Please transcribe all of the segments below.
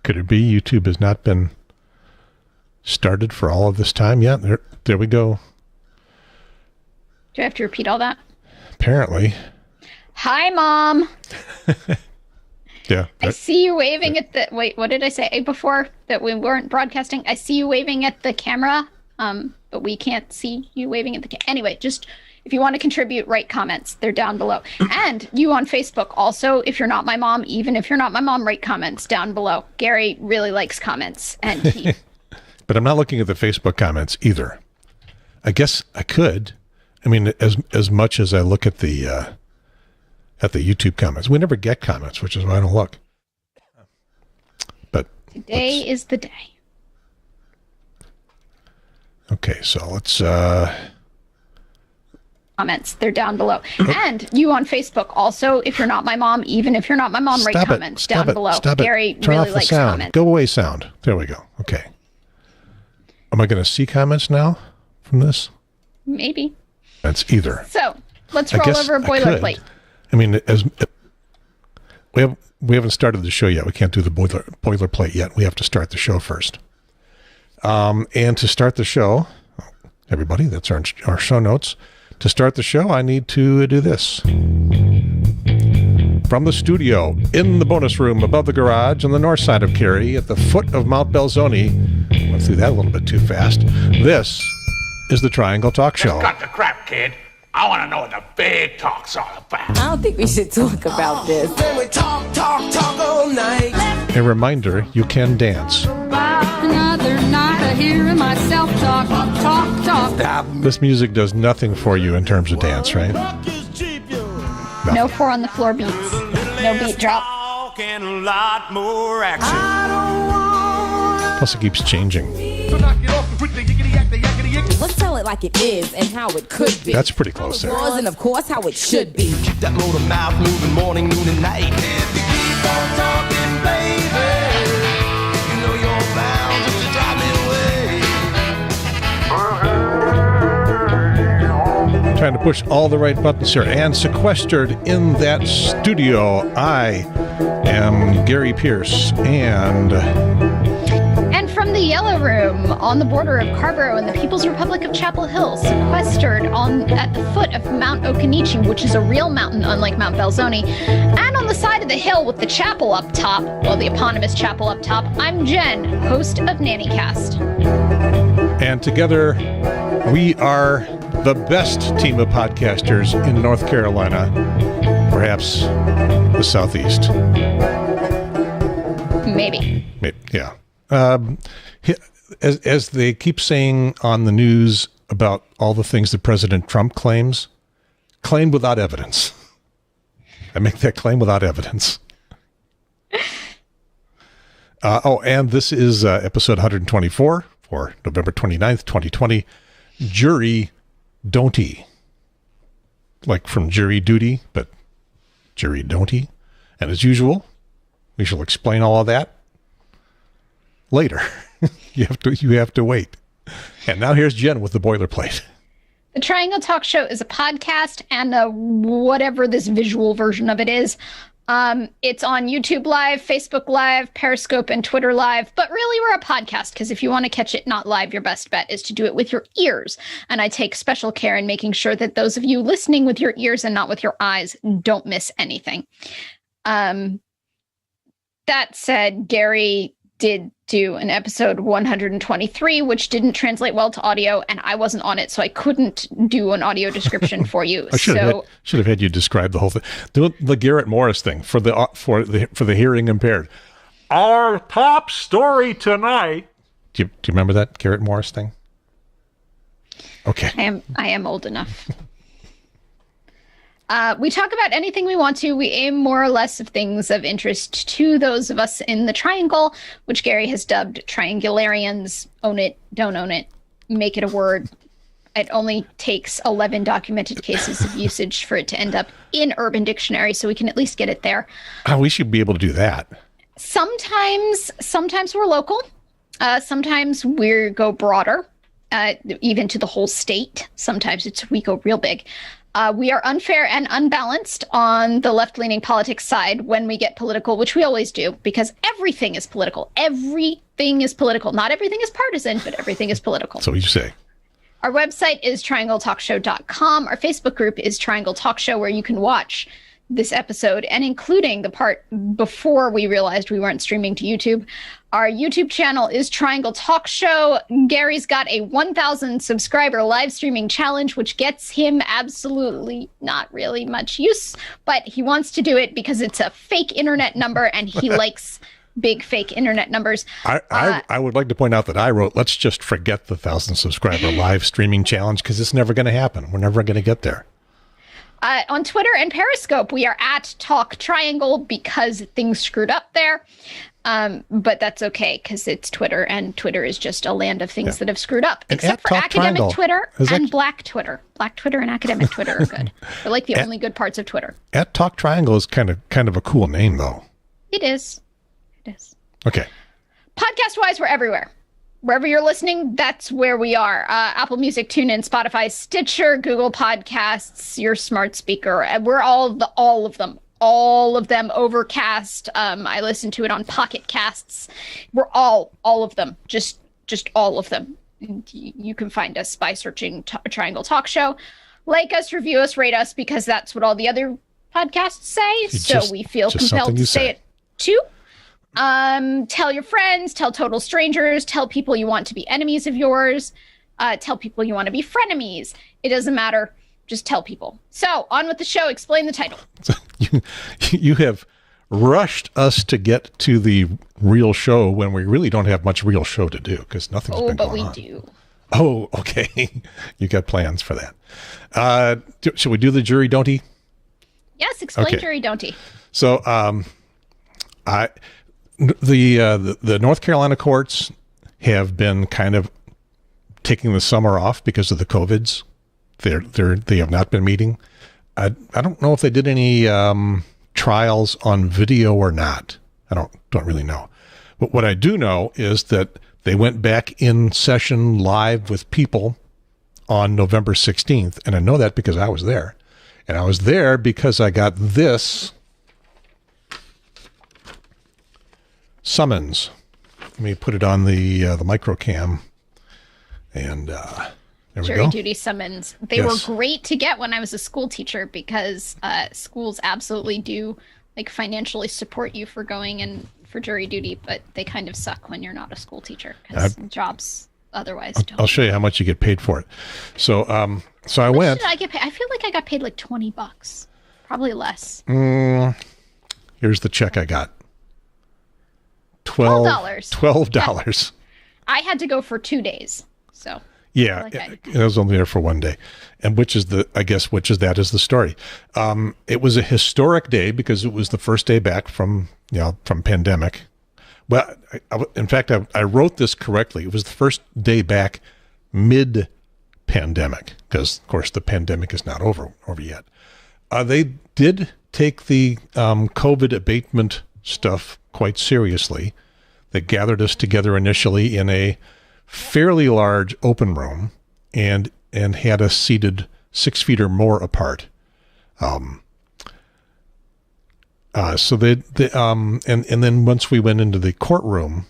Could it be YouTube has not been started for all of this time yet? There we go. Do I have to repeat all that? Apparently. Hi, Mom. Yeah. I see you waving at the... Wait, what did I say before that we weren't broadcasting? I see you waving at the camera, but we can't see you waving at the camera. Anyway, just if you want to contribute, write comments. They're down below. And you on Facebook also, if you're not my mom, even if you're not my mom, write comments down below. Gary really likes comments. And he... But I'm not looking at the Facebook comments either. I guess I could. I mean, as much as I look at the YouTube comments. We never get comments, which is why I don't look. But today is the day. Okay, so let's comments. They're down below. And you on Facebook also, if you're not my mom, even if you're not my mom, write comments down below. Gary really likes comments. Go away sound. There we go. Okay. Am I going to see comments now from this? Maybe. That's either. So let's roll over Boilerplate. I mean, as we haven't started the show yet. We can't do the boilerplate yet. We have to start the show first. And to start the show, everybody, that's our show notes. To start the show, I need to do this. From the studio, in the bonus room, above the garage, on the north side of Cary, at the foot of Mount Belzoni. Went through that a little bit too fast. This is the Triangle Talk Show. Just cut the crap, kid. I want to know what the big talk's all about. I don't think we should talk about this. Then we talk all night. A reminder, you can dance. Another night of hearing myself talk. This music does nothing for you in terms of dance, right? No 4 on the floor beats. No beat drop. And a lot more action. Plus it keeps changing. Let's tell it like it is and how it could be. That's pretty close there. And of course how it should be. Keep that motor mouth moving morning, noon, and night. If you keep on talking, baby, you know you're bound just to drive me away. Trying to push all the right buttons here. And sequestered in that studio, I am Gary Pierce. And from the Yellow Room on the border of Carborough and the People's Republic of Chapel Hill, sequestered at the foot of Mount Okanichi, which is a real mountain unlike Mount Belzoni, and on the side of the hill with the chapel up top, well, the eponymous chapel up top, I'm Jen, host of NannyCast. And together, we are the best team of podcasters in North Carolina, perhaps the Southeast. Maybe, yeah. As they keep saying on the news about all the things that President Trump claimed without evidence. I make that claim without evidence. And this is episode 124 for November 29th, 2020. Jury don't-y. Like from jury duty, but jury don't-y. And as usual, we shall explain all of that later. You have to wait. And now here's Jen with the boilerplate. The Triangle Talk Show is a podcast and whatever this visual version of it is. It's on YouTube Live, Facebook Live, Periscope, and Twitter Live. But really, we're a podcast because if you want to catch it not live, your best bet is to do it with your ears. And I take special care in making sure that those of you listening with your ears and not with your eyes don't miss anything. That said, Gary did do an episode 123, which didn't translate well to audio, and I wasn't on it, so I couldn't do an audio description for you. I should have had you describe the whole thing. Do the Garrett Morris thing for the hearing impaired. Our top story tonight. Do you remember that Garrett Morris thing? Okay. I am old enough. We talk about anything we want to. We aim more or less of things of interest to those of us in the triangle, which Gary has dubbed triangularians. Own it, don't own it, make it a word. It only takes 11 documented cases of usage for it to end up in Urban Dictionary, so we can at least get it there. We should be able to do that. Sometimes we're local. Sometimes we go broader, even to the whole state. Sometimes we go real big. We are unfair and unbalanced on the left-leaning politics side when we get political, which we always do, because everything is political. Everything is political. Not everything is partisan, but everything is political. So you say. Our website is triangletalkshow.com. Our Facebook group is Triangle Talk Show, where you can watch this episode, and including the part before we realized we weren't streaming to YouTube. Our YouTube channel is Triangle Talk Show. Gary's got a 1,000 subscriber live streaming challenge, which gets him absolutely not really much use, but he wants to do it because it's a fake internet number and he likes big fake internet numbers. I would like to point out that I wrote, let's just forget the 1,000 subscriber live streaming challenge because it's never going to happen. We're never going to get there. On Twitter and Periscope, we are at Talk Triangle because things screwed up there. But that's okay because it's Twitter, and Twitter is just a land of things that have screwed up. And except for Talk academic Triangle. Twitter Is that- and Black Twitter. Black Twitter and academic Twitter are good. They're like the only good parts of Twitter. At Talk Triangle is kind of a cool name, though. It is. It is. Okay. Podcast-wise, we're everywhere. Wherever you're listening, that's where we are. Apple Music, TuneIn, Spotify, Stitcher, Google Podcasts, your smart speaker. We're all of them. All of them. Overcast. I listen to it on Pocket Casts. We're all of them. Just all of them. And you can find us by searching Triangle Talk Show. Like us, review us, rate us, because that's what all the other podcasts say. So we feel compelled to say it too. Tell your friends, tell total strangers, tell people you want to be enemies of yours, tell people you want to be frenemies. It doesn't matter. Just tell people. So on with the show. Explain the title. You have rushed us to get to the real show when we really don't have much real show to do because nothing's been going on. But we do. Oh, okay. You got plans for that. Should we do the jury, don't he? Yes, explain Okay. jury, don't he? So, the North Carolina courts have been kind of taking the summer off because of the COVIDs. They have not been meeting. I don't know if they did any trials on video or not. I don't really know. But what I do know is that they went back in session live with people on November 16th, and I know that because I was there. And I was there because I got this summons. Let me put it on the micro cam, and there we Jury go. duty summons. They Yes. were great to get when I was a school teacher because schools absolutely do like financially support you for going in for jury duty, but they kind of suck when you're not a school teacher because jobs otherwise don't. I'll show you how much you get paid for it. So, so I How much went. did I get paid? I feel like I got paid like $20, probably less. Here's the check I got. $12. $12. I had to go for 2 days, so. Yeah, Okay. it was only there for one day, and which is that is the story. It was a historic day because it was the first day back from pandemic. Well, in fact, I wrote this correctly. It was the first day back mid-pandemic because, of course, the pandemic is not over yet. They did take the COVID abatement stuff quite seriously. They gathered us together initially in a fairly large open room and had us seated 6 feet or more apart. So they then once we went into the courtroom,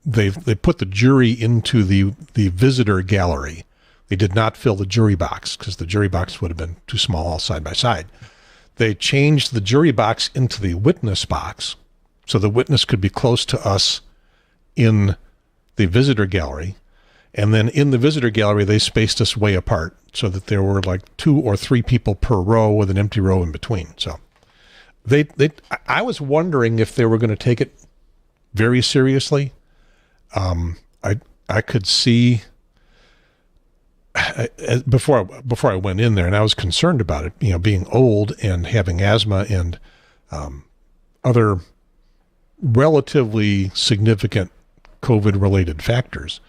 they put the jury into the visitor gallery. They did not fill the jury box because the jury box would have been too small all side by side. They changed the jury box into the witness box so the witness could be close to us in the visitor gallery. And then in the visitor gallery, they spaced us way apart so that there were like 2 or 3 people per row with an empty row in between. So I was wondering if they were going to take it very seriously. I could see before I went in there, and I was concerned about it, being old and having asthma and other relatively significant COVID-related factors.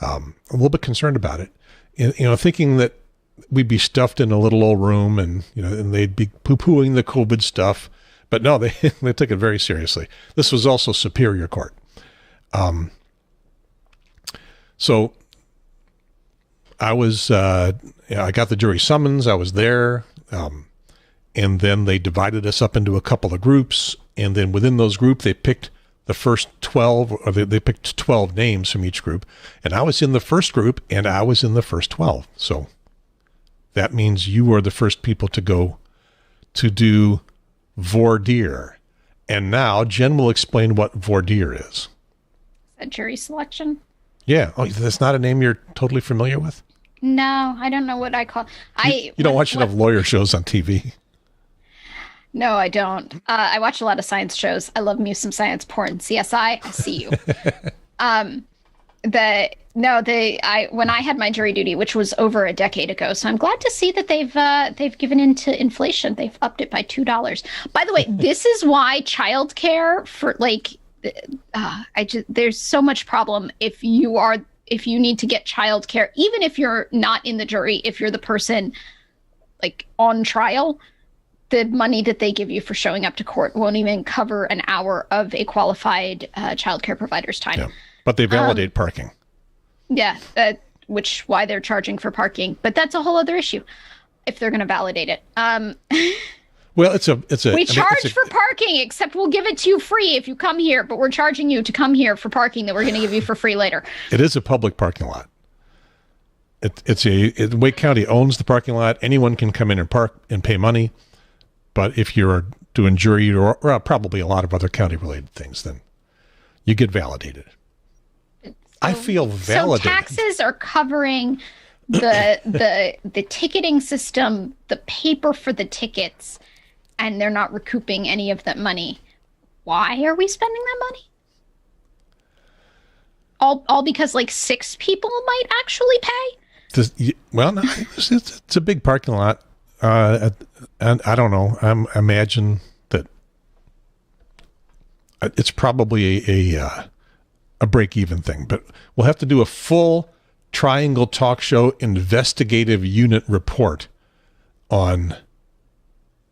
A little bit concerned about it, and, thinking that we'd be stuffed in a little old room and they'd be poo-pooing the COVID stuff. But no, they took it very seriously. This was also Superior Court. So I was, I got the jury summons. I was there. And then they divided us up into a couple of groups. And then within those groups, they picked the first 12, or they picked 12 names from each group. And I was in the first group, and I was in the first 12. So that means you were the first people to go to do voir dire. And now Jen will explain what voir dire is. Is that jury selection? Yeah. Oh, that's not a name you're totally familiar with? No, I don't know what I call. You don't watch enough lawyer shows on TV. No, I don't. I watch a lot of science shows. I love me some science porn. CSI, I see you. When I had my jury duty, which was over a decade ago, so I'm glad to see that they've given in to inflation. They've upped it by $2. By the way, this is why childcare for there's so much problem if you need to get childcare, even if you're not in the jury, if you're the person like on trial. The money that they give you for showing up to court won't even cover an hour of a qualified childcare provider's time. Yeah. But they validate parking. Yeah, why they're charging for parking. But that's a whole other issue if they're going to validate it. Well, we charge for parking, except we'll give it to you free if you come here. But we're charging you to come here for parking that we're going to give you for free later. It is a public parking lot. Wake County owns the parking lot. Anyone can come in and park and pay money. But if you're doing jury or probably a lot of other county-related things, then you get validated. I feel validated. So taxes are covering the ticketing system, the paper for the tickets, and they're not recouping any of that money. Why are we spending that money? All because like 6 people might actually pay? No, it's a big parking lot. And I don't know. I imagine that it's probably a break-even thing, but we'll have to do a full Triangle Talk Show investigative unit report on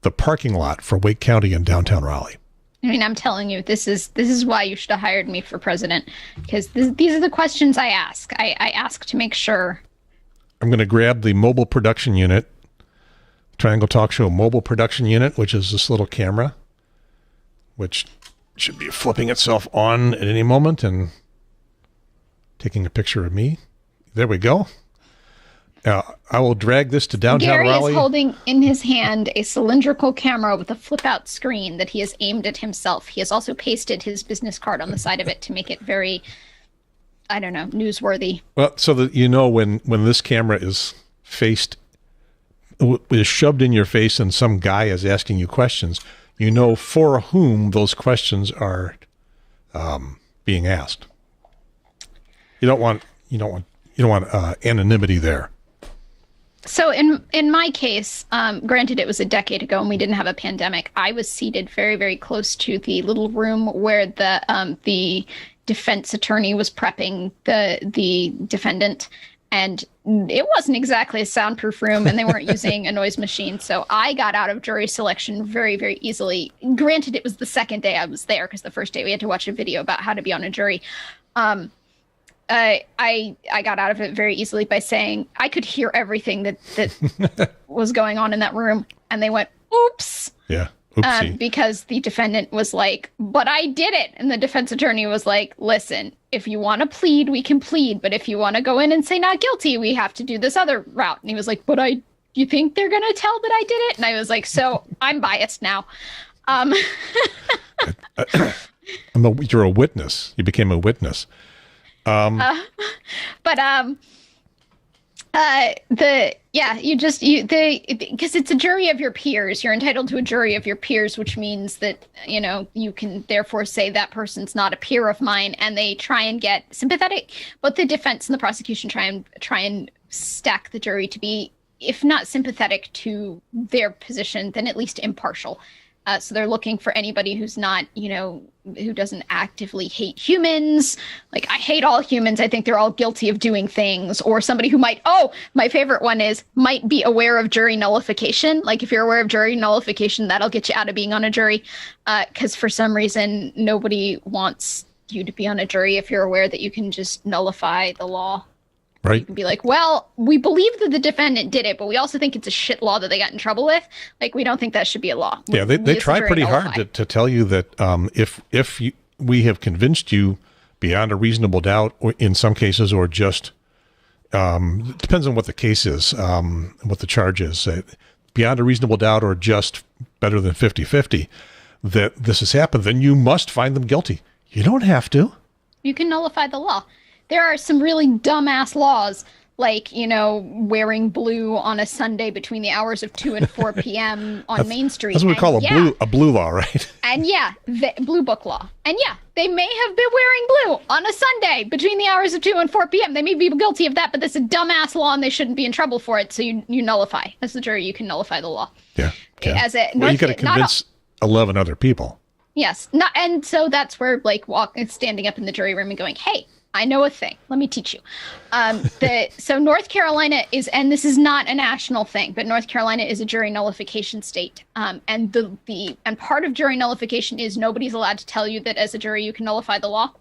the parking lot for Wake County in downtown Raleigh. I mean, I'm telling you, this is why you should have hired me for president, because these are the questions I ask. I ask to make sure. I'm going to grab the mobile production unit. Triangle Talk Show mobile production unit, which is this little camera, which should be flipping itself on at any moment and taking a picture of me. There we go. I will drag this to downtown Gary Raleigh. Is holding in his hand a cylindrical camera with a flip-out screen that he has aimed at himself. He has also pasted his business card on the side of it to make it very, I don't know, newsworthy. Well, so that you know when this camera is shoved in your face and some guy is asking you questions, you know for whom those questions are being asked. You don't want anonymity there. So in my case, granted it was a decade ago and we didn't have a pandemic, I was seated very, very close to the little room where the defense attorney was prepping the defendant. And it wasn't exactly a soundproof room, and they weren't using a noise machine. So I got out of jury selection very, very easily. Granted, it was the second day I was there, because the first day we had to watch a video about how to be on a jury. I got out of it very easily by saying I could hear everything that was going on in that room. And they went, oops. Yeah. Oopsie. Because the defendant was like, but I did it. And the defense attorney was like, listen, if you want to plead, we can plead. But if you want to go in and say not guilty, we have to do this other route. And he was like, you think they're going to tell that I did it? And I was like, so I'm biased now. You're a witness. You became a witness. Because it's a jury of your peers. You're entitled to a jury of your peers, which means that, you can therefore say that person's not a peer of mine, and they try and get sympathetic. But the defense and the prosecution try and stack the jury to be, if not sympathetic to their position, then at least impartial. So they're looking for anybody who's not, who doesn't actively hate humans. Like, I hate all humans. I think they're all guilty of doing things. Or somebody who my favorite one is, might be aware of jury nullification. Like, if you're aware of jury nullification, that'll get you out of being on a jury. Because for some reason, nobody wants you to be on a jury if you're aware that you can just nullify the law. Right. And be like, well, we believe that the defendant did it, but we also think it's a shit law that they got in trouble with. Like, we don't think that should be a law. Yeah, they try pretty hard to tell you that we have convinced you beyond a reasonable doubt, or in some cases, or just it depends on what the case is, what the charge is, beyond a reasonable doubt or just better than 50-50, that this has happened, then you must find them guilty. You don't have to. You can nullify the law. There are some really dumbass laws, like, wearing blue on a Sunday between the hours of 2 and 4 p.m. on Main Street. That's what we call a blue law, right? And the blue book law. And they may have been wearing blue on a Sunday between the hours of 2 and 4 p.m. They may be guilty of that, but that's a dumbass law and they shouldn't be in trouble for it. So you nullify. As the jury, you can nullify the law. Yeah. You got to convince 11 other people. Yes. And so that's where, standing up in the jury room and going, hey, I know a thing. Let me teach you. So North Carolina is, and this is not a national thing, but North Carolina is a jury nullification state. And part of jury nullification is nobody's allowed to tell you that as a jury you can nullify the law.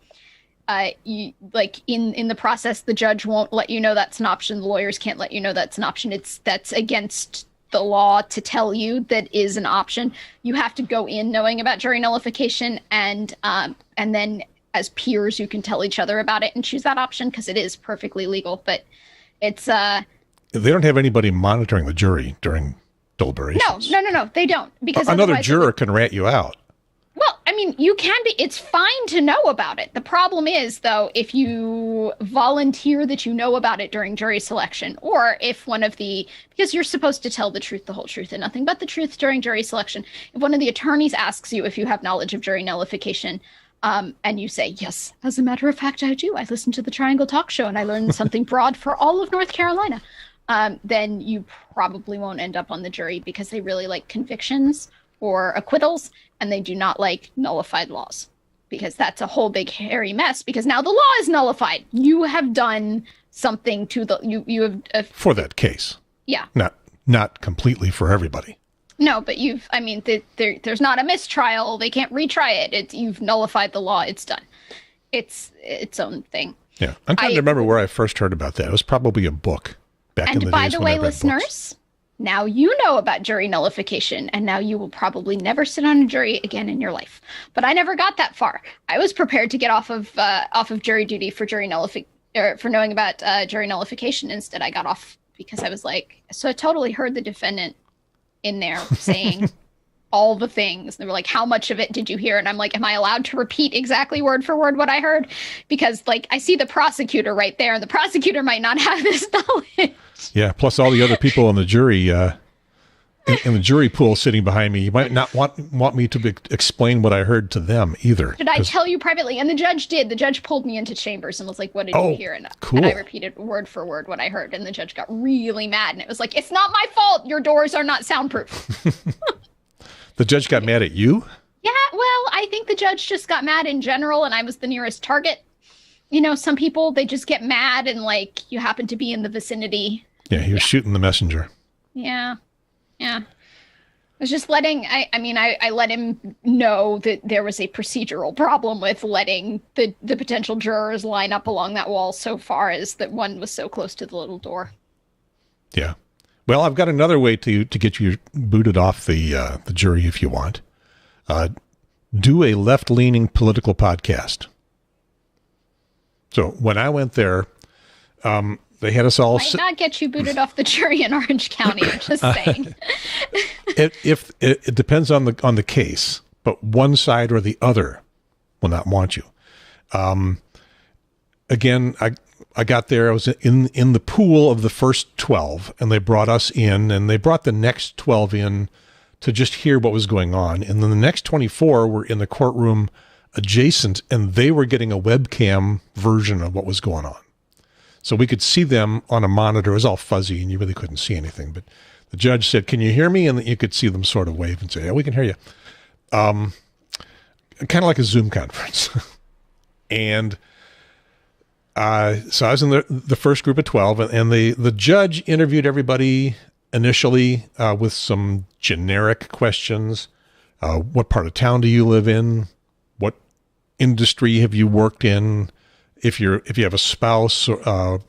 In the process, the judge won't let you know that's an option. The lawyers can't let you know that's an option. That's against the law to tell you that is an option. You have to go in knowing about jury nullification, and then as peers, you can tell each other about it and choose that option because it is perfectly legal. But it's they don't have anybody monitoring the jury during deliberations. No, they don't, because another juror can rat you out. Well, I mean, you can be. It's fine to know about it. The problem is, though, if you volunteer that you know about it during jury selection, or if because you're supposed to tell the truth, the whole truth, and nothing but the truth during jury selection. If one of the attorneys asks you if you have knowledge of jury nullification, and you say, yes, as a matter of fact, I do. I listened to the Triangle Talk Show and I learned something broad for all of North Carolina. Then you probably won't end up on the jury because they really like convictions or acquittals, and they do not like nullified laws, because that's a whole big hairy mess, because now the law is nullified. You have done something to you have for that case. Yeah. Not completely for everybody. No, but there's not a mistrial. They can't retry it. You've nullified the law. It's done. It's its own thing. Yeah. I'm trying to remember where I first heard about that. It was probably a book back in the days. And by the way, listeners, now you know about jury nullification, and now you will probably never sit on a jury again in your life. But I never got that far. I was prepared to get off of jury duty for for knowing about jury nullification. Instead, I got off because I was like, so I totally heard the defendant in there saying all the things. They were like, how much of it did you hear? And I'm like, am I allowed to repeat exactly word for word what I heard? Because I see the prosecutor right there, and the prosecutor might not have this knowledge. Yeah. Plus all the other people in the jury, in the jury pool sitting behind me, you might not want me to explain what I heard to them either. Should I tell you privately? And the judge did. The judge pulled me into chambers and was like, what did you hear? Cool. And I repeated word for word what I heard. And the judge got really mad. And it was like, it's not my fault. Your doors are not soundproof. The judge got mad at you? Yeah, well, I think the judge just got mad in general, and I was the nearest target. Some people, they just get mad and you happen to be in the vicinity. Yeah, he was shooting the messenger. Yeah. I was just letting, I let him know that there was a procedural problem with letting the potential jurors line up along that wall so far as that one was so close to the little door. Yeah. Well, I've got another way to get you booted off the jury if you want. Do a left-leaning political podcast. So when I went there, they had us all. Might not get you booted off the jury in Orange County. I'm just saying. It depends on the case, but one side or the other will not want you. Again, I got there. I was in the pool of the first 12, and they brought us in, and they brought the next 12 in to just hear what was going on, and then the next 24 were in the courtroom adjacent, and they were getting a webcam version of what was going on. So we could see them on a monitor. It was all fuzzy, and you really couldn't see anything. But the judge said, "Can you hear me?" And you could see them sort of wave and say, "Yeah, we can hear you." Kind of like a Zoom conference. And so I was in the first group of 12, and the judge interviewed everybody initially with some generic questions. What part of town do you live in? What industry have you worked in? If you have a spouse or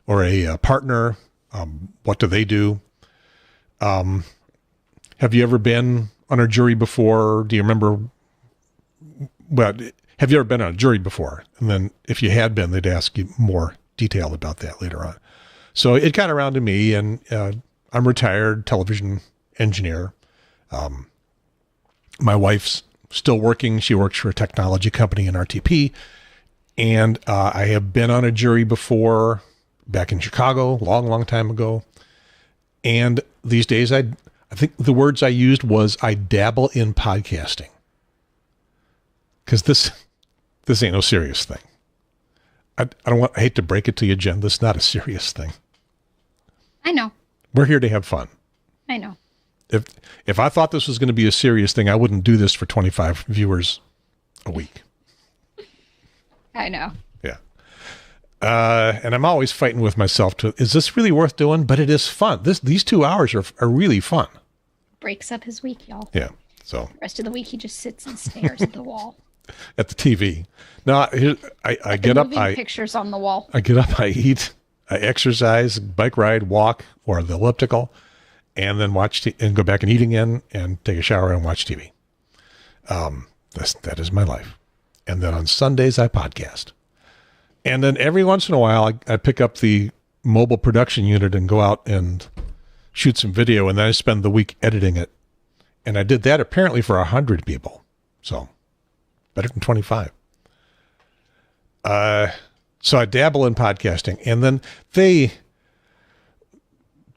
or a partner. What do they do? Have you ever been on a jury before? Do you remember? Well, have you ever been on a jury before? And then if you had been, they'd ask you more detail about that later on. So it got around to me, and I'm retired television engineer. My wife's still working. She works for a technology company in RTP. And I have been on a jury before back in Chicago, long time ago. And these days, I think the words I used was I dabble in podcasting. Because this ain't no serious thing. I hate to break it to you, Jen. This is not a serious thing. I know. We're here to have fun. I know. If I thought this was going to be a serious thing, I wouldn't do this for 25 viewers a week. I know. Yeah. And I'm always fighting with myself is this really worth doing? But it is fun. These 2 hours are really fun. Breaks up his week, y'all. Yeah. So the rest of the week, he just sits and stares at the wall. At the TV. Now, I get up. Pictures on the wall. I get up, I eat, I exercise, bike ride, walk, or the elliptical, and then and go back and eat again, and take a shower and watch TV. That is my life. And then on Sundays, I podcast. And then every once in a while, I pick up the mobile production unit and go out and shoot some video, and then I spend the week editing it. And I did that apparently for 100 people. So better than 25. So I dabble in podcasting, and then they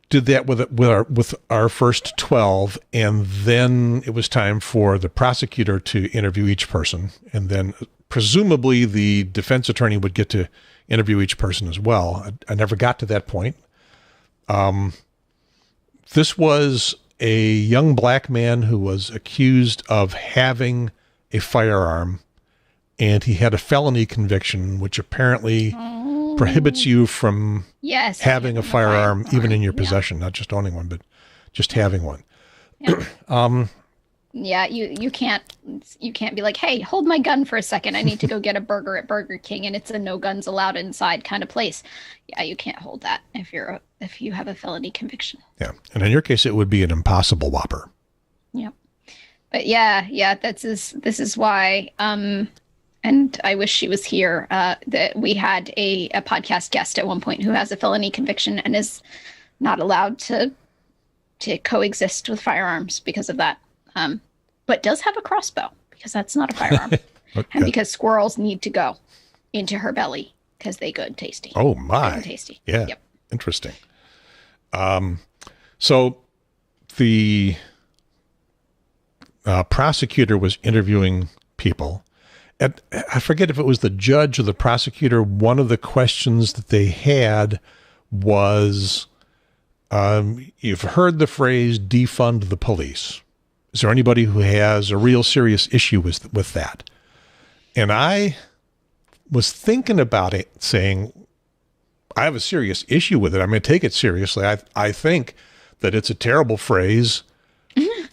did that with our first 12, and then it was time for the prosecutor to interview each person, and then presumably the defense attorney would get to interview each person as well. I never got to that point. This was a young black man who was accused of having a firearm, and he had a felony conviction, which apparently prohibits you from having a firearm, even in your possession, not just owning one, but just having one. Yeah. You can't be like, hey, hold my gun for a second. I need to go get a burger at Burger King, and it's a no guns allowed inside kind of place. Yeah, you can't hold that if you have a felony conviction. Yeah, and in your case, it would be an impossible Whopper. Yep. But yeah, this is why. And I wish she was here. That we had a podcast guest at one point who has a felony conviction and is not allowed to coexist with firearms because of that. But does have a crossbow because that's not a firearm, okay. And because squirrels need to go into her belly because they good and tasty. Oh my! Good and tasty. Yeah. Yep. Interesting. So the prosecutor was interviewing people. I forget if it was the judge or the prosecutor. One of the questions that they had was, you've heard the phrase defund the police. Is there anybody who has a real serious issue with that? And I was thinking about it, saying, I have a serious issue with it. I'm going to take it seriously. I think that it's a terrible phrase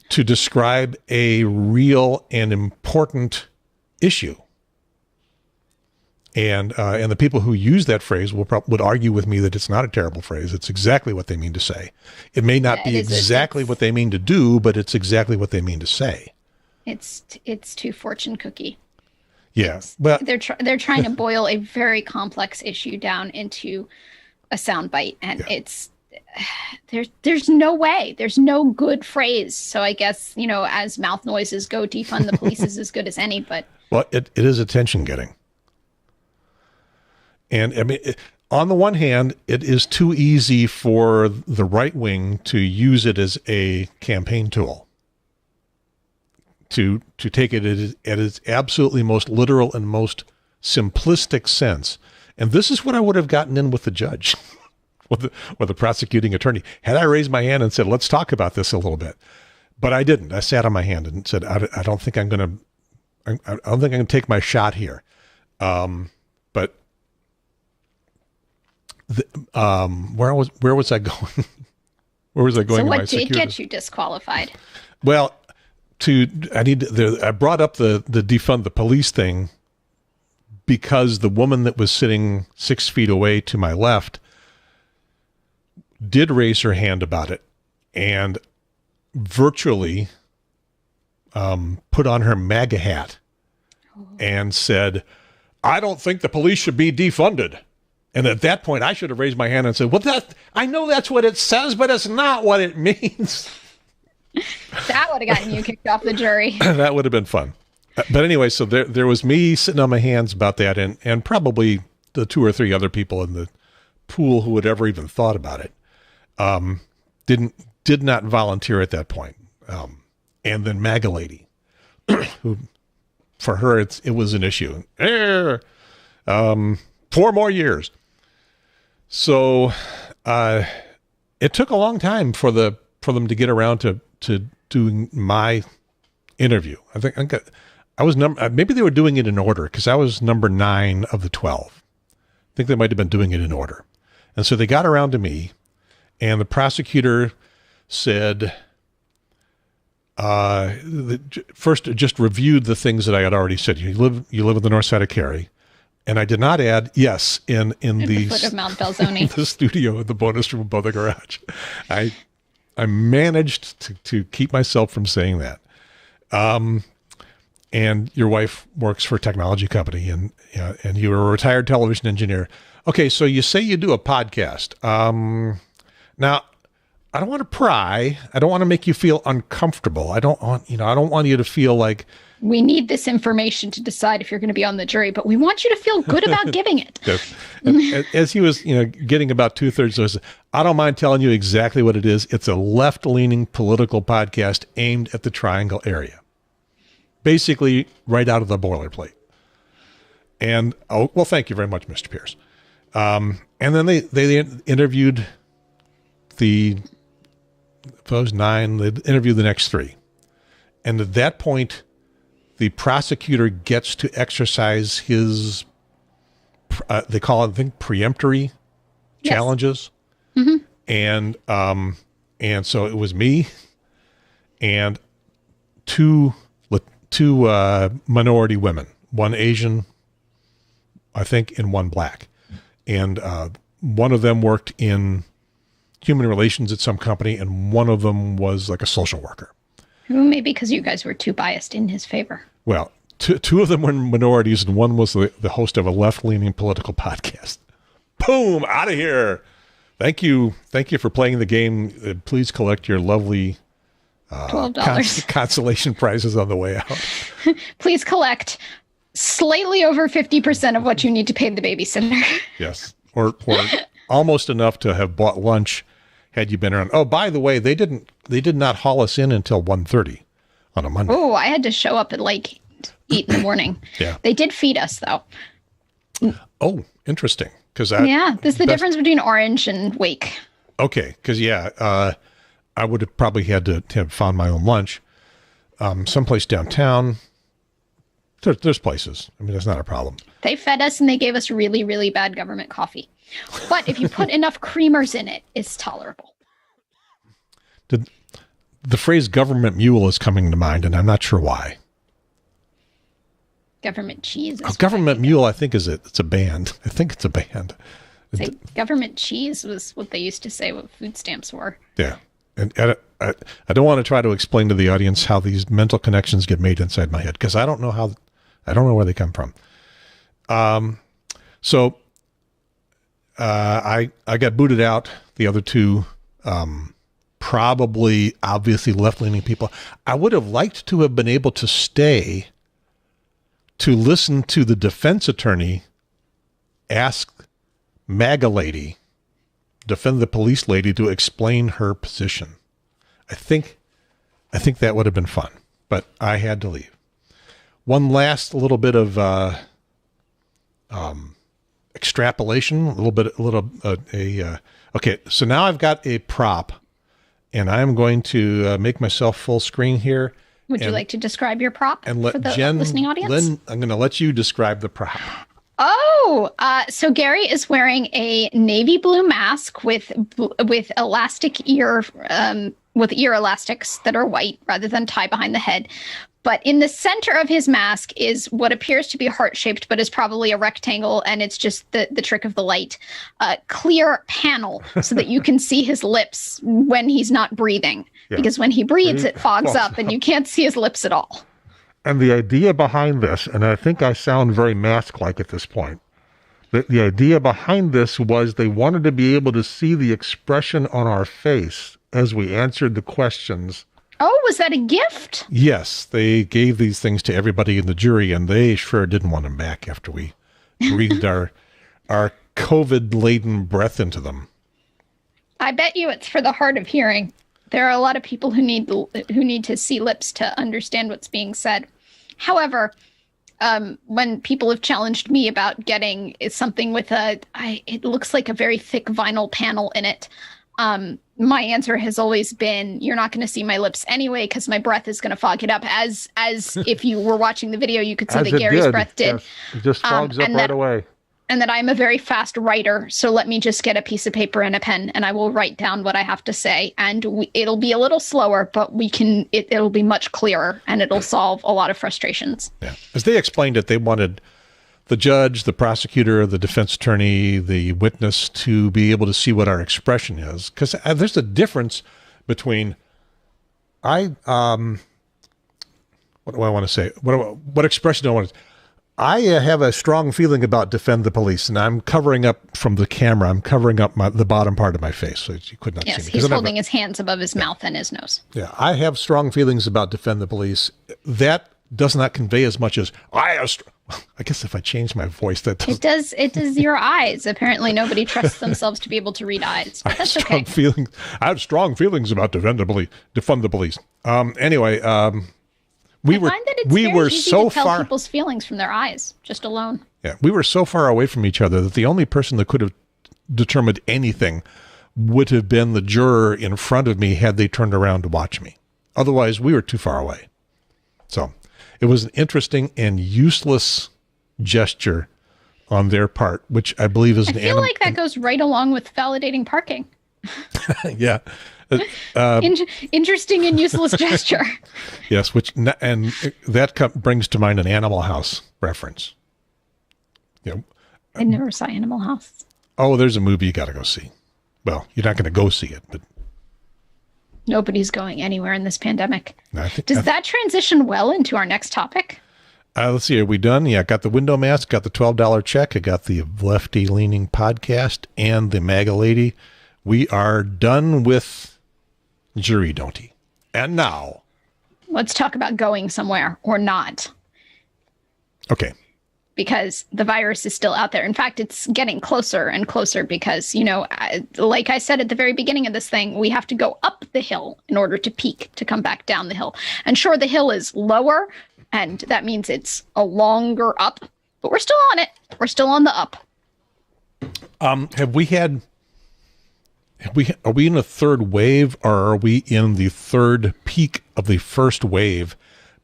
to describe a real and important issue. And the people who use that phrase would argue with me that it's not a terrible phrase. It's exactly what they mean to say. It may not be exactly what they mean to do, but it's exactly what they mean to say. It's too fortune cookie. Yeah, but they're trying to boil a very complex issue down into a soundbite, and it's there's no way. There's no good phrase. So I guess, as mouth noises go, defund the police is as good as any. But well, it is attention getting. And I mean, on the one hand, it is too easy for the right wing to use it as a campaign tool, to take it at its absolutely most literal and most simplistic sense. And this is what I would have gotten in with the judge, with the prosecuting attorney. Had I raised my hand and said, let's talk about this a little bit. But I didn't. I sat on my hand and said, I don't think I'm going to take my shot here. But where was I going? Where was I going? So what did get you disqualified? Well, I brought up the defund the police thing because the woman that was sitting 6 feet away to my left did raise her hand about it and virtually put on her MAGA hat and said, I don't think the police should be defunded. And at that point, I should have raised my hand and said, well, I know that's what it says, but it's not what it means. That would have gotten you kicked off the jury. That would have been fun. But anyway, so there was me sitting on my hands about that, and probably the 2 or 3 other people in the pool who had ever even thought about it did not volunteer at that point. And then MAGA lady, who for her it was an issue. 4 more years. So it took a long time for them to get around to doing my interview. I think I was maybe they were doing it in order because I was number 9 of the 12. I think they might have been doing it in order. And so they got around to me, and the prosecutor said, first just reviewed the things that I had already said. You live on the north side of Cary. And I did not add yes in the foot of Mount Belzoni. The studio, the bonus room above the garage. I managed to keep myself from saying that. And your wife works for a technology company, and you were a retired television engineer. Okay, so you say you do a podcast. Now, I don't want to pry. I don't want to make you feel uncomfortable. I don't want you to feel like we need this information to decide if you're going to be on the jury, but we want you to feel good about giving it. Yes. And as he was, getting about 2/3 of us, I don't mind telling you exactly what it is. It's a left-leaning political podcast aimed at the Triangle area. Basically, right out of the Boilerplate. And, well, thank you very much, Mr. Pierce. And then they interviewed those 9, they interviewed the next 3. And at that point, the prosecutor gets to exercise his, they call it, I think, preemptory challenges. Mm-hmm. And so it was me and two minority women, one Asian, I think, and one black. And one of them worked in human relations at some company, and one of them was like a social worker. Maybe because you guys were too biased in his favor. Well, two of them were minorities, and one was the host of a left-leaning political podcast. Boom! Out of here. Thank you for playing the game. Please collect your lovely $12 consolation prizes on the way out. Please collect slightly over 50% of what you need to pay the babysitter. Yes, or almost enough to have bought lunch had you been around. Oh, by the way, they did not haul us in until 1:30 on a Monday. Oh, I had to show up at like 8 in the morning. Yeah. They did feed us though. Oh, interesting. There's the difference between Orange and Wake. Okay, because I would have probably had to have found my own lunch someplace downtown. There's places. I mean, that's not a problem. They fed us and they gave us really, really bad government coffee. But if you put enough creamers in it, it's tolerable. The phrase government mule is coming to mind, and I'm not sure why. Government cheese. Government mule, I think, it's a band. I think it's a band. Government cheese was what they used to say what food stamps were. Yeah. And I don't want to try to explain to the audience how these mental connections get made inside my head, because I don't know where they come from. So I got booted out. The other 2, probably obviously left-leaning people. I would have liked to have been able to stay to listen to the defense attorney ask MAGA lady, defend the police lady, to explain her position. I think that would have been fun, but I had to leave. One last little bit of extrapolation, okay. So now I've got a prop, and I'm going to make myself full screen here. Would you like to describe your prop and let for the Jen, listening audience? Lynn, I'm going to let you describe the prop. Oh, so Gary is wearing a navy blue mask with elastic ear, with ear elastics that are white rather than tie behind the head. But in the center of his mask is what appears to be heart-shaped, but is probably a rectangle, and it's just the trick of the light. Clear panel so that you can see his lips when he's not breathing. Yeah. Because when he breathes, it fogs up, and you can't see his lips at all. And the idea behind this, and I think I sound very mask-like at this point, the idea behind this was they wanted to be able to see the expression on our face as we answered the questions. Oh, was that a gift? Yes, they gave these things to everybody in the jury, and they sure didn't want them back after we breathed our COVID-laden breath into them. I bet you it's for the hard of hearing. There are a lot of people who need to see lips to understand what's being said. However, when people have challenged me about getting something with it looks like a very thick vinyl panel in it, my answer has always been, you're not going to see my lips anyway because my breath is going to fog it up. As if you were watching the video, you could see that Gary's breath did. Yes. It just fogs up right away. And that I'm a very fast writer, so let me just get a piece of paper and a pen, and I will write down what I have to say. And it'll be a little slower, but it'll be much clearer, and it'll solve a lot of frustrations. Yeah. As they explained it, they wanted the judge, the prosecutor, the defense attorney, the witness to be able to see what our expression is. Because there's a difference between what do I want to say? What expression do I want to I have a strong feeling about defend the police, and I'm covering up from the camera. I'm covering up the bottom part of my face, so you could not see me. Yes, he's holding his hands above his mouth and his nose. Yeah, I have strong feelings about defend the police. That does not convey as much as I guess if I change my voice, that does. It does your eyes. Apparently, nobody trusts themselves to be able to read eyes. But that's okay. I have strong feelings about defend the police. Anyway. We were so to tell far people's feelings from their eyes just alone. Yeah, we were so far away from each other that the only person that could have determined anything would have been the juror in front of me had they turned around to watch me. Otherwise, we were too far away. So it was an interesting and useless gesture on their part, which I believe is I feel like that goes right along with validating parking. Yeah. Interesting and useless gesture. Yes, and that brings to mind an Animal House reference. I never saw Animal House. Oh, there's a movie you got to go see. Well, you're not going to go see it, but nobody's going anywhere in this pandemic. Does that transition well into our next topic? Let's see. Are we done? Yeah, got the window mask, got the $12 check, I got the Lefty Leaning podcast, and the MAGA lady. We are done with jury don't-y. And now let's talk about going somewhere or not. Okay. Because the virus is still out there. In fact, it's getting closer and closer because, like I said at the very beginning of this thing, we have to go up the hill in order to peak, to come back down the hill. And sure, the hill is lower, and that means it's a longer up, but we're still on it. We're still on the up. Are we in a third wave, or are we in the third peak of the first wave?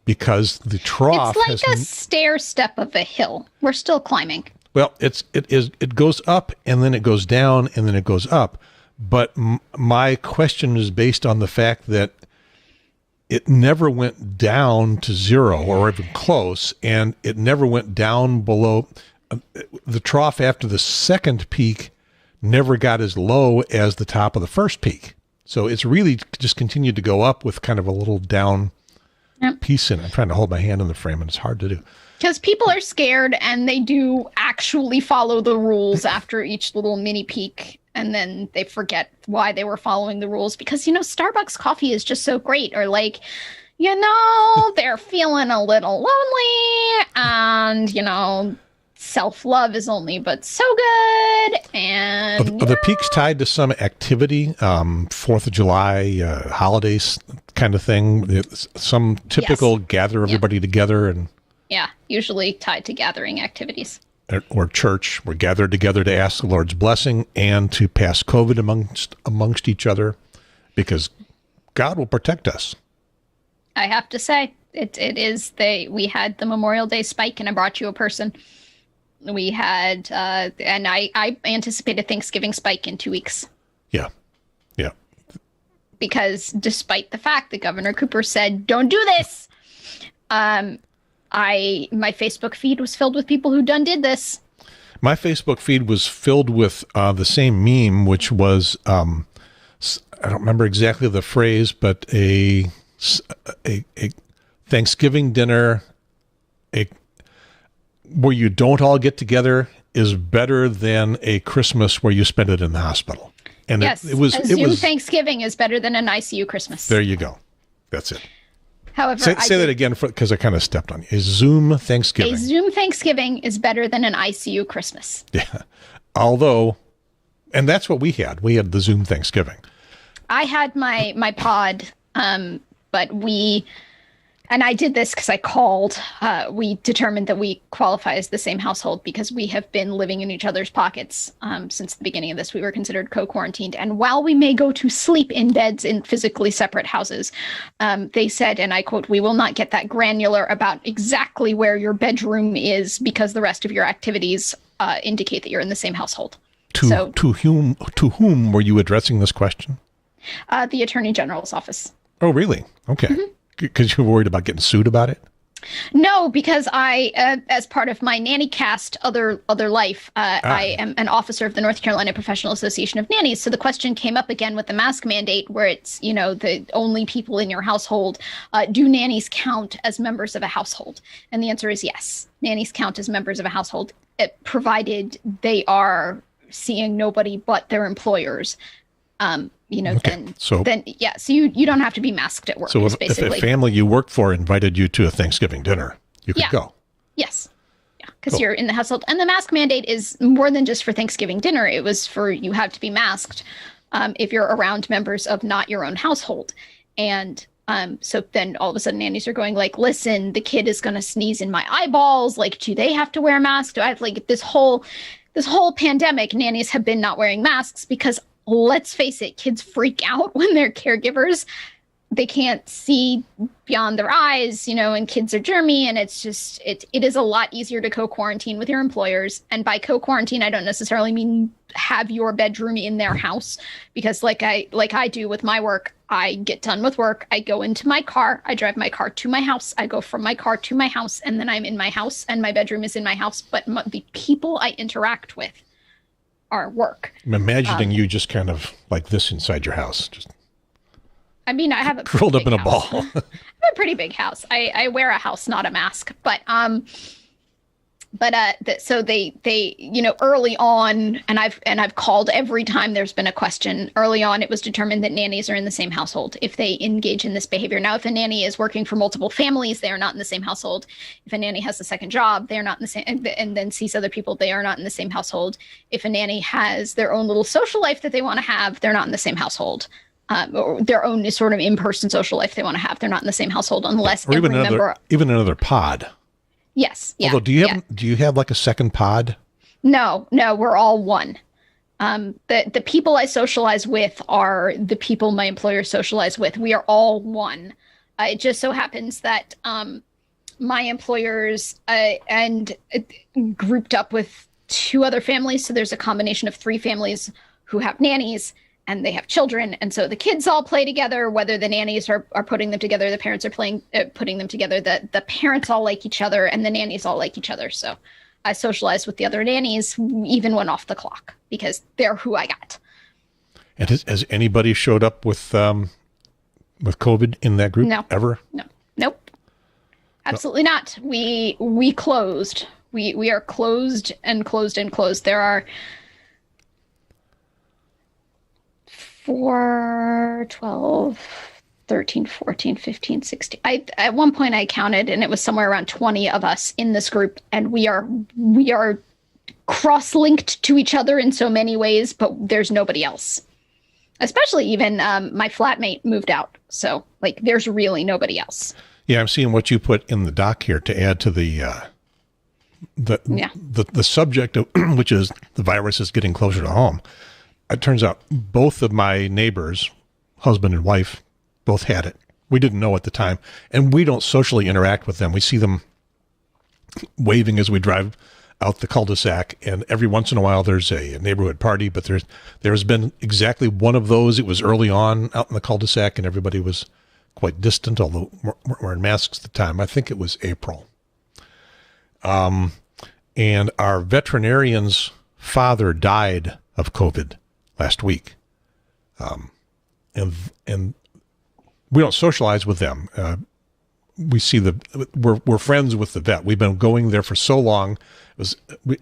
Because the trough it's like a stair step of a hill. We're still climbing. Well, it goes up and then it goes down and then it goes up. But my question is based on the fact that it never went down to zero or even close, and it never went down below the trough after the second peak. Never got as low as the top of the first peak. So it's really just continued to go up with kind of a little down piece in it. I'm trying to hold my hand in the frame, and it's hard to do. Because people are scared, and they do actually follow the rules after each little mini peak, and then they forget why they were following the rules. Because, Starbucks coffee is just so great. Or they're feeling a little lonely, and, self-love is only but so good. And are the peaks tied to some activity, 4th of July, holidays kind of thing? Some typical gather everybody together? And usually tied to gathering activities. Or church. We're gathered together to ask the Lord's blessing and to pass COVID amongst each other, because God will protect us. I have to say, we had the Memorial Day spike, and I brought you a person. We had, and I anticipate a Thanksgiving spike in 2 weeks. Yeah. Because despite the fact that Governor Cooper said, don't do this, My Facebook feed was filled with people who did this. My Facebook feed was filled with the same meme, which was, I don't remember exactly the phrase, but a Thanksgiving dinner where you don't all get together is better than a Christmas where you spend it in the hospital. And yes, it was Thanksgiving is better than an ICU Christmas. There you go. That's it. However, say that again because I kind of stepped on you. A Zoom Thanksgiving. A Zoom Thanksgiving is better than an ICU Christmas. Yeah. Although, and that's what we had. We had the Zoom Thanksgiving. I had my pod, but and I did this because I called. We determined that we qualify as the same household because we have been living in each other's pockets since the beginning of this. We were considered co-quarantined. And while we may go to sleep in beds in physically separate houses, they said, and I quote, "We will not get that granular about exactly where your bedroom is because the rest of your activities indicate that you're in the same household." To whom were you addressing this question? The Attorney General's office. Oh, really? Okay. Mm-hmm. Because you were worried about getting sued about it? No, because I, as part of my nanny cast other life, I am an officer of the North Carolina Professional Association of Nannies. So the question came up again with the mask mandate, where it's, the only people in your household. Do nannies count as members of a household? And the answer is yes. Nannies count as members of a household, provided they are seeing nobody but their employers. Okay. So you don't have to be masked at work. So if a family you work for invited you to a Thanksgiving dinner, you could go. Yes. Yeah. Because you're in the household. And the mask mandate is more than just for Thanksgiving dinner. It was for, you have to be masked if you're around members of not your own household. And so then all of a sudden nannies are going like, listen, the kid is going to sneeze in my eyeballs. Like, do they have to wear masks? Do I have this whole pandemic, nannies have been not wearing masks because, let's face it, kids freak out when they're caregivers. They can't see beyond their eyes, and kids are germy, and it's just, it is a lot easier to co-quarantine with your employers. And by co-quarantine, I don't necessarily mean have your bedroom in their house, because like I do with my work, I get done with work, I go into my car, I drive my car to my house, I go from my car to my house, and then I'm in my house, and my bedroom is in my house. But the people I interact with are work. I'm imagining you just kind of like this inside your house. I have a rolled up in a ball. I have a pretty big house. I wear a house, not a mask. So they early on, and I've called every time there's been a question. Early on, it was determined that nannies are in the same household if they engage in this behavior. Now, if a nanny is working for multiple families, they are not in the same household. If a nanny has a second job, they are not in the same, and then sees other people, they are not in the same household. If a nanny has their own little social life that they want to have, they're not in the same household. Or their own sort of in-person social life they want to have, they're not in the same household unless or even another pod. Yes. Yeah. Although, do you have like a second pod? No, we're all one. The people I socialize with are the people my employers socialize with. We are all one. It just so happens that my employers grouped up with two other families. So there's a combination of three families who have nannies, and they have children. And so the kids all play together, whether the nannies are putting them together, the parents are putting them together, the parents all like each other, and the nannies all like each other. So I socialize with the other nannies even when off the clock, because they're who I got. And has anybody showed up with COVID in that group? No. Ever? No. Nope. Absolutely not. We closed. We are closed and closed and closed. There are 4, 12, 13, 14, 15, 16. At one point I counted, and it was somewhere around 20 of us in this group, and we are cross-linked to each other in so many ways, but there's nobody else. Especially even my flatmate moved out, so there's really nobody else. Yeah, I'm seeing what you put in the doc here to add to the subject of which is the virus is getting closer to home. It turns out both of my neighbors, husband and wife, both had it. We didn't know at the time, and we don't socially interact with them. We see them waving as we drive out the cul-de-sac, and every once in a while there's a neighborhood party, but there's been exactly one of those. It was early on out in the cul-de-sac, and everybody was quite distant, although we're wearing masks at the time. I think it was April. And our veterinarian's father died of COVID last week. And we don't socialize with them. We see we're friends with the vet. We've been going there for so long.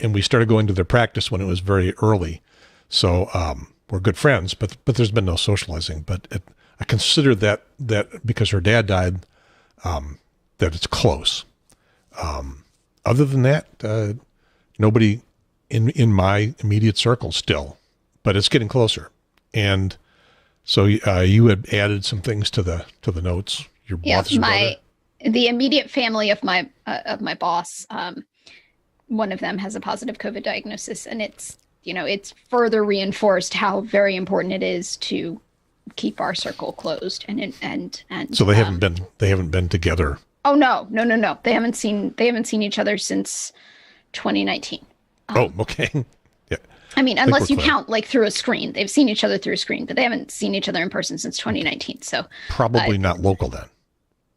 And we started going to their practice when it was very early. So, we're good friends, but there's been no socializing. But I consider that because her dad died, that it's close. Other than that, nobody in my immediate circle still, but it's getting closer. And so you had added some things to the notes. Your boss's brother. The immediate family of my boss. One of them has a positive COVID diagnosis, and it's further reinforced how very important it is to keep our circle closed. And so they haven't been together. Oh no. They haven't seen each other since 2019. Okay. Yeah. I mean, unless you count like through a screen, they've seen each other through a screen, but they haven't seen each other in person since 2019. So probably not local then.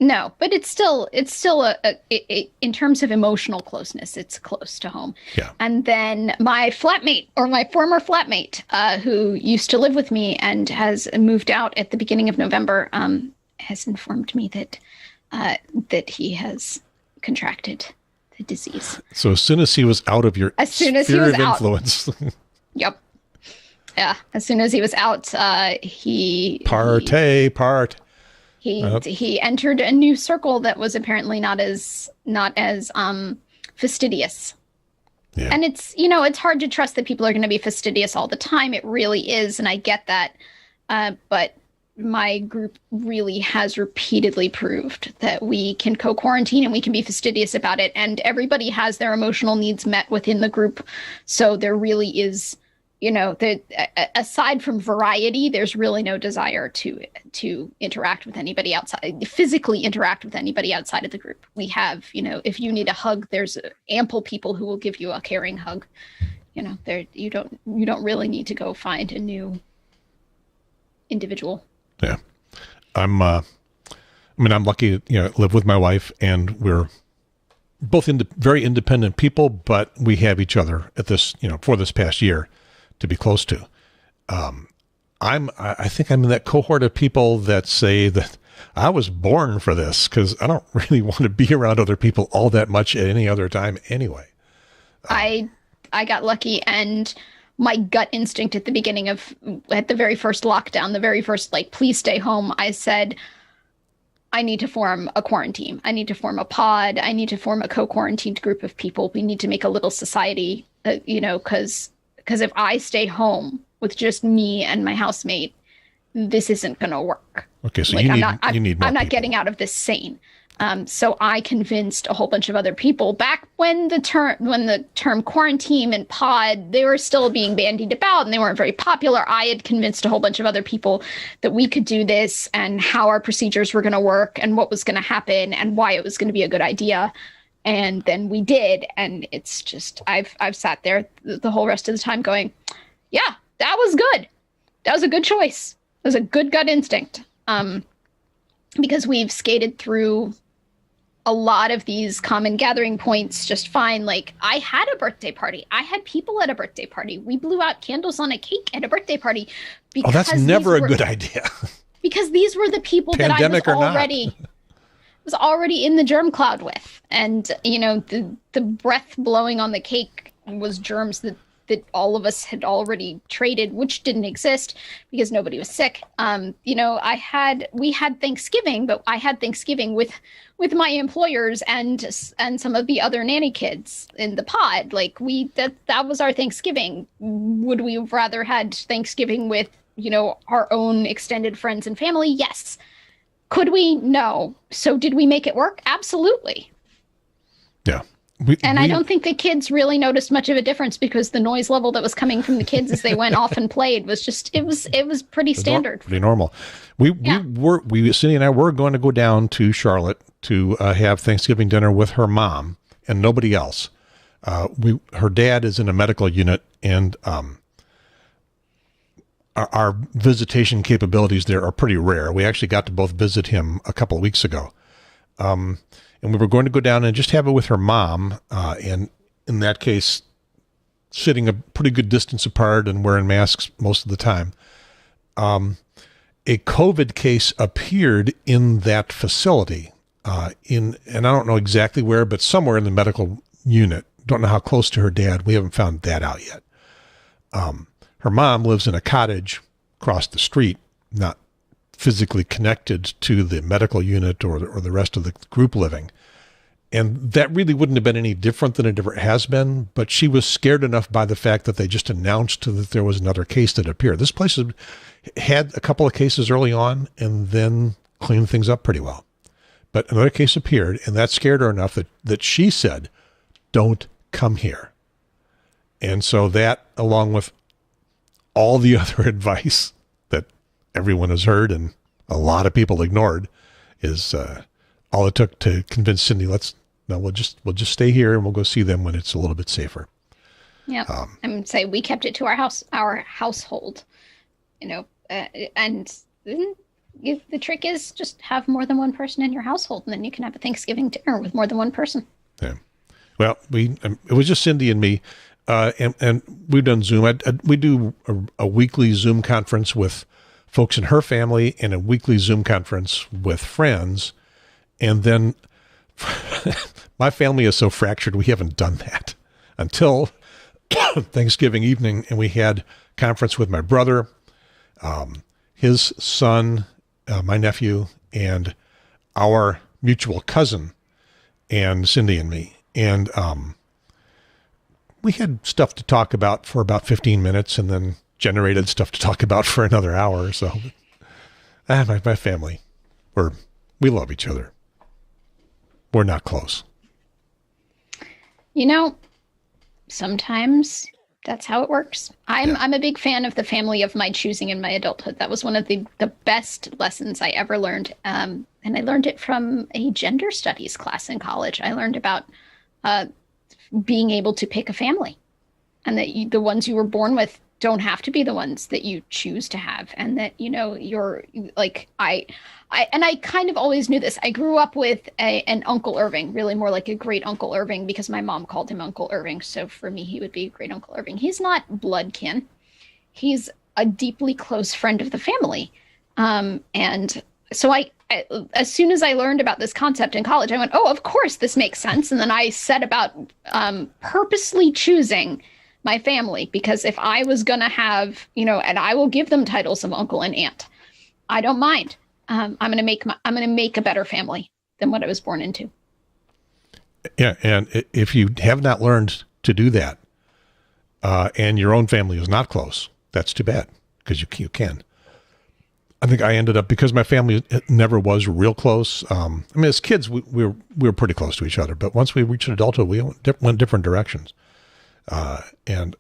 No, but it's still in terms of emotional closeness, it's close to home. Yeah. And then my flatmate, or my former flatmate, who used to live with me and has moved out at the beginning of November, has informed me that he has contracted the disease. So as soon as he was out of your sphere of influence. Yep. Yeah. As soon as he was out, he entered a new circle that was apparently not as fastidious. Yeah. And it's hard to trust that people are going to be fastidious all the time. It really is, and I get that. But my group really has repeatedly proved that we can co-quarantine and we can be fastidious about it, and everybody has their emotional needs met within the group. So there really is, aside from variety, there's really no desire to interact with anybody outside, physically interact with anybody outside of the group. We have, if you need a hug, there's ample people who will give you a caring hug. You don't really need to go find a new individual. Yeah. I'm lucky to, live with my wife, and we're both very independent people, but we have each other at this, for this past year to be close to. I think I'm in that cohort of people that say that I was born for this, because I don't really want to be around other people all that much at any other time anyway. I got lucky, and my gut instinct at the very first lockdown, the very first, please stay home, I said, I need to form a quarantine. I need to form a pod. I need to form a co-quarantined group of people. We need to make a little society, because if I stay home with just me and my housemate, this isn't going to work. Okay, so you need more I'm not people. getting out of this sane. So I convinced a whole bunch of other people back when the term quarantine and pod, they were still being bandied about and they weren't very popular. I had convinced a whole bunch of other people that we could do this and how our procedures were going to work and what was going to happen and why it was going to be a good idea. And then we did. And it's just, I've sat there the whole rest of the time going, yeah, that was good. That was a good choice. It was a good gut instinct. Because we've skated through a lot of these common gathering points just fine. I had a birthday party. I had people at a birthday party. We blew out candles on a cake at a birthday party. Oh, that's never a good idea. Because these were the people Pandemic that I was already in the germ cloud with. And, the breath blowing on the cake was germs that all of us had already traded, which didn't exist because nobody was sick. We had Thanksgiving, but I had Thanksgiving with my employers and some of the other nanny kids in the pod. That was our Thanksgiving. Would we have rather had Thanksgiving with, our own extended friends and family? Yes. Could we? No. So did we make it work? Absolutely. Yeah. I don't think the kids really noticed much of a difference because the noise level that was coming from the kids as they went off and played was just, it was pretty standard. Pretty normal. Cindy and I were going to go down to Charlotte to have Thanksgiving dinner with her mom and nobody else. Her dad is in a medical unit, and our visitation capabilities there are pretty rare. We actually got to both visit him a couple of weeks ago. And we were going to go down and just have it with her mom. And in that case, sitting a pretty good distance apart and wearing masks most of the time. A COVID case appeared in that facility, and I don't know exactly where, but somewhere in the medical unit. Don't know how close to her dad. We haven't found that out yet. Her mom lives in a cottage across the street, not physically connected to the medical unit or the rest of the group living. And that really wouldn't have been any different than it ever has been, but she was scared enough by the fact that they just announced that there was another case that appeared. This place had a couple of cases early on and then cleaned things up pretty well. But another case appeared, and that scared her enough that she said, "Don't come here." And so that, along with all the other advice that everyone has heard and a lot of people ignored, is all it took to convince Cindy, we'll just stay here and we'll go see them when it's a little bit safer. Yeah. I would say we kept it to our household, and the trick is just have more than one person in your household, and then you can have a Thanksgiving dinner with more than one person. Yeah. Well, it was just Cindy and me, and we've done Zoom. We do a weekly Zoom conference with folks in her family and a weekly Zoom conference with friends. And then my family is so fractured, we haven't done that until Thanksgiving evening. And we had conference with my brother, his son, my nephew, and our mutual cousin, and Cindy and me. And we had stuff to talk about for about 15 minutes and then generated stuff to talk about for another hour. So my family, we love each other. We're not close. Sometimes that's how it works. I'm a big fan of the family of my choosing in my adulthood. That was one of the best lessons I ever learned. And I learned it from a gender studies class in college. I learned about being able to pick a family, and that the ones you were born with don't have to be the ones that you choose to have. And that, you're like, I kind of always knew this. I grew up with an Uncle Irving, really more like a great Uncle Irving, because my mom called him Uncle Irving. So for me, he would be great Uncle Irving. He's not blood kin. He's a deeply close friend of the family. And so I, as soon as I learned about this concept in college, I went, oh, of course, this makes sense. And then I set about purposely choosing my family, because if I was going to have, and I will give them titles of uncle and aunt, I don't mind. I'm going to make a better family than what I was born into. Yeah. And if you have not learned to do that, and your own family is not close, that's too bad, because you can. I think I ended up, because my family never was real close. As kids, we were pretty close to each other, but once we reached adulthood, we went different directions. And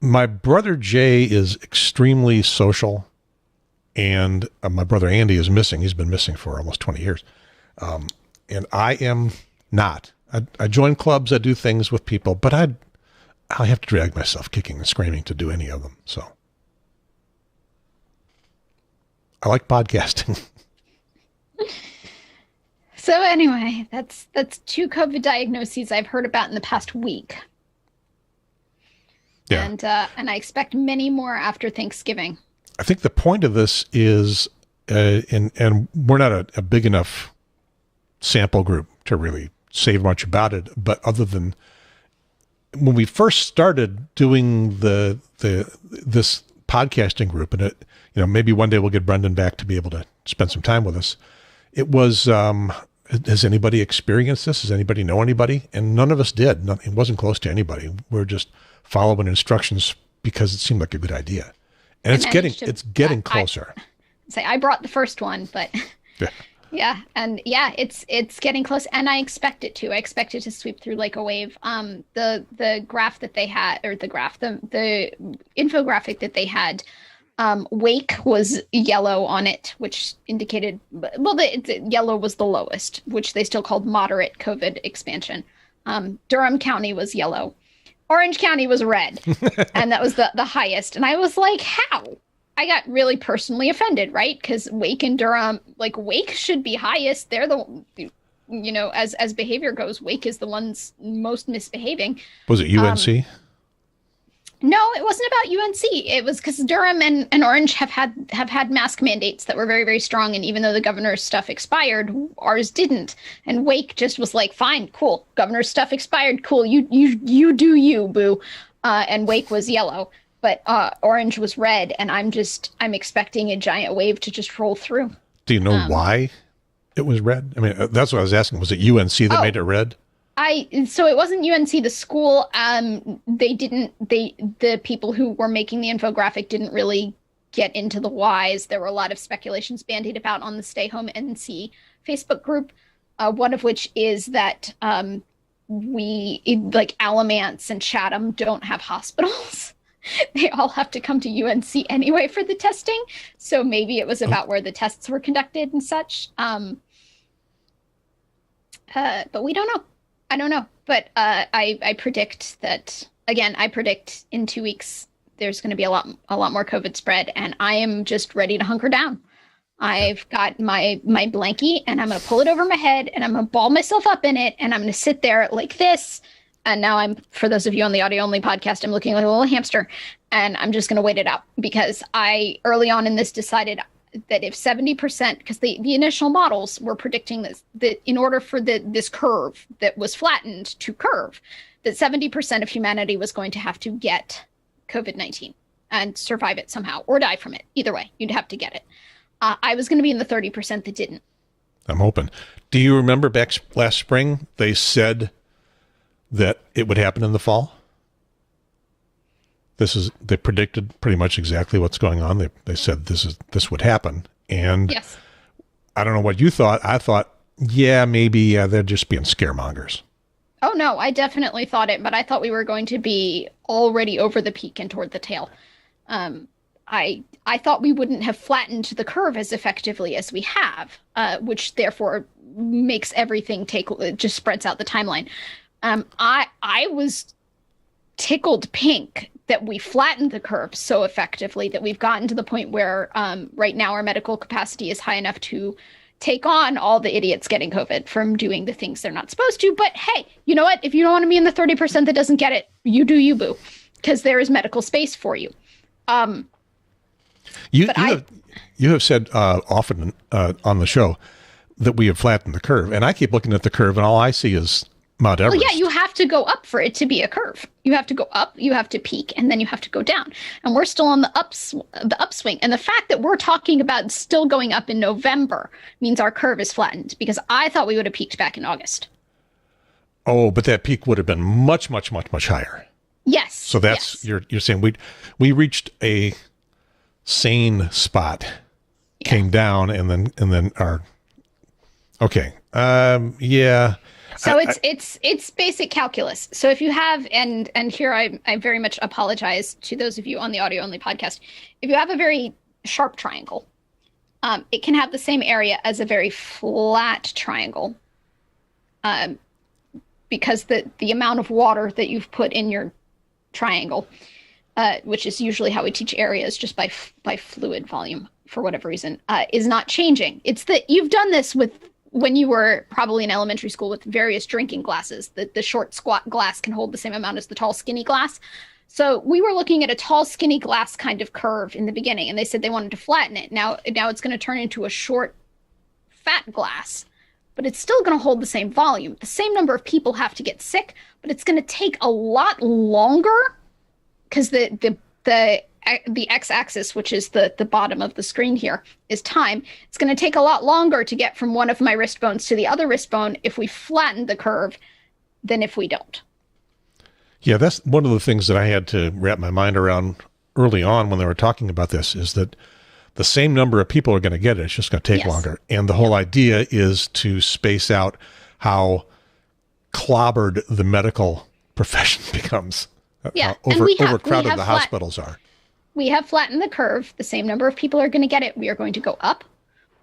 my brother Jay is extremely social, and my brother Andy is missing. He's been missing for almost 20 years. And I am not. I join clubs, I do things with people, but I have to drag myself kicking and screaming to do any of them. So I like podcasting. So anyway, that's 2 COVID diagnoses I've heard about in the past week. Yeah. And I expect many more after Thanksgiving. I think the point of this is, and we're not a big enough sample group to really say much about it, but other than when we first started doing this podcasting group, and it, maybe one day we'll get Brendan back to be able to spend some time with us. It was, has anybody experienced this? Does anybody know anybody? And none of us did. It wasn't close to anybody. We're just following instructions because it seemed like a good idea. And it's getting closer. I brought the first one, but yeah. It's getting close, and I expect it to. I expect it to sweep through like a wave. The graph that they had, or the infographic that they had, Wake was yellow on it, which indicated, yellow was the lowest, which they still called moderate COVID expansion. Durham County was yellow. Orange County was red, and that was the highest. And I was like, how? I got really personally offended, right? Because Wake and Durham, like Wake should be highest. They're as behavior goes, Wake is the ones most misbehaving. Was it UNC? No, it wasn't about UNC. It was because Durham and Orange have had mask mandates that were very, very strong. And even though the governor's stuff expired, ours didn't. And Wake just was like, fine, cool. Governor's stuff expired. Cool. You do you, boo. And Wake was yellow, but Orange was red. And I'm expecting a giant wave to just roll through. Do you know why it was red? I mean, that's what I was asking. Was it UNC that made it red? So it wasn't UNC, the school. The people who were making the infographic didn't really get into the whys. There were a lot of speculations bandied about on the Stay Home NC Facebook group. One of which is that Alamance and Chatham don't have hospitals. They all have to come to UNC anyway for the testing. So maybe it was about where the tests were conducted and such. But we don't know. I don't know, but I predict that, again, in 2 weeks, there's going to be a lot more COVID spread, and I am just ready to hunker down. I've got my blankie, and I'm going to pull it over my head, and I'm going to ball myself up in it, and I'm going to sit there like this. And now for those of you on the audio only podcast, I'm looking like a little hamster, and I'm just going to wait it out, because I early on in this decided that if 70%, because the initial models were predicting this, that in order for this curve that was flattened to curve, that 70% of humanity was going to have to get COVID-19 and survive it somehow or die from it. Either way, you'd have to get it. I was going to be in the 30% that didn't. I'm hoping. Do you remember back last spring, they said that it would happen in the fall? They predicted pretty much exactly what's going on. They said this would happen. And yes. I don't know what you thought. I thought, yeah, maybe they're just being scaremongers. Oh, no, I definitely thought it, but I thought we were going to be already over the peak and toward the tail. I thought we wouldn't have flattened the curve as effectively as we have, which therefore makes everything just spreads out the timeline. I was tickled pink that we flattened the curve so effectively that we've gotten to the point where right now our medical capacity is high enough to take on all the idiots getting COVID from doing the things they're not supposed to. But hey, you know what? If you don't want to be in the 30% that doesn't get it, you do you, boo, because there is medical space for you. You have said often on the show that we have flattened the curve, and I keep looking at the curve, and all I see is Mount Everest. Well, yeah, you have to go up for it to be a curve. You have to go up, you have to peak, and then you have to go down. And we're still on the upswing. And the fact that we're talking about still going up in November means our curve is flattened, because I thought we would have peaked back in August. Oh, but that peak would have been much, much, much, much higher. Yes. So that's you're saying we reached a sane spot, came down, and then our okay. Yeah. So it's basic calculus. So if you have, and here I very much apologize to those of you on the audio only podcast. If you have a very sharp triangle, it can have the same area as a very flat triangle, because the amount of water that you've put in your triangle, which is usually how we teach areas, just by fluid volume for whatever reason, is not changing. It's that you've done this when you were probably in elementary school with various drinking glasses. The short squat glass can hold the same amount as the tall skinny glass. So we were looking at a tall skinny glass kind of curve in the beginning, and they said they wanted to flatten it. Now it's going to turn into a short fat glass, but it's still going to hold the same volume. The same number of people have to get sick, but it's going to take a lot longer, because the x-axis, which is the bottom of the screen here, is time. It's going to take a lot longer to get from one of my wrist bones to the other wrist bone if we flatten the curve than if we don't. Yeah, that's one of the things that I had to wrap my mind around early on when they were talking about this, is that the same number of people are going to get it. It's just going to take longer. And the whole idea is to space out how clobbered the medical profession becomes. Yeah, overcrowded the hospitals are. We have flattened the curve. The same number of people are going to get it. We are going to go up.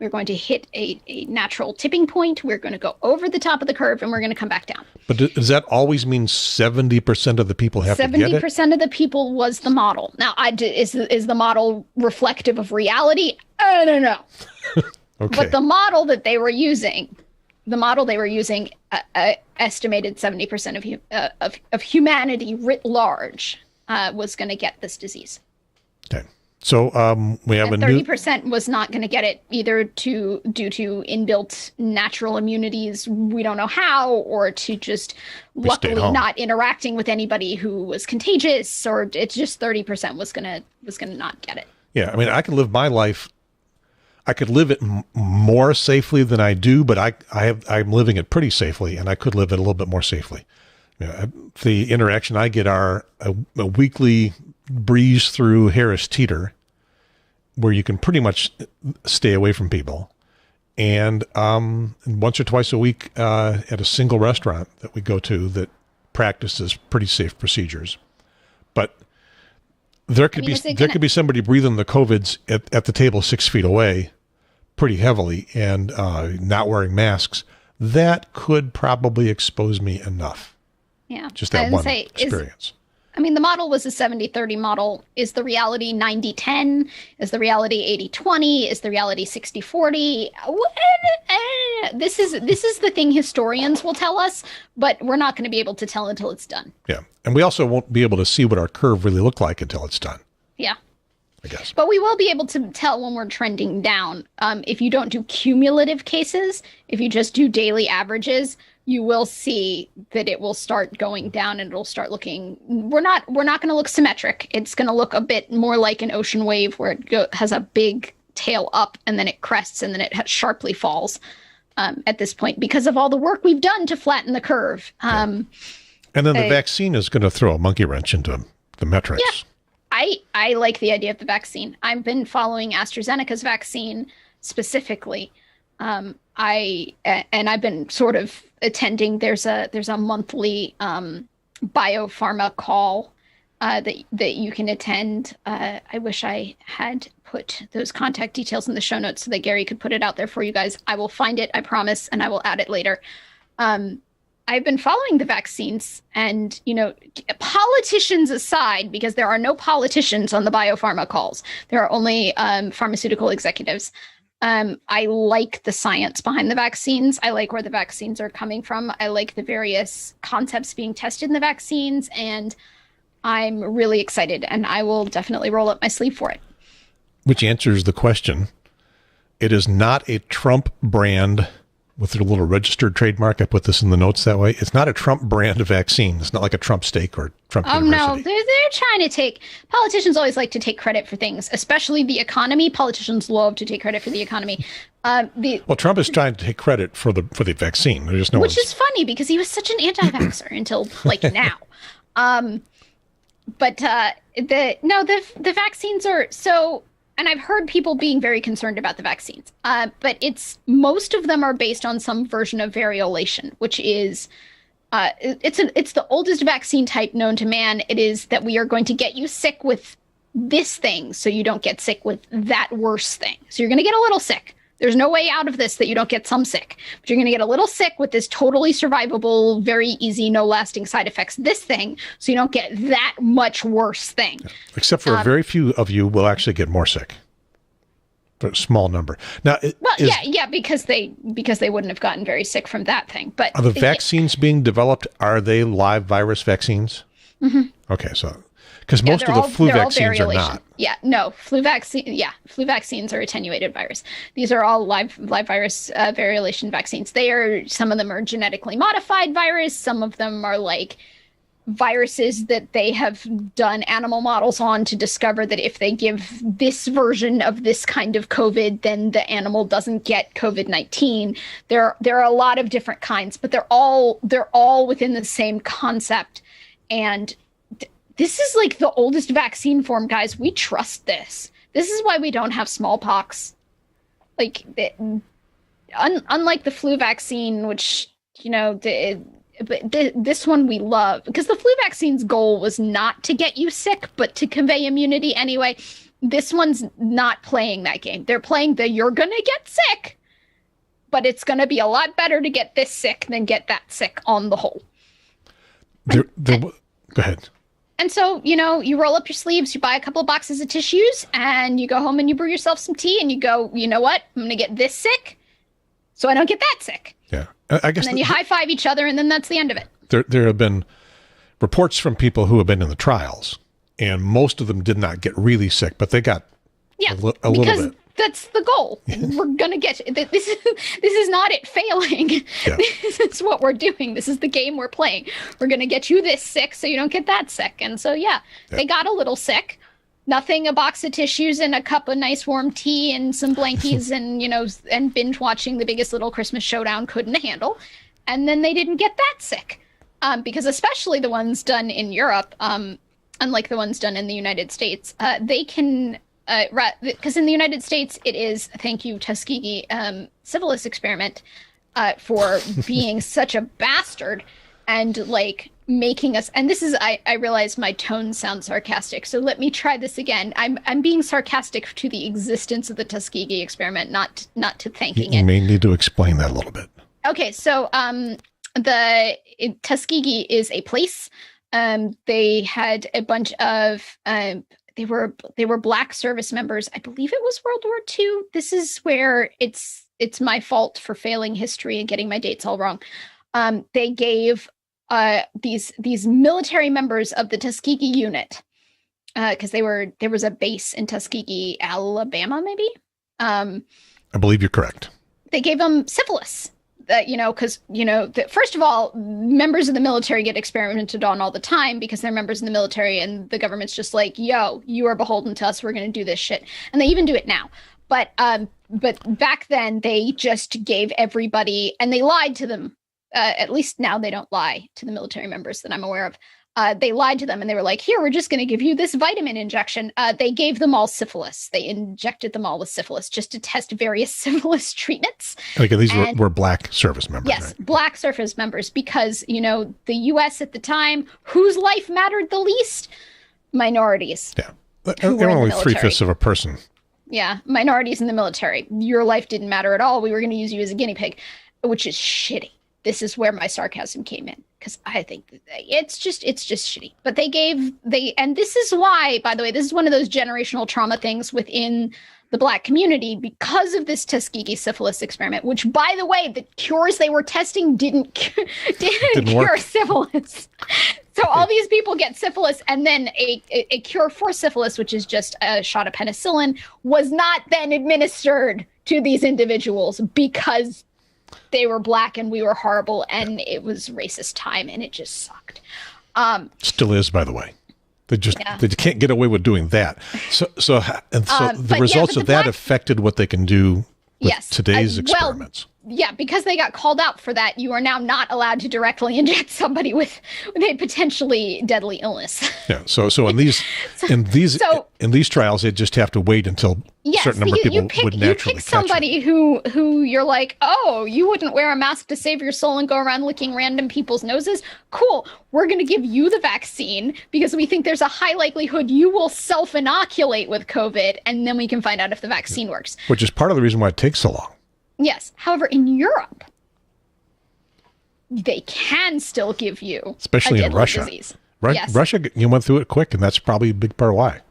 We're going to hit a natural tipping point. We're going to go over the top of the curve, and we're going to come back down. But does that always mean 70% of the people have to get it? 70% of the people was the model. Now, is the model reflective of reality? I don't know. Okay. But the model that they were using, estimated 70% of humanity writ large was going to get this disease. Okay. So we have and a 30% was not going to get it either due to inbuilt natural immunities, we don't know how, or to just luckily not interacting with anybody who was contagious, or it's just 30% was gonna not get it. Yeah, I mean, I could live my life. I could live it more safely than I do, but I'm living it pretty safely, and I could live it a little bit more safely. The interaction I get are a weekly breeze through Harris Teeter, where you can pretty much stay away from people, and once or twice a week at a single restaurant that we go to that practices pretty safe procedures. But there could be somebody breathing the COVIDs at the table 6 feet away pretty heavily and not wearing masks. That could probably expose me enough. Yeah. Just that one experience. The model was a 70-30 model. Is the reality 90-10? Is the reality 80-20? Is the reality 60-40? This is the thing historians will tell us, but we're not going to be able to tell until it's done. Yeah. And we also won't be able to see what our curve really looked like until it's done. Yeah. I guess. But we will be able to tell when we're trending down. If you don't do cumulative cases, if you just do daily averages, you will see that it will start going down, and it'll start looking, we're not going to look symmetric. It's going to look a bit more like an ocean wave where it has a big tail up and then it crests and then it sharply falls at this point because of all the work we've done to flatten the curve. And then the vaccine is going to throw a monkey wrench into the metrics. Yeah, I like the idea of the vaccine. I've been following AstraZeneca's vaccine specifically. I've been sort of attending. There's a monthly biopharma call that you can attend. I wish I had put those contact details in the show notes so that Gary could put it out there for you guys. I will find it, I promise, and I will add it later. I've been following the vaccines, and, politicians aside, because there are no politicians on the biopharma calls. There are only pharmaceutical executives. I like the science behind the vaccines. I like where the vaccines are coming from. I like the various concepts being tested in the vaccines, and I'm really excited, and I will definitely roll up my sleeve for it. Which answers the question. It is not a Trump brand with a little registered trademark. I put this in the notes that way. It's not a Trump brand vaccine. It's not like a Trump steak or Trump University. No, they're trying to politicians always like to take credit for things, especially the economy. Politicians love to take credit for the economy. Well, Trump is trying to take credit for the vaccine. There's just which is funny because he was such an anti-vaxxer until now. But the vaccines are so. And I've heard people being very concerned about the vaccines, but most of them are based on some version of variolation, which is it's the oldest vaccine type known to man. It is that we are going to get you sick with this thing, so you don't get sick with that worse thing. So you're going to get a little sick. There's no way out of this that you don't get some sick, but you're going to get a little sick with this totally survivable, very easy, no lasting side effects, this thing, so you don't get that much worse thing. Except for a very few of you will actually get more sick. But a small number. Now, because they wouldn't have gotten very sick from that thing. But are the vaccines being developed? Are they live virus vaccines? Mm-hmm. Okay, so because most of the flu vaccines are not. Yeah, no, flu vaccines are attenuated virus. These are all live virus variolation vaccines. Some of them are genetically modified virus. Some of them are like viruses that they have done animal models on to discover that if they give this version of this kind of COVID, then the animal doesn't get COVID-19. There are a lot of different kinds, but they're all within the same concept. And this is like the oldest vaccine form, guys. We trust this. This is why we don't have smallpox. Like, unlike the flu vaccine, which, this one we love, because the flu vaccine's goal was not to get you sick, but to convey immunity anyway. This one's not playing that game. They're playing the you're going to get sick, but it's going to be a lot better to get this sick than get that sick on the whole. Go ahead. And so, you roll up your sleeves, you buy a couple of boxes of tissues, and you go home and you brew yourself some tea, and you go, you know what? I'm going to get this sick, so I don't get that sick. Yeah. I guess. And then you high-five each other, and then that's the end of it. There have been reports from people who have been in the trials, and most of them did not get really sick, but they got a little bit. That's the goal. We're gonna get this. Is not it failing. Yeah. This is what we're doing. This is the game we're playing. We're gonna get you this sick, so you don't get that sick. And so they got a little sick. Nothing a box of tissues and a cup of nice warm tea and some blankies and and binge watching The Biggest Little Christmas Showdown couldn't handle. And then they didn't get that sick, because especially the ones done in Europe, unlike the ones done in the United States, they can. Because in the United States, it is, thank you, Tuskegee syphilis experiment for being such a bastard and making us. And this is, I realize my tone sounds sarcastic, so let me try this again. I'm being sarcastic to the existence of the Tuskegee experiment, not to thanking it. You may need to explain that a little bit. Okay, so Tuskegee is a place. They had a bunch of. They were Black service members. I believe it was World War II. This is where it's my fault for failing history and getting my dates all wrong. They gave these military members of the Tuskegee unit, because there was a base in Tuskegee, Alabama, maybe. I believe you're correct. They gave them syphilis. Because, first of all, members of the military get experimented on all the time because they're members of the military and the government's just like, yo, you are beholden to us. We're going to do this shit. And they even do it now. But back then they just gave everybody, and they lied to them. At least now they don't lie to the military members that I'm aware of. They lied to them and they were like, here, we're just going to give you this vitamin injection. They gave them all syphilis. They injected them all with syphilis just to test various syphilis treatments. Okay, these were Black service members. Yes, right? Black service members, because, the U.S. at the time, whose life mattered the least? Minorities. Yeah. They're only 3/5 of a person. Yeah, minorities in the military. Your life didn't matter at all. We were going to use you as a guinea pig, which is shitty. This is where my sarcasm came in, because I think that it's just shitty. But and this is why, by the way, this is one of those generational trauma things within the Black community because of this Tuskegee syphilis experiment, which, by the way, the cures they were testing didn't cure syphilis. So all these people get syphilis, and then a cure for syphilis, which is just a shot of penicillin, was not then administered to these individuals because they were Black and we were horrible and it was racist time and it just sucked. Still is, by the way. They can't get away with doing that. So the results of that affected what they can do with today's experiments. Yeah, because they got called out for that, you are now not allowed to directly inject somebody with a potentially deadly illness. Yeah. So in these trials, they just have to wait until a certain number of people would naturally catch it. You pick somebody who you're like, oh, you wouldn't wear a mask to save your soul and go around licking random people's noses. Cool. We're going to give you the vaccine because we think there's a high likelihood you will self-inoculate with COVID, and then we can find out if the vaccine works. Which is part of the reason why it takes so long. Yes. However, in Europe, they can still give you especially in Russia. Disease. Yes. Russia, you went through it quick, and that's probably a big part of why.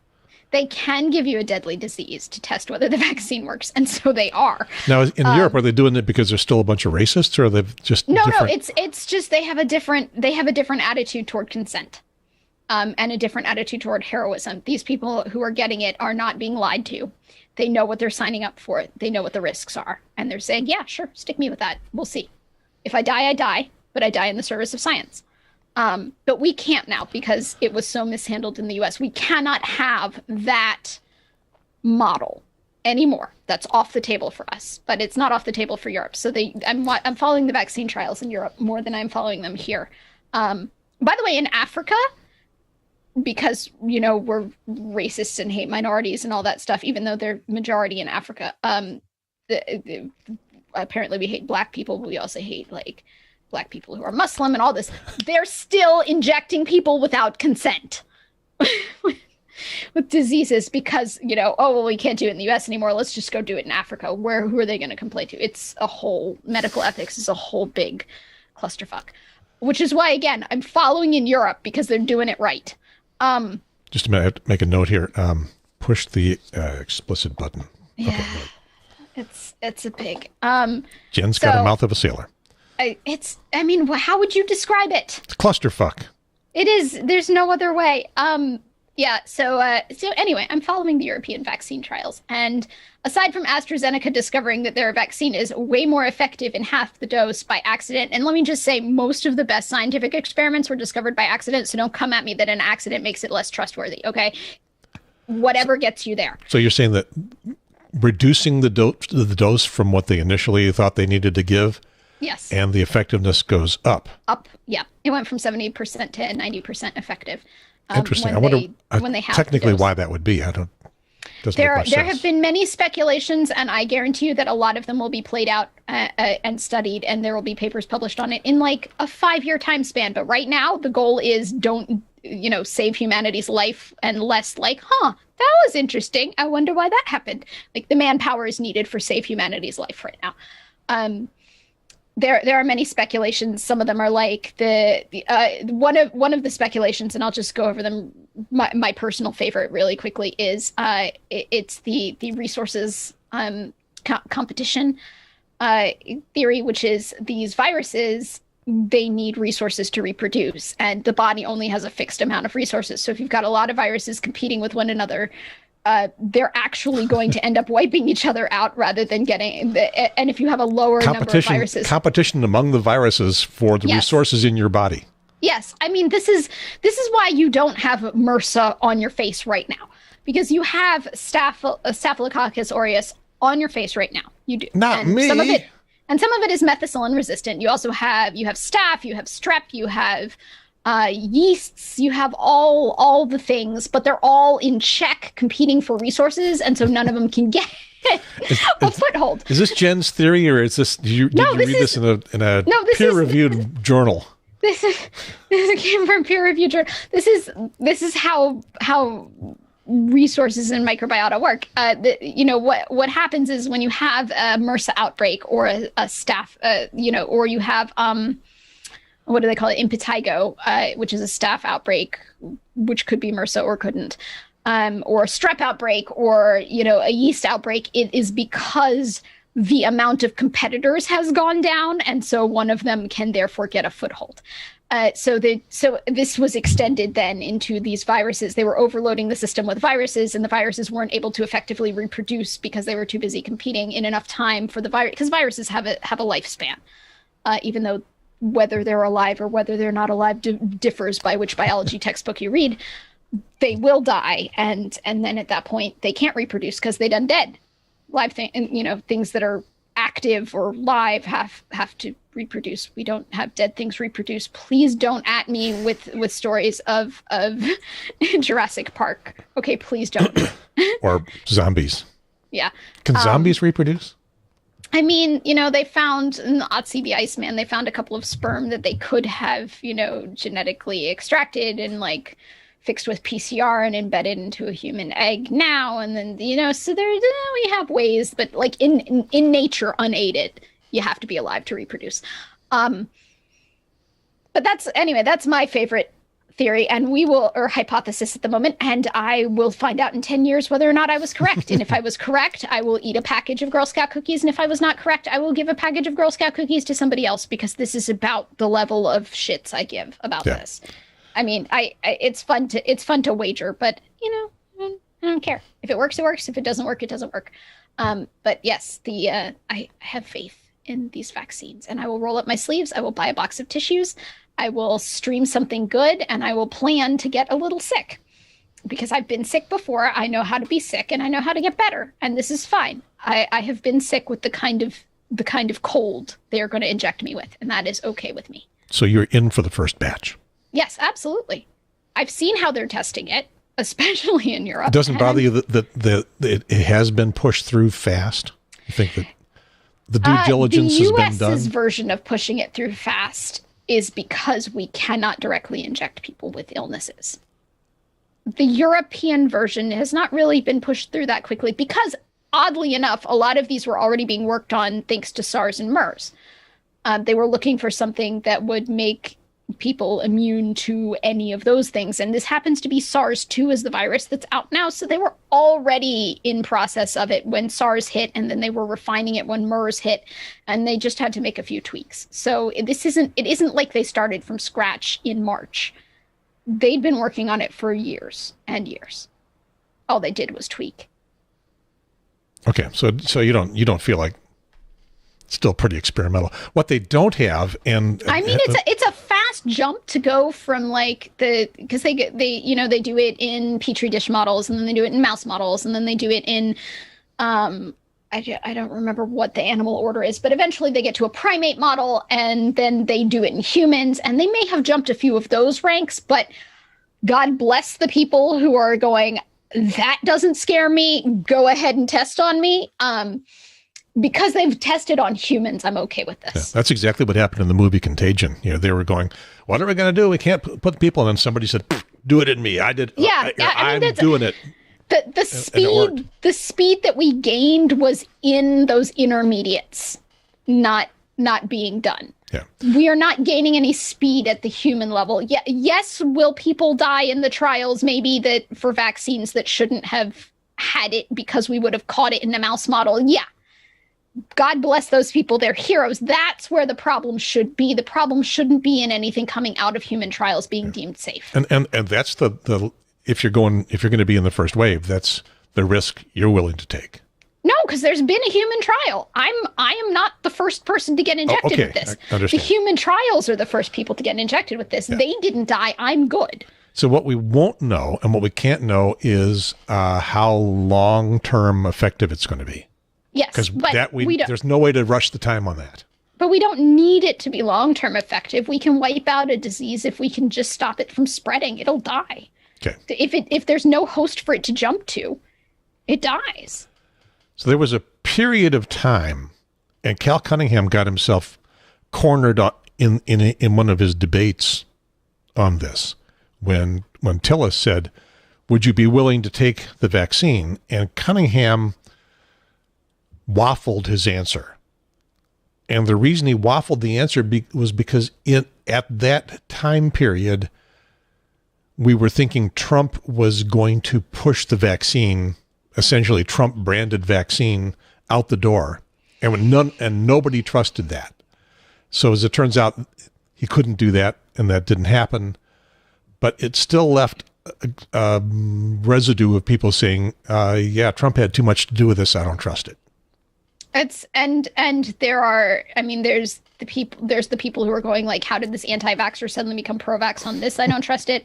They can give you a deadly disease to test whether the vaccine works, and so they are. Now, in Europe, are they doing it because there's still a bunch of racists, or are they just different? No. It's just they have a different attitude toward consent, and a different attitude toward heroism. These people who are getting it are not being lied to. They know what they're signing up for. They know what the risks are. And they're saying, yeah, sure, stick me with that. We'll see. If I die, I die, but I die in the service of science. But we can't now because it was so mishandled in the U.S. We cannot have that model anymore. That's off the table for us, but it's not off the table for Europe. So I'm following the vaccine trials in Europe more than I'm following them here. By the way, in Africa, because, we're racists and hate minorities and all that stuff, even though they're majority in Africa. Apparently we hate Black people, but we also hate Black people who are Muslim and all this. They're still injecting people without consent. diseases because, oh, well, we can't do it in the US anymore. Let's just go do it in Africa. Who are they going to complain to? It's a whole, medical ethics is a whole big clusterfuck, which is why, again, I'm following in Europe because they're doing it right. Just a minute, I have to make a note here. Push the explicit button. Yeah, okay, it's a big. Jen's got a mouth of a sailor. How would you describe it? It's a clusterfuck. It is. There's no other way. Yeah. So anyway, I'm following the European vaccine trials, and aside from AstraZeneca discovering that their vaccine is way more effective in half the dose by accident, and let me just say, most of the best scientific experiments were discovered by accident. So don't come at me that an accident makes it less trustworthy. Okay. Whatever gets you there. So you're saying that reducing the dose from what they initially thought they needed to give. Yes. And the effectiveness goes up. Yeah. It went from 70% to 90% effective. Interesting. I wonder when they have technically why that would be. Doesn't make much sense. There have been many speculations, and I guarantee you that a lot of them will be played out and studied, and there will be papers published on it in like a 5-year time span. But right now, the goal is don't, save humanity's life, and less like, that was interesting. I wonder why that happened. Like the manpower is needed for save humanity's life right now. There are many speculations. Some of them are like one of the speculations, and I'll just go over them. My personal favorite, really quickly, is it's the resources competition theory, which is these viruses, they need resources to reproduce, and the body only has a fixed amount of resources. So if you've got a lot of viruses competing with one another, they're actually going to end up wiping each other out rather than getting. And if you have a lower number of viruses, competition among the viruses for the resources in your body. Yes, I mean this is why you don't have MRSA on your face right now, because you have Staphylococcus aureus on your face right now. You do. Not me. Some of it is methicillin resistant. You also have staph, you have strep, you have yeasts, you have all the things, but they're all in check competing for resources, and so none of them can get a foothold. Is this Jen's theory, or is this did you read this in a peer-reviewed journal? This came from peer-reviewed journal. This is how resources in microbiota work. What happens is when you have a MRSA outbreak or a staph, or you have what do they call it? Impetigo, which is a staph outbreak, which could be MRSA or couldn't, or a strep outbreak, or, a yeast outbreak. It is because the amount of competitors has gone down, and so one of them can therefore get a foothold. So this was extended then into these viruses. They were overloading the system with viruses, and the viruses weren't able to effectively reproduce because they were too busy competing in enough time for the virus, because viruses have a lifespan, even though whether they're alive or whether they're not alive differs by which biology textbook you read. They will die, and then at that point they can't reproduce because they done dead. Live things that are active or live have to reproduce. We don't have dead things reproduce. Please don't at me with stories of Jurassic Park. Okay, please don't. Or zombies. Yeah. Can zombies reproduce? I mean, they found in the Otzi the Iceman, they found a couple of sperm that they could have, genetically extracted and fixed with PCR and embedded into a human egg now. And then, so there, we have ways, but in nature, unaided, you have to be alive to reproduce. But that's my favorite theory, and or hypothesis at the moment, and I will find out in 10 years whether or not I was correct. And if I was correct, I will eat a package of Girl Scout cookies, and if I was not correct, I will give a package of Girl Scout cookies to somebody else, because this is about the level of shits I give about this. I mean, it's fun to wager, but I don't care. If it works, it works. If it doesn't work, it doesn't work. But yes, I have faith in these vaccines, and I will roll up my sleeves. I will buy a box of tissues. I will stream something good, and I will plan to get a little sick, because I've been sick before. I know how to be sick, and I know how to get better, and this is fine. I have been sick with the kind of cold they are going to inject me with, and that is okay with me. So you're in for the first batch. Yes, absolutely. I've seen how they're testing it, especially in Europe. It doesn't bother you that it has been pushed through fast? You think that the due diligence has been done? The US's version of pushing it through fast is because we cannot directly inject people with illnesses. the European version has not really been pushed through that quickly because, oddly enough, a lot of these were already being worked on thanks to SARS and MERS. They were looking for something that would make people immune to any of those things. And this happens to be SARS-2 as the virus that's out now. So they were already in process of it when SARS hit, and then they were refining it when MERS hit, and they just had to make a few tweaks. So it isn't like they started from scratch in March. They'd been working on it for years and years. All they did was tweak. Okay, so you don't feel like it's still pretty experimental. What they don't have, and I mean, it's a fast jump to go from like because they do it in petri dish models, and then they do it in mouse models, and then they do it in I don't remember what the animal order is, but eventually they get to a primate model, and then they do it in humans, and they may have jumped a few of those ranks, but God bless the people who are going, that doesn't scare me, go ahead and test on me. Because they've tested on humans, I'm okay with this. Yeah, that's exactly what happened in the movie Contagion. They were going, what are we going to do? We can't put people. And then somebody said, do it in me. I did. Yeah, I'm doing it. The speed that we gained was in those intermediates, not being done. Yeah. We are not gaining any speed at the human level. Yeah, yes, will people die in the trials? Maybe that for vaccines that shouldn't have had it because we would have caught it in a mouse model. Yeah. God bless those people. They're heroes. That's where the problem should be. The problem shouldn't be in anything coming out of human trials being deemed safe. And that's the if you're going to be in the first wave, that's the risk you're willing to take. No, because there's been a human trial. I am not the first person to get injected with this. The human trials are the first people to get injected with this. Yeah. They didn't die. I'm good. So what we won't know and what we can't know is how long-term effective it's going to be. Yes, because there's no way to rush the time on that. But we don't need it to be long-term effective. We can wipe out a disease if we can just stop it from spreading. It'll die. Okay. If there's no host for it to jump to, it dies. So there was a period of time, and Cal Cunningham got himself cornered in one of his debates on this when Tillis said, "Would you be willing to take the vaccine?" And Cunningham waffled his answer. And the reason he waffled the answer was because at that time period, we were thinking Trump was going to push the vaccine, essentially Trump-branded vaccine, out the door. And nobody trusted that. So as it turns out, he couldn't do that, and that didn't happen. But it still left a residue of people saying, yeah, Trump had too much to do with this. I don't trust it. There's the people who are going like, how did this anti-vaxxer suddenly become pro-vax on this? I don't trust it.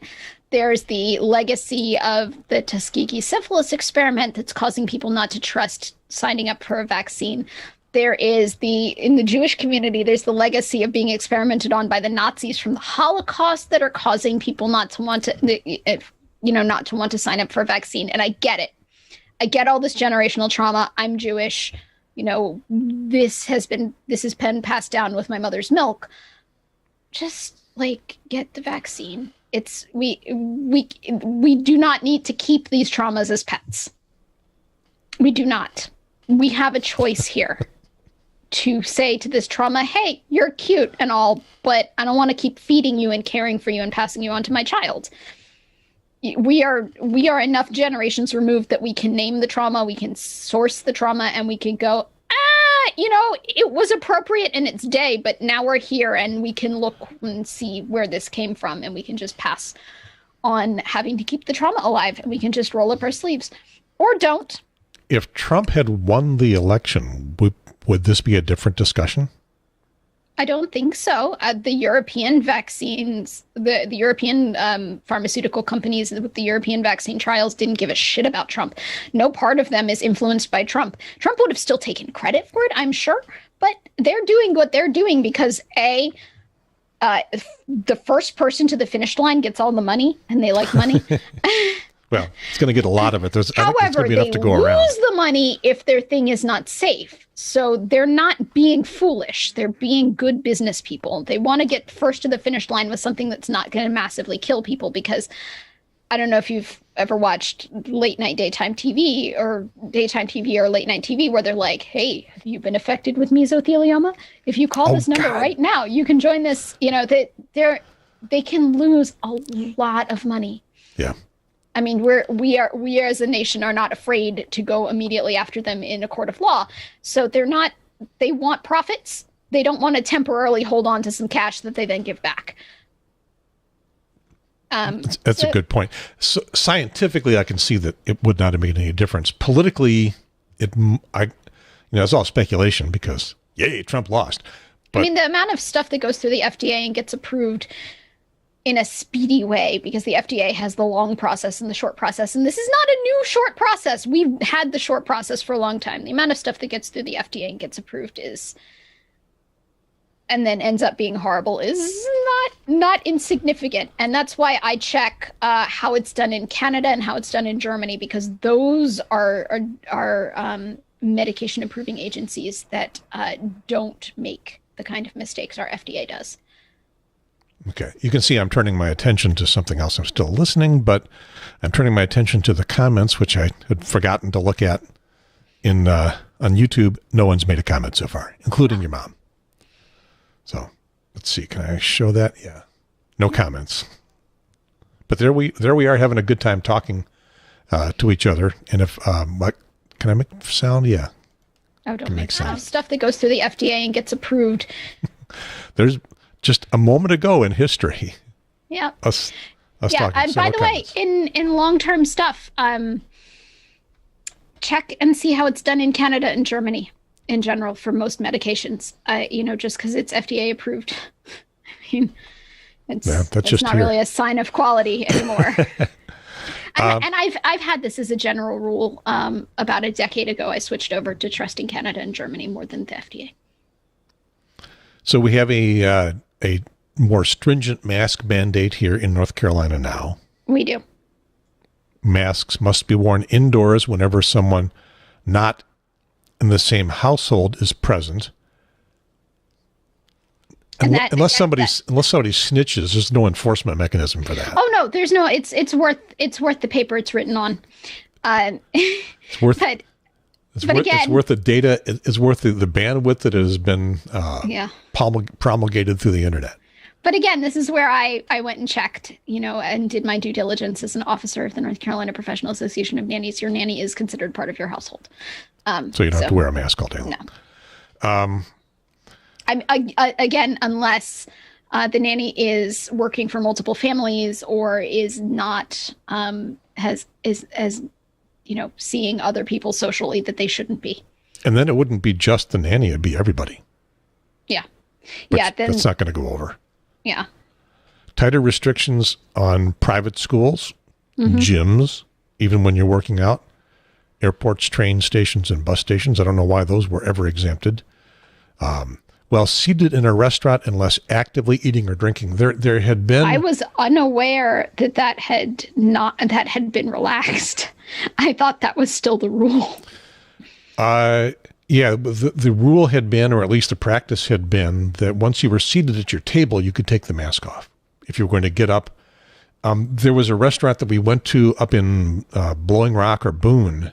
There's the legacy of the Tuskegee syphilis experiment that's causing people not to trust signing up for a vaccine. There is in the Jewish community, there's the legacy of being experimented on by the Nazis from the Holocaust that are causing people not to want to sign up for a vaccine. And I get it. I get all this generational trauma. I'm Jewish. This has been passed down with my mother's milk. Just like get the vaccine. We do not need to keep these traumas as pets. We do not. We have a choice here to say to this trauma, hey, you're cute and all, but I don't want to keep feeding you and caring for you and passing you on to my child. We are enough generations removed that we can name the trauma, we can source the trauma, and we can go, it was appropriate in its day, but now we're here and we can look and see where this came from, and we can just pass on having to keep the trauma alive, and we can just roll up our sleeves. Or don't. If Trump had won the election, would this be a different discussion? I don't think so. The European vaccines, the European pharmaceutical companies with the European vaccine trials didn't give a shit about Trump. No part of them is influenced by Trump. Trump would have still taken credit for it, I'm sure, but they're doing what they're doing because the first person to the finish line gets all the money, and they like money. Well, it's going to get a lot of it. However, they lose the money if their thing is not safe. So they're not being foolish. They're being good business people. They want to get first to the finish line with something that's not going to massively kill people, because I don't know if you've ever watched late night daytime TV or late night TV where they're like, hey, have you been affected with mesothelioma? If you call this number right now, you can join this. You know, they can lose a lot of money. Yeah. I mean, we as a nation are not afraid to go immediately after them in a court of law. So they want profits. They don't want to temporarily hold on to some cash that they then give back. That's a good point. So scientifically, I can see that it would not have made any difference. Politically, it's all speculation because, yay, Trump lost. But, I mean, the amount of stuff that goes through the FDA and gets approved in a speedy way, because the FDA has the long process and the short process. And this is not a new short process. We've had the short process for a long time. The amount of stuff that gets through the FDA and gets approved and then ends up being horrible is not insignificant. And that's why I check how it's done in Canada and how it's done in Germany, because those are medication approving agencies that don't make the kind of mistakes our FDA does. Okay. You can see I'm turning my attention to something else. I'm still listening, but I'm turning my attention to the comments, which I had forgotten to look at on YouTube. No one's made a comment so far, including your mom. So let's see. Can I show that? Yeah. No comments. But there we are having a good time talking to each other. And if can I make sound? Yeah. Oh, don't make sound. Stuff that goes through the FDA and gets approved. There's just a moment ago in history. Yeah. Us yeah. talking. And by the way, in long-term stuff, check and see how it's done in Canada and Germany in general for most medications. Just because it's FDA approved. I mean, it's not really a sign of quality anymore. And I've had this as a general rule. About a decade ago, I switched over to trusting Canada and Germany more than the FDA. So we have a more stringent mask mandate here in North Carolina now. We do. Masks must be worn indoors whenever someone not in the same household is present. Unless somebody snitches, there's no enforcement mechanism for that. Oh no, there's no. It's worth the paper it's written on. It's worth. It's worth the data. It's worth the bandwidth that has been promulgated through the internet. But again, this is where I went and checked, and did my due diligence as an officer of the North Carolina Professional Association of Nannies. Your nanny is considered part of your household. So you don't have to wear a mask all day long. No. Again, unless the nanny is working for multiple families or is not seeing other people socially that they shouldn't be. And then it wouldn't be just the nanny; it'd be everybody. Yeah, Then that's not going to go over. Yeah. Tighter restrictions on private schools, gyms, even when you're working out, airports, train stations, and bus stations. I don't know why those were ever exempted. While seated in a restaurant unless actively eating or drinking. There had been. I was unaware that had been relaxed. I thought that was still the rule. Yeah, the rule had been, or at least the practice had been, that once you were seated at your table, you could take the mask off if you were going to get up. There was a restaurant that we went to up in Blowing Rock or Boone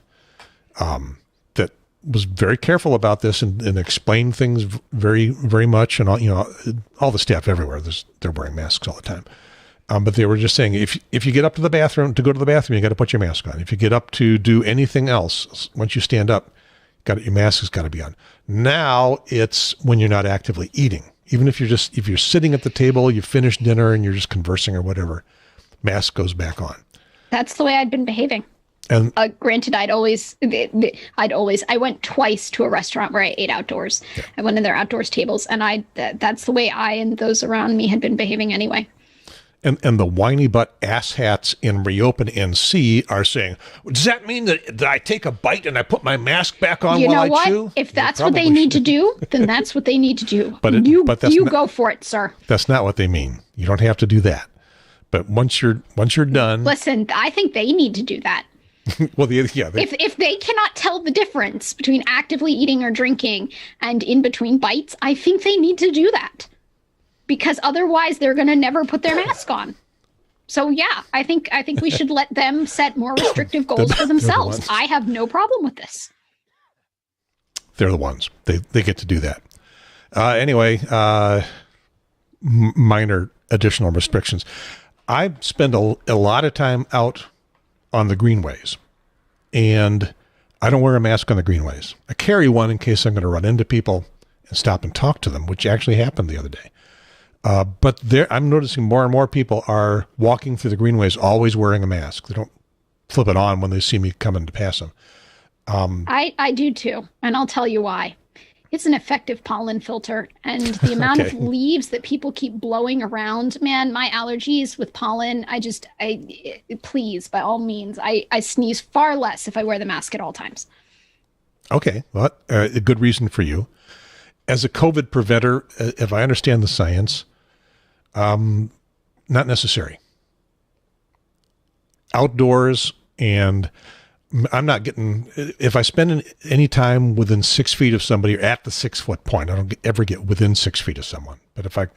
that was very careful about this and explained things very, very much. And all the staff everywhere, they're wearing masks all the time. But they were just saying, if you get up to go to the bathroom, you got to put your mask on. If you get up to do anything else, once you stand up, your mask has got to be on. Now it's when you're not actively eating. Even if you're sitting at the table, you finish dinner and you're just conversing or whatever, mask goes back on. That's the way I'd been behaving. And granted, I went twice to a restaurant where I ate outdoors. Yeah. I went in their outdoors tables, and that's the way I and those around me had been behaving anyway. And the whiny butt asshats in Reopen NC are saying, does that mean that I take a bite and I put my mask back on while I chew? If that's what they need to do, then that's what they need to do. You go for it, sir. That's not what they mean. You don't have to do that. But once you're done. Listen, I think they need to do that. Well, if they cannot tell the difference between actively eating or drinking and in between bites, I think they need to do that. Because otherwise they're going to never put their mask on. So yeah, I think we should let them set more restrictive goals for themselves. ones. I have no problem with this. They're the ones. They get to do that. Anyway, minor additional restrictions. I spend a lot of time out on the greenways, and I don't wear a mask on the greenways. I carry one in case I'm going to run into people and stop and talk to them, which actually happened the other day. But I'm noticing more and more people are walking through the greenways always wearing a mask. They don't flip it on when they see me coming to pass them. I do too, and I'll tell you why. It's an effective pollen filter, and the amount of leaves that people keep blowing around, man, my allergies with pollen, please, by all means, I sneeze far less if I wear the mask at all times. Okay, well, a good reason for you. As a COVID preventer, if I understand the science, not necessary. Outdoors, and I'm not getting, if I spend any time within 6 feet of somebody or at the 6 foot point, I don't ever get within 6 feet of someone. But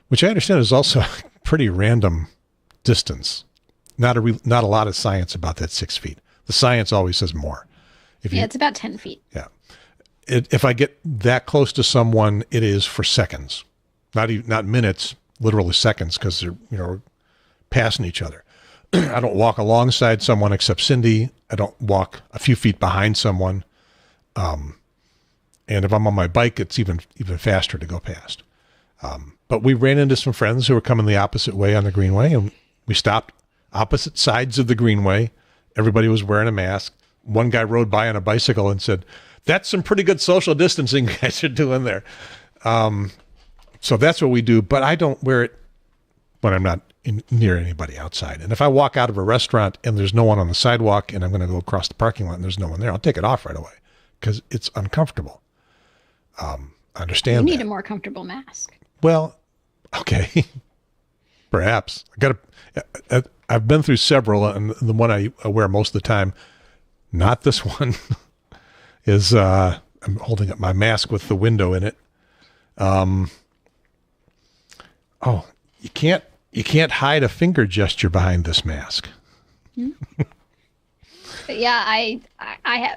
which I understand is also a pretty random distance. Not a lot of science about that 6 feet. The science always says more. It's about 10 feet. Yeah. If I get that close to someone, it is for seconds, not minutes, literally seconds, because they're, passing each other. I don't walk alongside someone except Cindy. I don't walk a few feet behind someone. And if I'm on my bike, it's even faster to go past. But we ran into some friends who were coming the opposite way on the greenway, and we stopped opposite sides of the greenway. Everybody was wearing a mask. One guy rode by on a bicycle and said, "That's some pretty good social distancing you guys are doing there." So that's what we do, but I don't wear it when I'm not near anybody outside. And if I walk out of a restaurant and there's no one on the sidewalk and I'm going to go across the parking lot and there's no one there, I'll take it off right away because it's uncomfortable. I understand You need a more comfortable mask. Well, okay. Perhaps. I've been through several, and the one I wear most of the time, not this one, is I'm holding up my mask with the window in it. You can't hide a finger gesture behind this mask. But yeah, I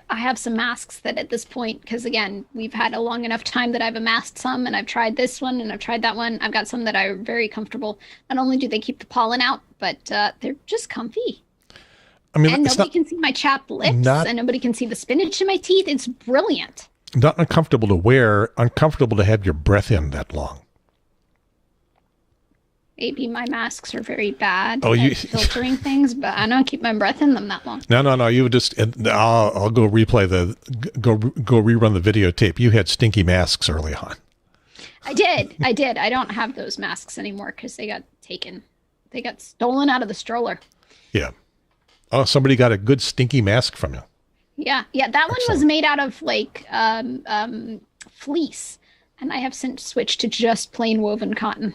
have some masks that at this point, because again, we've had a long enough time that I've amassed some, and I've tried this one and I've tried that one. I've got some that are very comfortable. Not only do they keep the pollen out, but they're just comfy. I mean, and nobody can see my chapped lips, and nobody can see the spinach in my teeth. It's brilliant. Not uncomfortable to wear, uncomfortable to have your breath in that long. Maybe my masks are very bad at filtering things, but I don't keep my breath in them that long. No. You just, I'll go replay go rerun the videotape. You had stinky masks early on. I did. I don't have those masks anymore because they got taken. They got stolen out of the stroller. Yeah. Oh, somebody got a good stinky mask from you. Yeah. That one was made out of like fleece, and I have since switched to just plain woven cotton.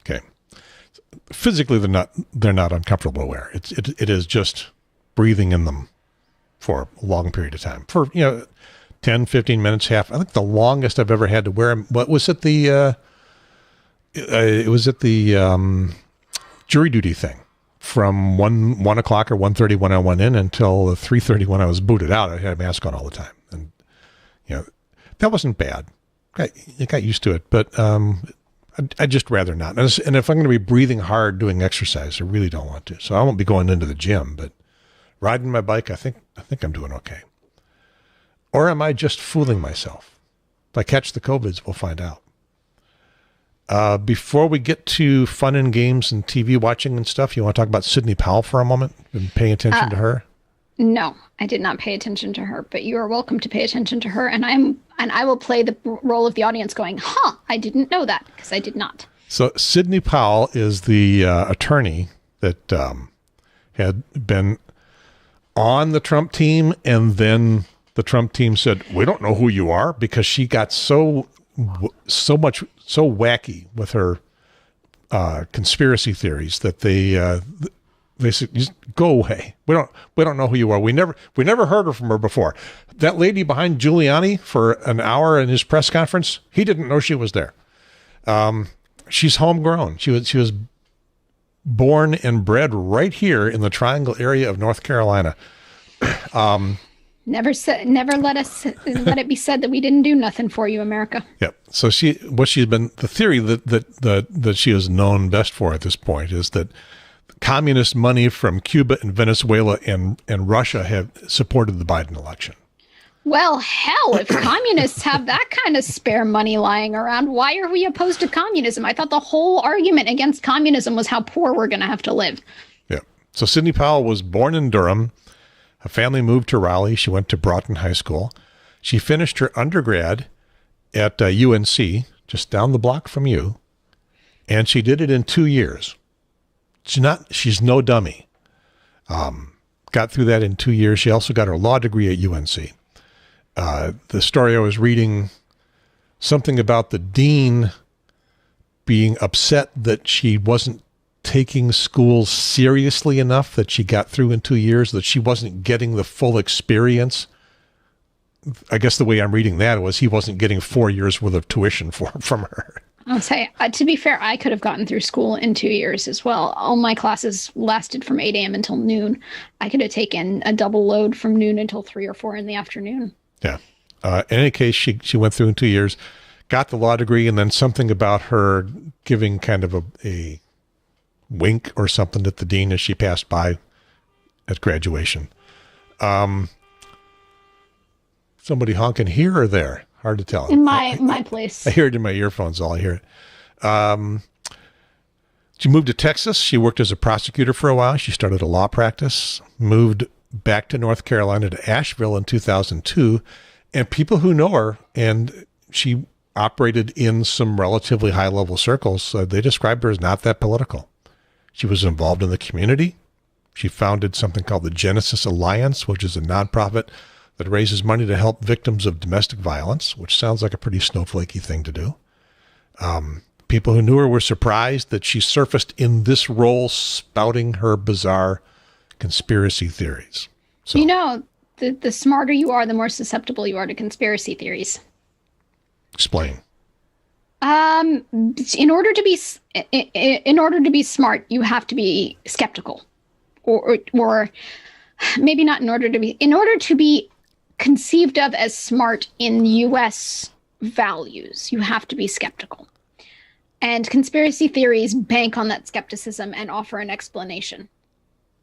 Okay. Physically, they're not uncomfortable to wear. It is just breathing in them for a long period of time. For 10, 15 minutes, half. I think the longest I've ever had to wear them. What was it? It was at the jury duty thing. From 1 o'clock or 1:30 when I went in until 3:30 when I was booted out. I had a mask on all the time, and that wasn't bad. I got used to it, but I'd just rather not. And if I'm going to be breathing hard doing exercise, I really don't want to. So I won't be going into the gym, but riding my bike, I think I'm doing okay. Or am I just fooling myself? If I catch the COVIDs, we'll find out. Before we get to fun and games and TV watching and stuff, you want to talk about Sidney Powell for a moment and paying attention to her? No, I did not pay attention to her, but you are welcome to pay attention to her. And I will play the role of the audience going, I didn't know that, because I did not. So Sidney Powell is the attorney that had been on the Trump team, and then the Trump team said, we don't know who you are, because she got so wacky with her conspiracy theories that they said, just go away. We don't know who you are. We never heard from her before. That lady behind Giuliani for an hour in his press conference, he didn't know she was there. She's homegrown. She was born and bred right here in the Triangle area of North Carolina. Never let it be said that we didn't do nothing for you, America. Yep. So the theory that she is known best for at this point is that communist money from Cuba and Venezuela and Russia have supported the Biden election. Well, hell, if communists have that kind of spare money lying around, why are we opposed to communism? I thought the whole argument against communism was how poor we're going to have to live. Yeah. So Sidney Powell was born in Durham. Her family moved to Raleigh. She went to Broughton High School. She finished her undergrad at UNC, just down the block from you, and she did it in 2 years. She's no dummy. Got through that in 2 years. She also got her law degree at UNC. The story I was reading, something about the dean being upset that she wasn't taking school seriously enough, that she got through in 2 years, that she wasn't getting the full experience. I guess the way I'm reading that was he wasn't getting 4 years worth of tuition from her. I'll say, to be fair, I could have gotten through school in 2 years as well. All my classes lasted from 8 a.m. until noon. I could have taken a double load from noon until 3 or 4 in the afternoon. Yeah. In any case, she went through in 2 years, got the law degree, and then something about her giving kind of a wink or something at the dean as she passed by at graduation. Somebody honking here or there? Hard to tell. In my place. I hear it in my earphones. All I hear it. She moved to Texas. She worked as a prosecutor for a while. She started a law practice, moved back to North Carolina to Asheville in 2002. And people who know her, and she operated in some relatively high-level circles, they described her as not that political. She was involved in the community. She founded something called the Genesis Alliance, which is a nonprofit that raises money to help victims of domestic violence, which sounds like a pretty snowflakey thing to do. People who knew her were surprised that she surfaced in this role spouting her bizarre conspiracy theories. So, the smarter you are, the more susceptible you are to conspiracy theories. Explain. In order to be smart, you have to be skeptical, or maybe not in order to be conceived of as smart in U.S. values, you have to be skeptical. And conspiracy theories bank on that skepticism and offer an explanation.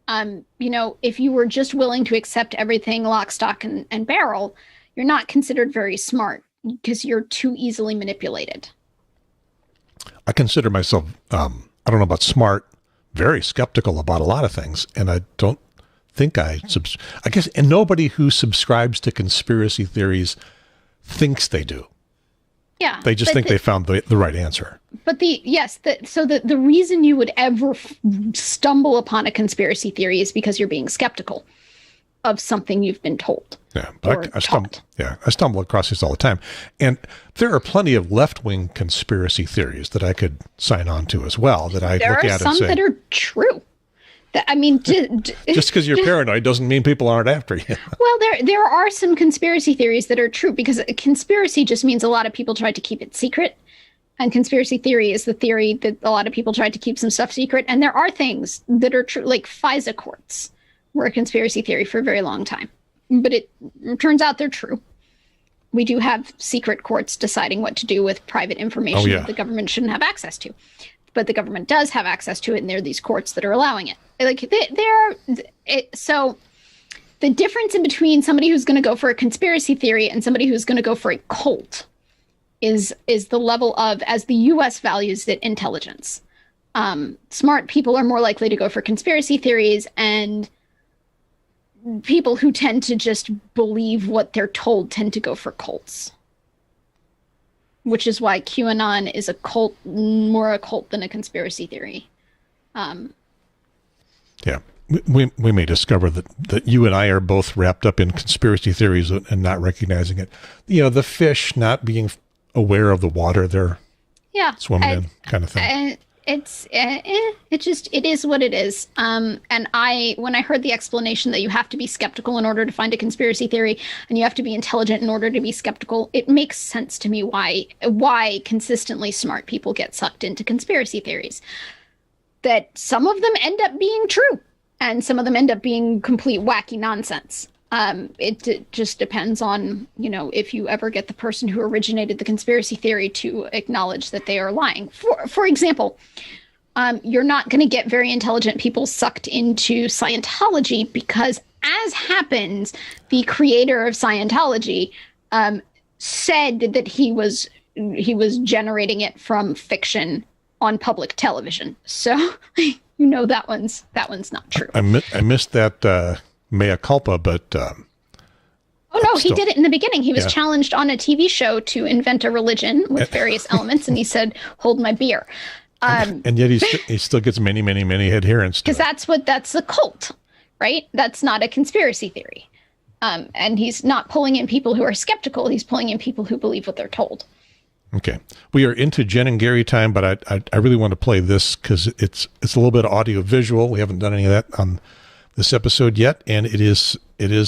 If you were just willing to accept everything lock, stock, and barrel, you're not considered very smart because you're too easily manipulated. I consider myself, I don't know about smart, very skeptical about a lot of things. And I don't think I guess, and nobody who subscribes to conspiracy theories thinks they do. Yeah. They just think they found the right answer. But the reason you would ever stumble upon a conspiracy theory is because you're being skeptical of something you've been told. Yeah, but I stumble across these all the time. And there are plenty of left-wing conspiracy theories that I could sign on to as well, that I look at and say... There are some that are true. Just because you're paranoid doesn't mean people aren't after you. Well, there are some conspiracy theories that are true, because a conspiracy just means a lot of people tried to keep it secret. And conspiracy theory is the theory that a lot of people tried to keep some stuff secret. And there are things that are true, like FISA courts were a conspiracy theory for a very long time. But it turns out they're true. We do have secret courts deciding what to do with private information that the government shouldn't have access to. But the government does have access to it, and there are these courts that are allowing it. So the difference in between somebody who's going to go for a conspiracy theory and somebody who's going to go for a cult is the level of, as the U.S. values it, intelligence. Smart people are more likely to go for conspiracy theories, and people who tend to just believe what they're told tend to go for cults. Which is why QAnon is a cult, more a cult than a conspiracy theory. Yeah, we may discover that you and I are both wrapped up in conspiracy theories and not recognizing it. The fish not being aware of the water they're swimming in, kind of thing. It is what it is. And when I heard the explanation that you have to be skeptical in order to find a conspiracy theory, and you have to be intelligent in order to be skeptical, it makes sense to me why consistently smart people get sucked into conspiracy theories. that some of them end up being true and some of them end up being complete wacky nonsense. It just depends on, if you ever get the person who originated the conspiracy theory to acknowledge that they are lying. For example, you're not going to get very intelligent people sucked into Scientology because, as happens, the creator of Scientology said that he was generating it from fiction on public television. So that one's not true. I missed that mea culpa, but oh no, he did it in the beginning. He was challenged on a TV show to invent a religion with various elements, and he said, "Hold my beer." And yet he still gets many adherents. Because that's a cult, right? That's not a conspiracy theory. And he's not pulling in people who are skeptical. He's pulling in people who believe what they're told. Okay. We are into Jen and Gary time, but I really want to play this because it's a little bit audio visual. We haven't done any of that on this episode yet, and it is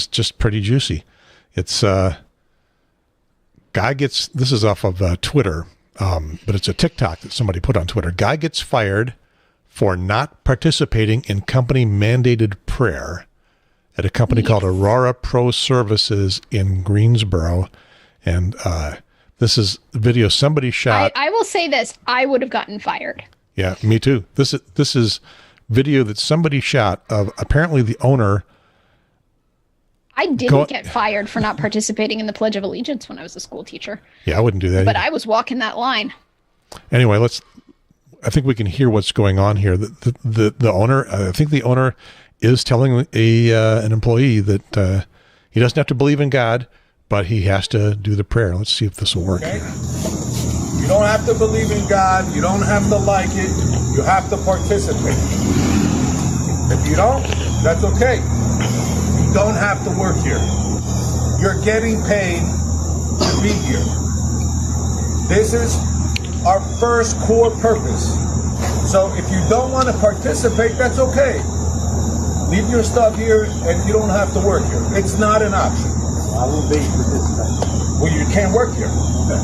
just pretty juicy. It's this is off of Twitter, but it's a TikTok that somebody put on Twitter. Guy gets fired for not participating in company mandated prayer at a company called Aurora Pro Services in Greensboro. And this is the video somebody shot. I will say this. I would have gotten fired. Yeah, me too. This is video that somebody shot of apparently the owner. I didn't get fired for not participating in the Pledge of Allegiance when I was a school teacher. Yeah, I wouldn't do that But either. I was walking that line. Anyway, I think we can hear what's going on here. The owner, I think the owner is telling an employee that he doesn't have to believe in God, but he has to do the prayer. Let's see if this will work. Okay. You don't have to believe in God. You don't have to like it. You have to participate. If you don't, that's okay. You don't have to work here. You're getting paid to be here. This is our first core purpose. So if you don't want to participate, that's okay. Leave your stuff here and you don't have to work here. It's not an option. I will be participating. Well, you can't work here. Okay.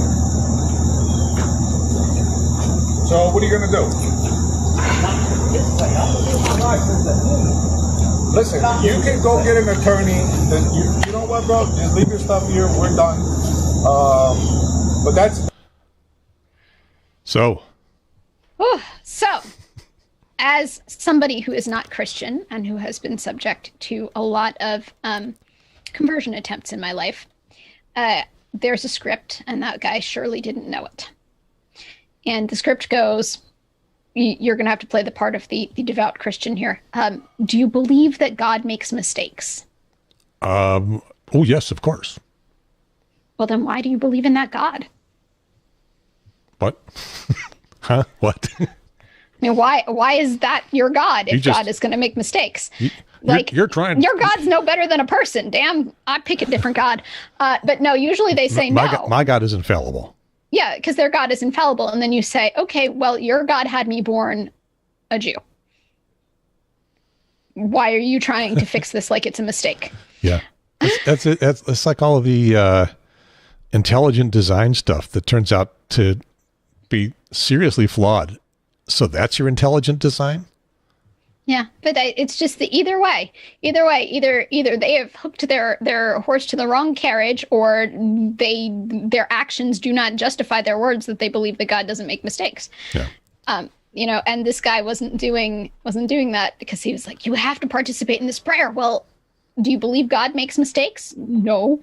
So what are you going to do? Listen, you can go get an attorney. You know what, bro? Just leave your stuff here. We're done. But that's... So, as somebody who is not Christian and who has been subject to a lot of conversion attempts in my life, there's a script, and that guy surely didn't know it. And the script goes, you're going to have to play the part of the devout Christian here. Do you believe that God makes mistakes? Oh, yes, of course. Well, then why do you believe in that God? What? Huh? What? I mean, why is that your God if God is going to make mistakes? You're trying. Your God's no better than a person. Damn, I pick a different God. But no, usually they say no. My God is infallible. Yeah, because their God is infallible. And then you say, okay, well, your God had me born a Jew. Why are you trying to fix this like it's a mistake? Yeah. That's like all of the intelligent design stuff that turns out to be seriously flawed. So that's your intelligent design? Yeah, but it's just either way, either they have hooked their horse to the wrong carriage, or their actions do not justify their words that they believe that God doesn't make mistakes. Yeah. And this guy wasn't doing that because he was like, you have to participate in this prayer. Well, do you believe God makes mistakes? No.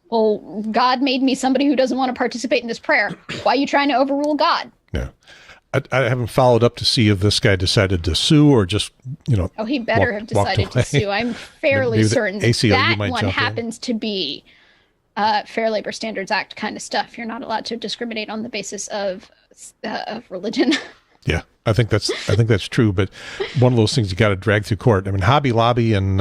Well, God made me somebody who doesn't want to participate in this prayer. Why are you trying to overrule God? Yeah. I haven't followed up to see if this guy decided to sue or just, Oh, he better have decided to sue. I'm fairly certain that one happens to be Fair Labor Standards Act kind of stuff. You're not allowed to discriminate on the basis of religion. Yeah, I think that's true. But one of those things you got to drag through court. I mean, Hobby Lobby and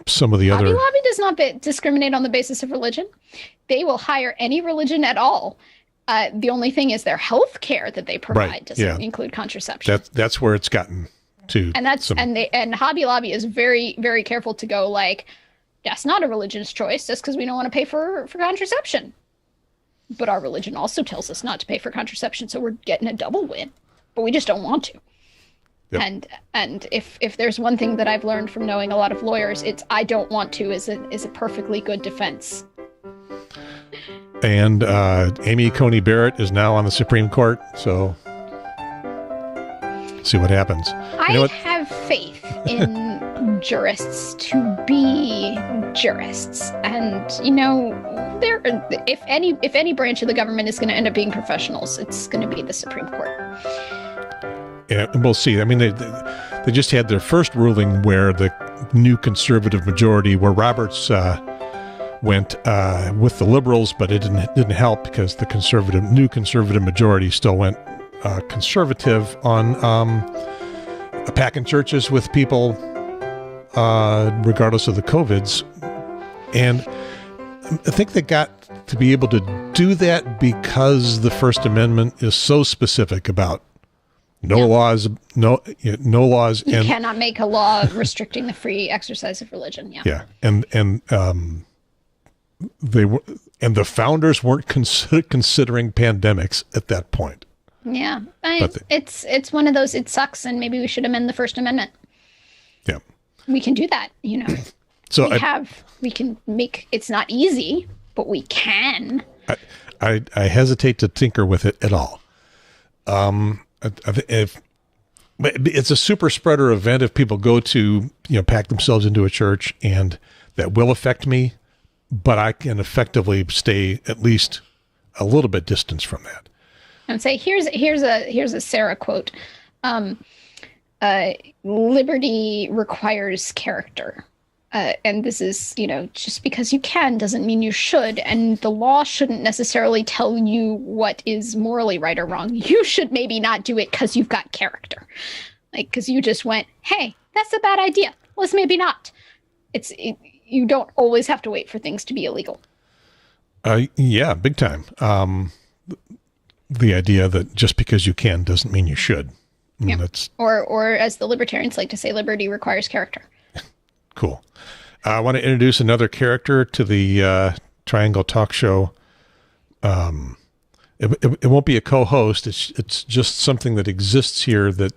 some of the other. Hobby Lobby does not discriminate on the basis of religion. They will hire any religion at all. The only thing is their health care that they provide doesn't include contraception. That's where it's gotten to. And and Hobby Lobby is very, very careful to go like, that's not a religious choice just because we don't want to pay for contraception. But our religion also tells us not to pay for contraception, so we're getting a double win. But we just don't want to. Yep. And if there's one thing that I've learned from knowing a lot of lawyers, it's I don't want to is a perfectly good defense. And Amy Coney Barrett is now on the Supreme Court, so see what happens. I have faith in jurists to be jurists, and if any branch of the government is going to end up being professionals, it's going to be the Supreme Court. Yeah, we'll see. I mean, they just had their first ruling where the new conservative majority, where Roberts went with the liberals, but it didn't help because the new conservative majority still went conservative on packing churches with people regardless of the COVIDs. And I think they got to be able to do that because the First Amendment is so specific about no laws. You cannot make a law restricting the free exercise of religion. Yeah. And the founders weren't considering pandemics at that point. Yeah, it's one of those. It sucks, and maybe we should amend the First Amendment. Yeah, we can do that. So we can make. It's not easy, but we can. I hesitate to tinker with it at all. It's a super spreader event if people go to pack themselves into a church, and that will affect me. But I can effectively stay at least a little bit distance from that. And say here's a Sarah quote. Liberty requires character, and this is just because you can doesn't mean you should, and the law shouldn't necessarily tell you what is morally right or wrong. You should maybe not do it because you've got character, like because you just went, hey, that's a bad idea. Let's maybe not. You don't always have to wait for things to be illegal. Yeah, big time. The idea that just because you can doesn't mean you should. That's or as the libertarians like to say, liberty requires character. Cool. I want to introduce another character to the Triangle Talk Show. It won't be a co-host. It's just something that exists here that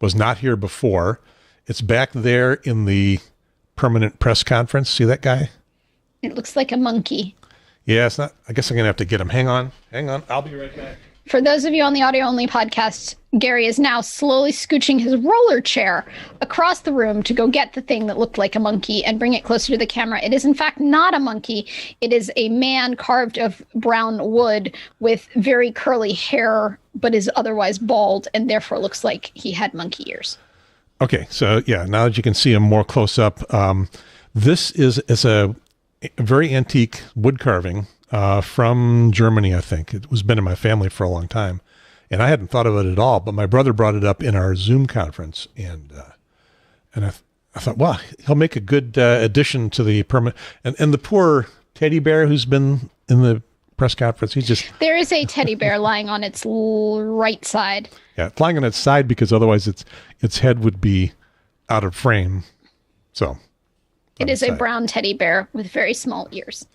was not here before. It's back there in the permanent press conference. See that guy? It looks like a monkey. Yeah, it's not. I guess I'm going to have to get him. Hang on. I'll be right back. For those of you on the audio-only podcast, Gary is now slowly scooching his roller chair across the room to go get the thing that looked like a monkey and bring it closer to the camera. It is, in fact, not a monkey. It is a man carved of brown wood with very curly hair, but is otherwise bald and therefore looks like he had monkey ears. Okay, so yeah, now that you can see him more close up, this is a very antique wood carving from Germany, I think. It was been in my family for a long time, and I hadn't thought of it at all. But my brother brought it up in our Zoom conference, and I thought, well, he'll make a good addition to the permanent. And the poor teddy bear who's been in the press conference, there is a teddy bear lying on its right side. Yeah, it's lying on its side because otherwise its head would be out of frame. So it is a brown teddy bear with very small ears.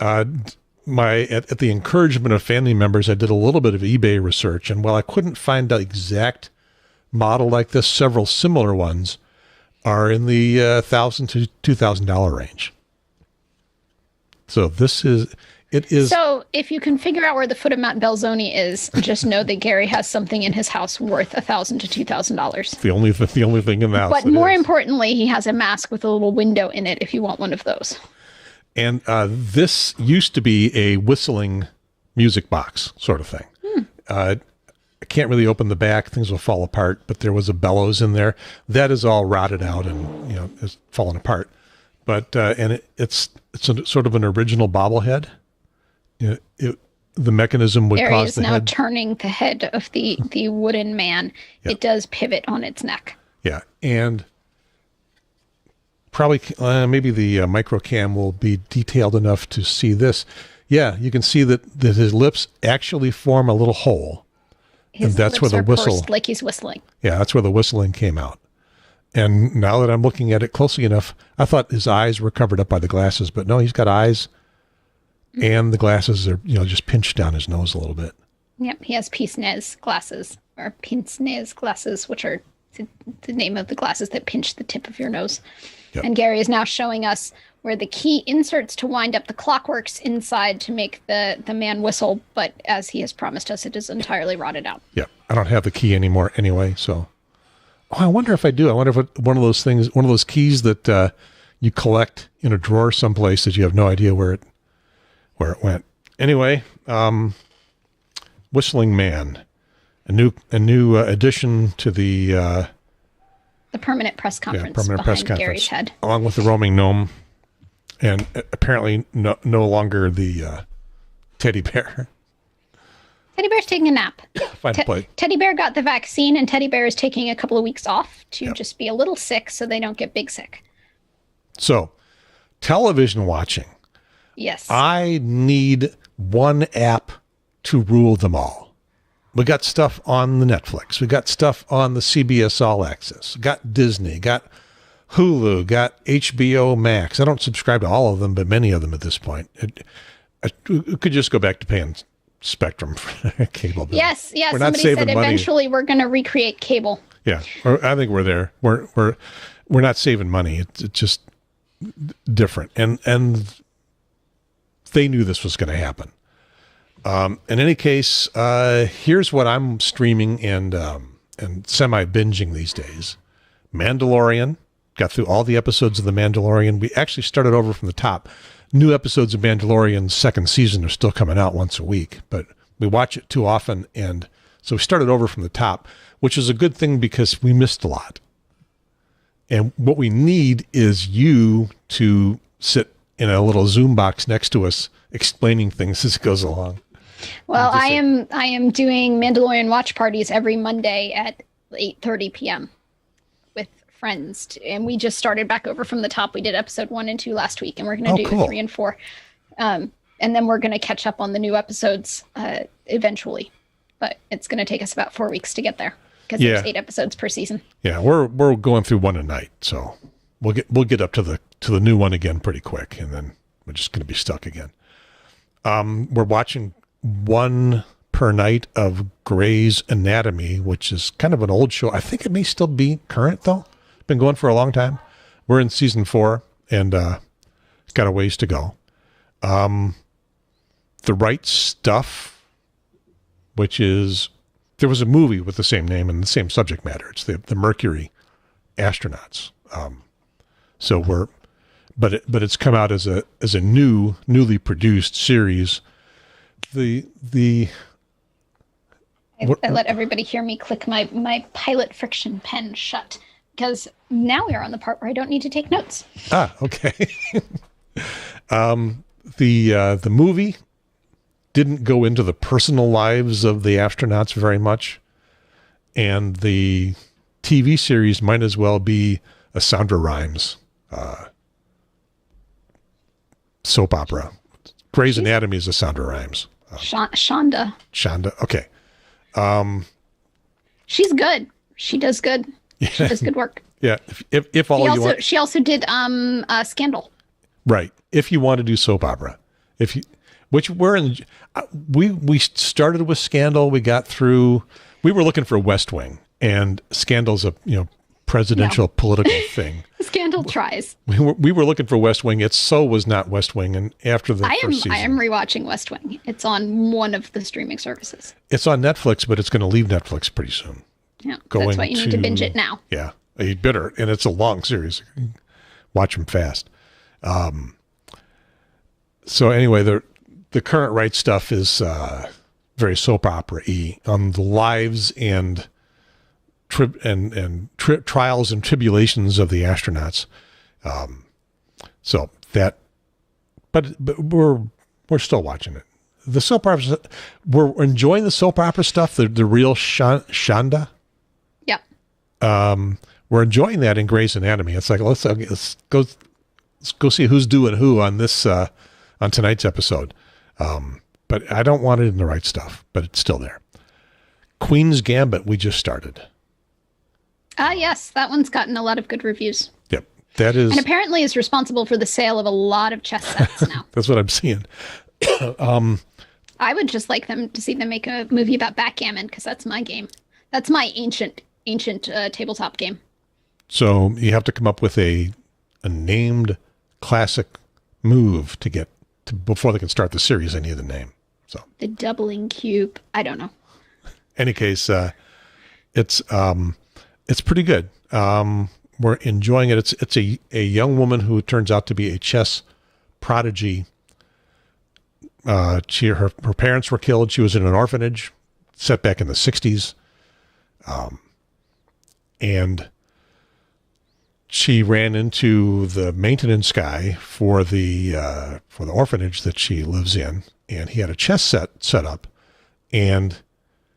At the encouragement of family members, I did a little bit of eBay research, and while I couldn't find the exact model like this, several similar ones are in the $1,000 to $2,000 range. So it is. So if you can figure out where the foot of Mount Belzoni is, just know that Gary has something in his house worth $1,000 to $2,000. The only thing in the house. But more importantly, he has a mask with a little window in it if you want one of those. And this used to be a whistling music box sort of thing. I can't really open the back; things will fall apart. But there was a bellows in there that is all rotted out and is falling apart. But and it's sort of an original bobblehead. The mechanism would cause the head. Now turning the head of the wooden man. Yeah. It does pivot on its neck. Yeah, and probably maybe the micro cam will be detailed enough to see this. Yeah, you can see that his lips actually form a little hole, and that's where the whistle, like he's whistling. Yeah, that's where the whistling came out. And now that I'm looking at it closely enough, I thought his eyes were covered up by the glasses, but no, he's got eyes. And the glasses are, just pinched down his nose a little bit. Yep, he has pince-nez glasses, which are the name of the glasses that pinch the tip of your nose. Yep. And Gary is now showing us where the key inserts to wind up the clockworks inside to make the man whistle. But as he has promised us, it is entirely rotted out. Yeah, I don't have the key anymore anyway. So, I wonder if I do. I wonder if one of those keys that you collect in a drawer someplace that you have no idea where it went. Anyway, Whistling Man, a new addition to the permanent press conference permanent behind press conference, Gary's head, along with the roaming gnome, and apparently no longer the teddy bear. Teddy Bear's taking a nap. Fine play. Teddy Bear got the vaccine, and Teddy Bear is taking a couple of weeks off to just be a little sick so they don't get big sick. So, television watching. Yes. I need one app to rule them all. We got stuff on the Netflix. We got stuff on the CBS All Access. Got Disney. Got Hulu. Got HBO Max. I don't subscribe to all of them, but many of them at this point. I could just go back to paying Spectrum for cable bill. Yes. We're not Somebody saving said money. eventually we're going to recreate cable. Yeah, I think we're there. We're not saving money. It's just different, and they knew this was going to happen. In any case, here's what I'm streaming and semi binging these days. Mandalorian. Got through all the episodes of The Mandalorian. We actually started over from the top. New episodes of Mandalorian's second season are still coming out once a week, but we watch it too often, and so we started over from the top, which is a good thing because we missed a lot. And what we need is you to sit in a little Zoom box next to us explaining things as it goes along. Well, I am doing Mandalorian watch parties every Monday at 8:30 p.m. with friends, and we just started back over from the top. We did episode 1 and 2 last week, and we're going to do 3 and 4, and then we're going to catch up on the new episodes eventually. But it's going to take us about 4 weeks to get there because there's 8 episodes per season. Yeah, we're going through one a night, so we'll get up to the new one again pretty quick, and then we're just going to be stuck again. We're watching one per night of Grey's Anatomy, which is kind of an old show. I think it may still be current though. Been going for a long time. We're in season 4 and it's got a ways to go. The Right Stuff, which is, there was a movie with the same name and the same subject matter. It's the Mercury astronauts. But it's come out as a newly produced series. I let everybody hear me click my Pilot friction pen shut because now we are on the part where I don't need to take notes. Okay. The movie didn't go into the personal lives of the astronauts very much, and the TV series might as well be a Sandra Rhimes soap opera. Grey's Anatomy is a Sandra Rhimes. Shonda. Okay. She's good. She does good. Yeah. She does good work. Yeah. If all you want. She also did Scandal. Right. If you want to do soap opera, which we're in, we started with Scandal. We got through. We were looking for West Wing, and Scandal's a presidential political thing. Scandal tries. We were looking for West Wing. It was not West Wing, and after the first season, I am rewatching West Wing. It's on one of the streaming services. It's on Netflix, but it's going to leave Netflix pretty soon. Yeah, that's why you need to binge it now. Yeah, you better, and it's a long series. Watch them fast. So anyway, the current Right Stuff is very soap opera-y on the lives and trials and tribulations of the astronauts. So that, but we're still watching it. The soap operas, we're enjoying the soap opera stuff. The real Shonda. Yep. We're enjoying that in Grey's Anatomy. It's like let's go see who's doing who on this on tonight's episode. But I don't want it in the Right Stuff, but it's still there. Queen's Gambit, we just started. Yes, that one's gotten a lot of good reviews. Yep, that is, and apparently is responsible for the sale of a lot of chess sets now. That's what I'm seeing. I would just like them to see them make a movie about backgammon because that's my game. That's my ancient ancient tabletop game. So you have to come up with a named classic move to get to before they can start the series. They need the name. So the doubling cube. I don't know. Any case, it's pretty good. We're enjoying it. It's a young woman who turns out to be a chess prodigy. Her parents were killed. She was in an orphanage set back in the 60s. And she ran into the maintenance guy for the orphanage that she lives in, and he had a chess set up, and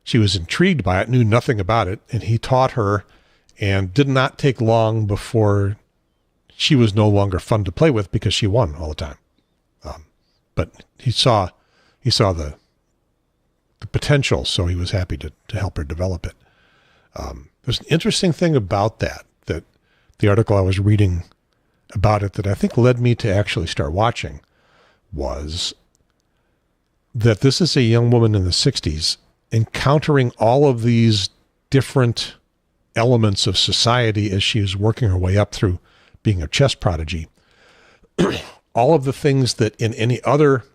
she was intrigued by it, knew nothing about it, and he taught her, and did not take long before she was no longer fun to play with because she won all the time. But he saw the potential, so he was happy to help her develop it. There's an interesting thing about that the article I was reading about it that I think led me to actually start watching was that this is a young woman in the 60s encountering all of these different elements of society as she is working her way up through being a chess prodigy. All of the things that in any other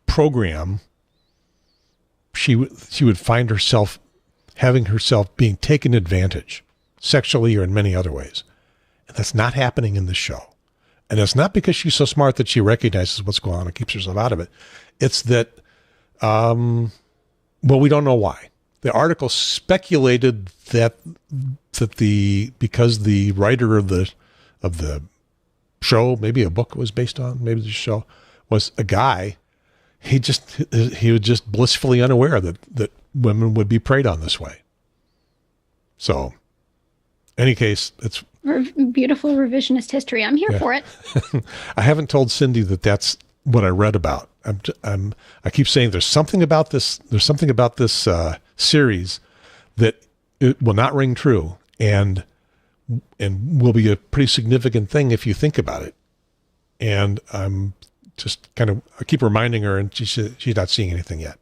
program, she would find herself having herself being taken advantage sexually or in many other ways. And that's not happening in this show. And it's not because she's so smart that she recognizes what's going on and keeps herself out of it. It's that, well, we don't know why. The article speculated that because the writer of the show, maybe a book it was based on, maybe the show was a guy, he was just blissfully unaware that women would be preyed on this way. So, any case, it's beautiful revisionist history. I'm here for it. I haven't told Cindy that that's what I read about. I keep saying there's something about this. There's something about this series that it will not ring true, and will be a pretty significant thing if you think about it. And I'm just I keep reminding her, and she's not seeing anything yet.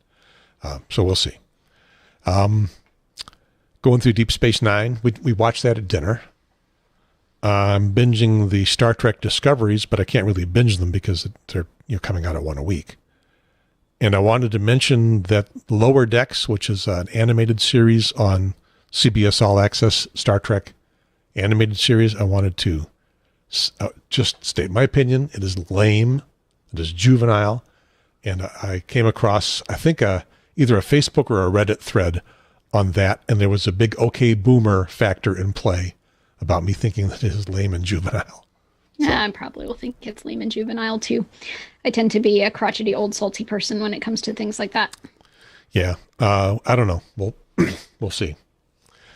So we'll see. Going through Deep Space Nine, we watched that at dinner. I'm binging the Star Trek Discoveries, but I can't really binge them because they're coming out at one a week. And I wanted to mention that Lower Decks, which is an animated series on CBS All Access Star Trek animated series, I wanted to just state my opinion. It is lame. It is juvenile. And I came across, I think, either a Facebook or a Reddit thread on that, and there was a big okay boomer factor in play about me thinking that it is lame and juvenile. Yeah, I probably will think it's lame and juvenile too. I tend to be a crotchety old salty person when it comes to things like that. Yeah, I don't know. We'll see.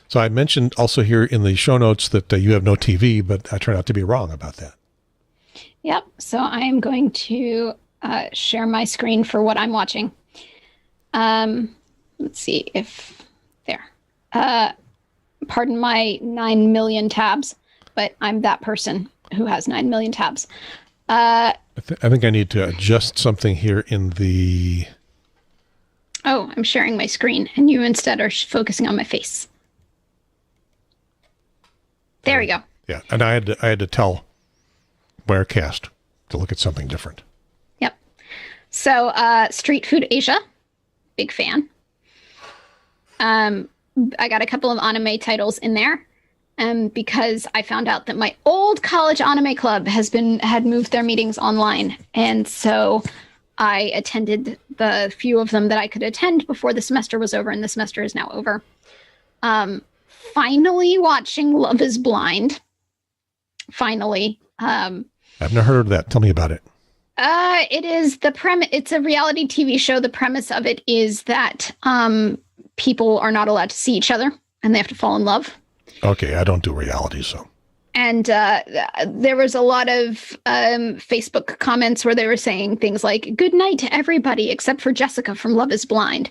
So I mentioned also here in the show notes that you have no TV, but I turned out to be wrong about that. Yep. So I am going to share my screen for what I'm watching. Let's see if there. Pardon my 9 million tabs, but I'm that person who has 9 million tabs. I think I need to adjust something here in the... Oh, I'm sharing my screen, and you instead are focusing on my face. There we go. Yeah, and I had to tell Wirecast to look at something different. Yep. So, Street Food Asia, big fan. I got a couple of anime titles in there, because I found out that my old college anime club had moved their meetings online, and so I attended the few of them that I could attend before the semester was over, and the semester is now over. Finally watching Love is Blind. Finally. I've never heard of that. Tell me about it. It is it's a reality TV show. The premise of it is that people are not allowed to see each other and they have to fall in love. Okay, I don't do reality, so. And there was a lot of Facebook comments where they were saying things like, good night to everybody except for Jessica from Love is Blind.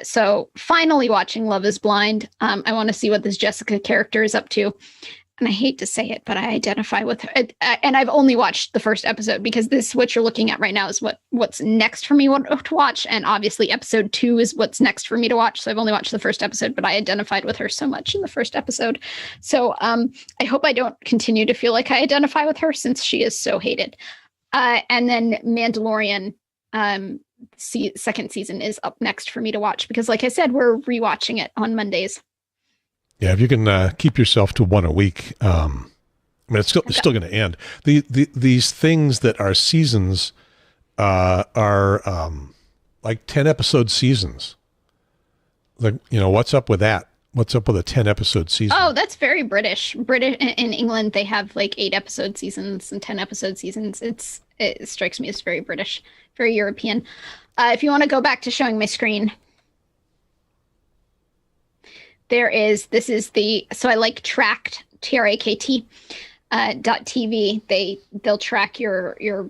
So finally watching Love is Blind. I want to see what this Jessica character is up to. and I hate to say it, but I identify with her. And I've only watched the first episode because what you're looking at right now is what's next for me to watch. And obviously episode 2 is what's next for me to watch. So I've only watched the first episode, but I identified with her so much in the first episode. So I hope I don't continue to feel like I identify with her since she is so hated. And then Mandalorian, second season is up next for me to watch because, like I said, we're rewatching it on Mondays. Yeah, if you can keep yourself to one a week, I mean, it's still going to end. These things that are seasons are like 10-episode seasons. Like, what's up with that? What's up with a 10-episode season? Oh, that's very British. In England, they have like 8-episode seasons and 10-episode seasons. It strikes me as very British, very European. If you want to go back to showing my screen. So I like Tracked, TRAKT, .tv. They'll track your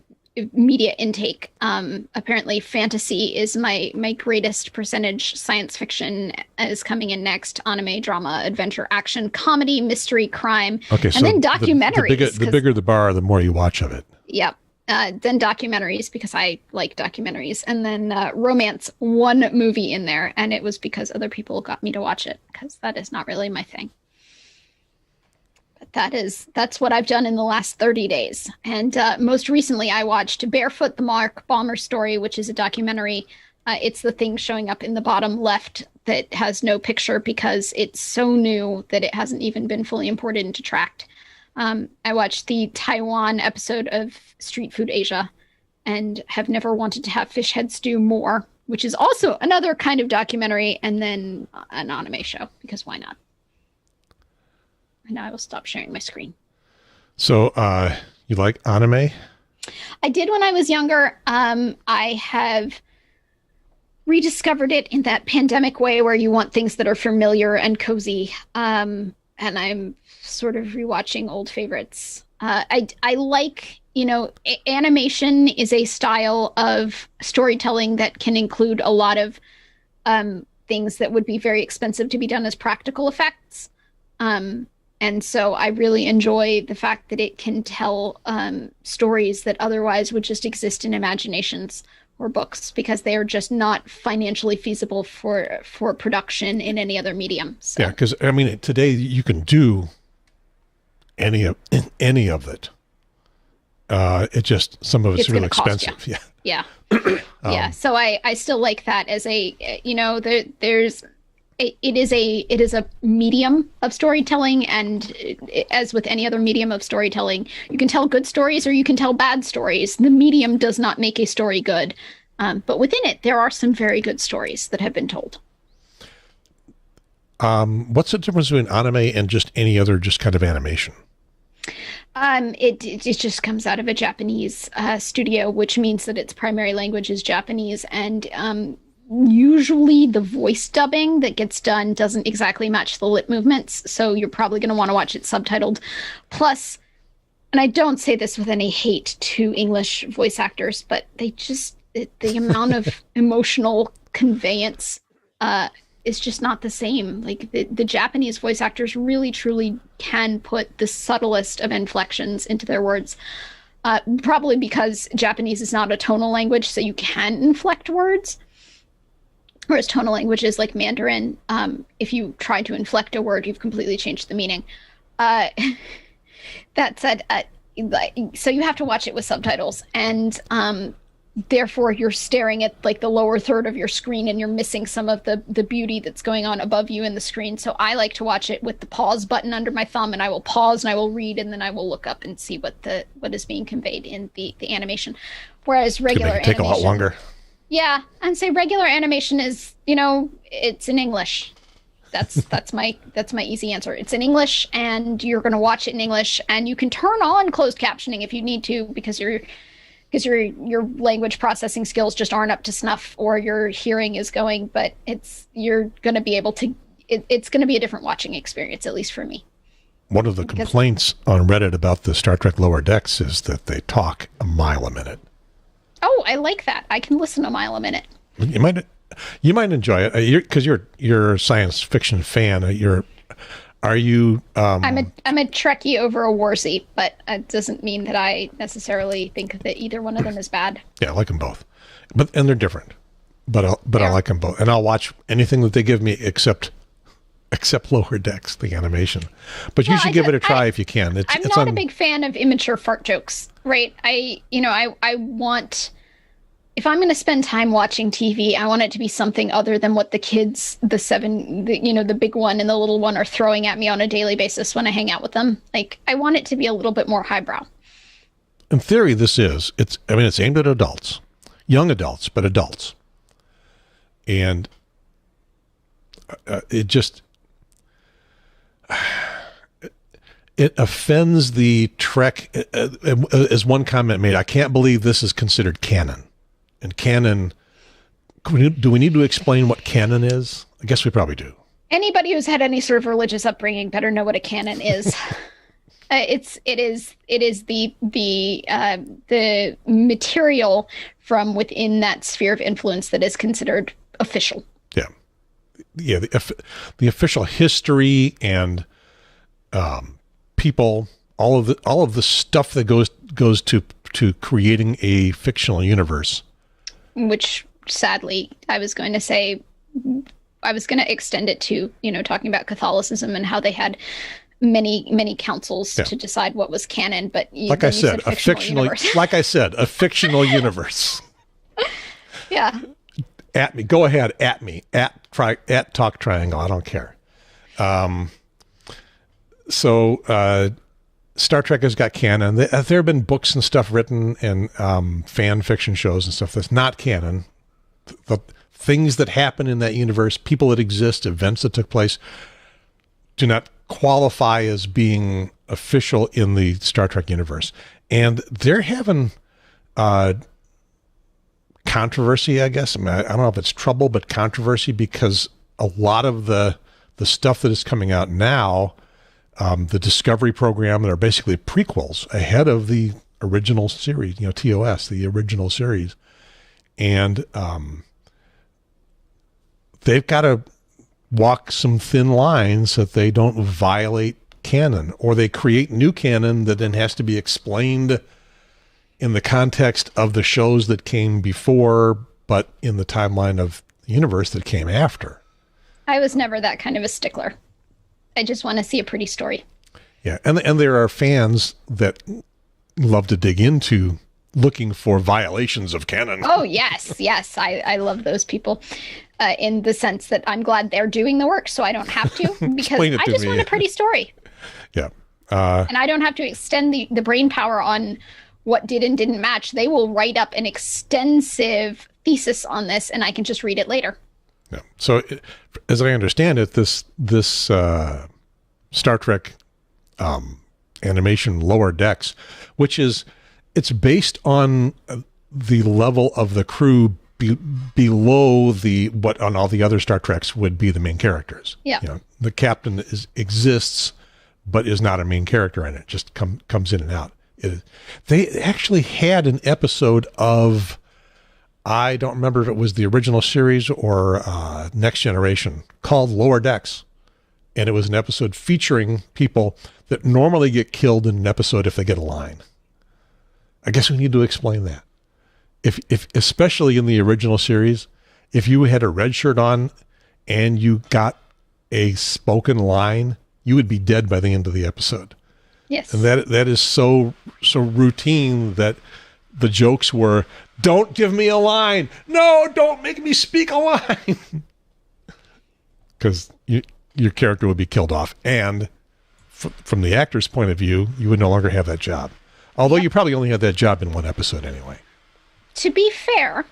media intake. Apparently fantasy is my greatest percentage. Science fiction is coming in next. Anime, drama, adventure, action, comedy, mystery, crime. Okay, and then documentaries. The bigger the bar, the more you watch of it. Yep. Then documentaries because I like documentaries, and then romance, one movie in there, and it was because other people got me to watch it because that is not really my thing. But that's what I've done in the last 30 days. And most recently I watched Barefoot the Mark Balmer Story, which is a documentary. It's the thing showing up in the bottom left that has no picture because it's so new that it hasn't even been fully imported into Tracked. I watched the Taiwan episode of Street Food Asia and have never wanted to have fish head stew more, which is also another kind of documentary, and then an anime show, because why not? And now I will stop sharing my screen. So you like anime? I did when I was younger. I have rediscovered it in that pandemic way where you want things that are familiar and cozy. And I'm sort of rewatching old favorites. I like, animation is a style of storytelling that can include a lot of things that would be very expensive to be done as practical effects. And so I really enjoy the fact that it can tell stories that otherwise would just exist in imaginations or books because they are just not financially feasible for production in any other medium. So. Yeah, because I mean, today you can do any of it. It just some of it's really expensive. Yeah. Yeah. So I still like that as it is a medium of storytelling, and as with any other medium of storytelling, you can tell good stories or you can tell bad stories. The medium does not make a story good, but within it, there are some very good stories that have been told. What's the difference between anime and just any other just kind of animation? It just comes out of a Japanese studio, which means that its primary language is Japanese, and usually the voice dubbing that gets done doesn't exactly match the lip movements, so you're probably going to want to watch it subtitled. Plus, and I don't say this with any hate to English voice actors, but the amount of emotional conveyance is just not the same. Like the Japanese voice actors really truly can put the subtlest of inflections into their words, probably because Japanese is not a tonal language, so you can inflect words. Whereas tonal languages like Mandarin, if you try to inflect a word, you've completely changed the meaning. That said, so you have to watch it with subtitles, and therefore you're staring at like the lower third of your screen, and you're missing some of the beauty that's going on above you in the screen. So I like to watch it with the pause button under my thumb, and I will pause and I will read, and then I will look up and see what is being conveyed in the animation. Whereas regular animation take a lot longer. Yeah, and say regular animation is, it's in English. That's my easy answer. It's in English, and you're going to watch it in English, and you can turn on closed captioning if you need to, because your language processing skills just aren't up to snuff, or your hearing is going. But you're going to be able to. It's going to be a different watching experience, at least for me. One of the complaints on Reddit about the Star Trek Lower Decks is that they talk a mile a minute. Oh, I like that. I can listen a mile a minute. You might enjoy it because you're a science fiction fan. Are you? I'm a Trekkie over a Warzy, but it doesn't mean that I necessarily think that either one of them is bad. Yeah, I like them both, and they're different. But I like them both, and I'll watch anything that they give me except Lower Decks, the animation. But you should give it a try if you can. I'm not a big fan of immature fart jokes, right? I want, if I'm going to spend time watching TV, I want it to be something other than what the kids, the big one and the little one are throwing at me on a daily basis when I hang out with them. Like, I want it to be a little bit more highbrow. In theory, it's aimed at adults, young adults, but adults. And it offends the Trek, as one comment made. I can't believe this is considered canon. And canon, do we need to explain what canon is? I guess we probably do. Anybody who's had any sort of religious upbringing better know what a canon is. It is the material from within that sphere of influence that is considered official. Yeah, the official history and people, all of the stuff that goes to creating a fictional universe. Which, sadly, I was going to extend it to, talking about Catholicism and how they had many councils to decide what was canon. But like I said, a fictional universe. Yeah. At me. Go ahead. At me. At Talk Triangle. I don't care. So Star Trek has got canon. There have been books and stuff written and fan fiction shows and stuff that's not canon. The things that happen in that universe, people that exist, events that took place, do not qualify as being official in the Star Trek universe. And they're having controversy, I guess. I don't know if it's trouble, but controversy, because a lot of the stuff that is coming out now, the Discovery program, that are basically prequels ahead of the original series, TOS, the original series. And they've got to walk some thin lines that they don't violate canon, or they create new canon that then has to be explained in the context of the shows that came before, but in the timeline of the universe that came after. I was never that kind of a stickler. I just want to see a pretty story. Yeah, and there are fans that love to dig into looking for violations of canon. Oh, yes. I love those people in the sense that I'm glad they're doing the work so I don't have to, because I just want a pretty story. Yeah. And I don't have to extend the brain power on what did and didn't match. They will write up an extensive thesis on this, and I can just read it later. Yeah. So, as I understand it, this Star Trek animation Lower Decks, which it's based on the level of the crew below what on all the other Star Treks would be the main characters. Yeah. The captain exists, but is not a main character in it. Just comes in and out. They actually had an episode of, I don't remember if it was the original series or Next Generation, called Lower Decks. And it was an episode featuring people that normally get killed in an episode if they get a line. I guess we need to explain that. If especially in the original series, if you had a red shirt on and you got a spoken line, you would be dead by the end of the episode. Yes. And that is so routine that the jokes were, don't give me a line. No, don't make me speak a line. Because your character would be killed off. And from the actor's point of view, you would no longer have that job. Although you probably only had that job in one episode anyway. To be fair,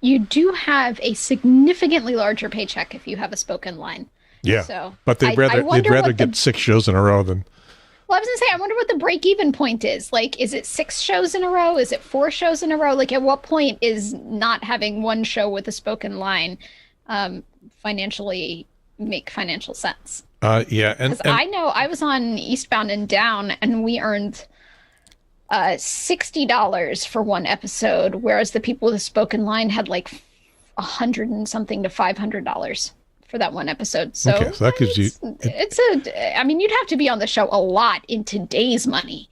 you do have a significantly larger paycheck if you have a spoken line. Yeah. So but they'd rather get 6 shows in a row than... Well, I was going to say, I wonder what the break-even point is. Like, is it 6 shows in a row? Is it 4 shows in a row? Like, at what point is not having one show with a spoken line make financial sense? Yeah. And I know I was on Eastbound and Down, and we earned $60 for one episode, whereas the people with a spoken line had like $100 and something to $500 for that one episode. So, okay, so that gives you... I mean, you'd have to be on the show a lot in today's money.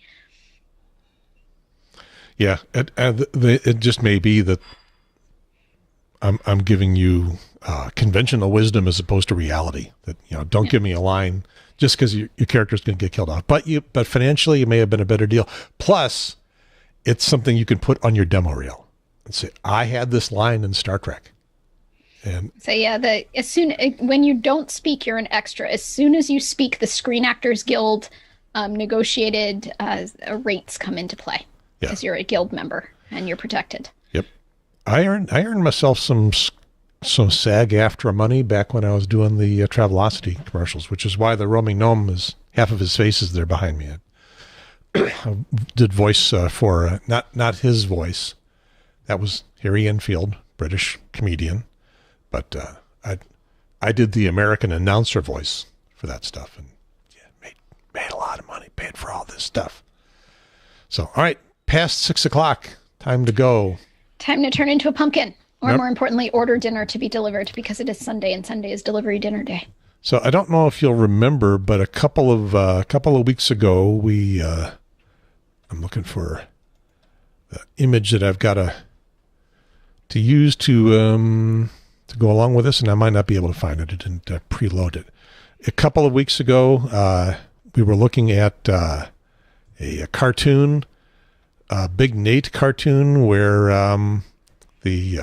Yeah, it just may be that I'm giving you conventional wisdom as opposed to reality. That, don't give me a line just because your character's going to get killed off. But financially, it may have been a better deal. Plus, it's something you can put on your demo reel and say, I had this line in Star Trek. And so yeah, when you don't speak, you're an extra. As soon as you speak, the Screen Actors Guild negotiated rates come into play because you're a guild member and you're protected. Yep, I earned myself some SAG-AFTRA money back when I was doing the Travelocity commercials, which is why the roaming gnome is half of his face is there behind me. I did voice for not his voice. That was Harry Enfield, British comedian. But I did the American announcer voice for that stuff, and made a lot of money, paid for all this stuff. So, all right, past 6 o'clock, time to go. Time to turn into a pumpkin, or more importantly, order dinner to be delivered because it is Sunday, and Sunday is delivery dinner day. So I don't know if you'll remember, but a couple of weeks ago, I'm looking for the image that I've got to use to go along with this, and I might not be able to find it. It didn't preload it. A couple of weeks ago, we were looking at a cartoon, a Big Nate cartoon, where the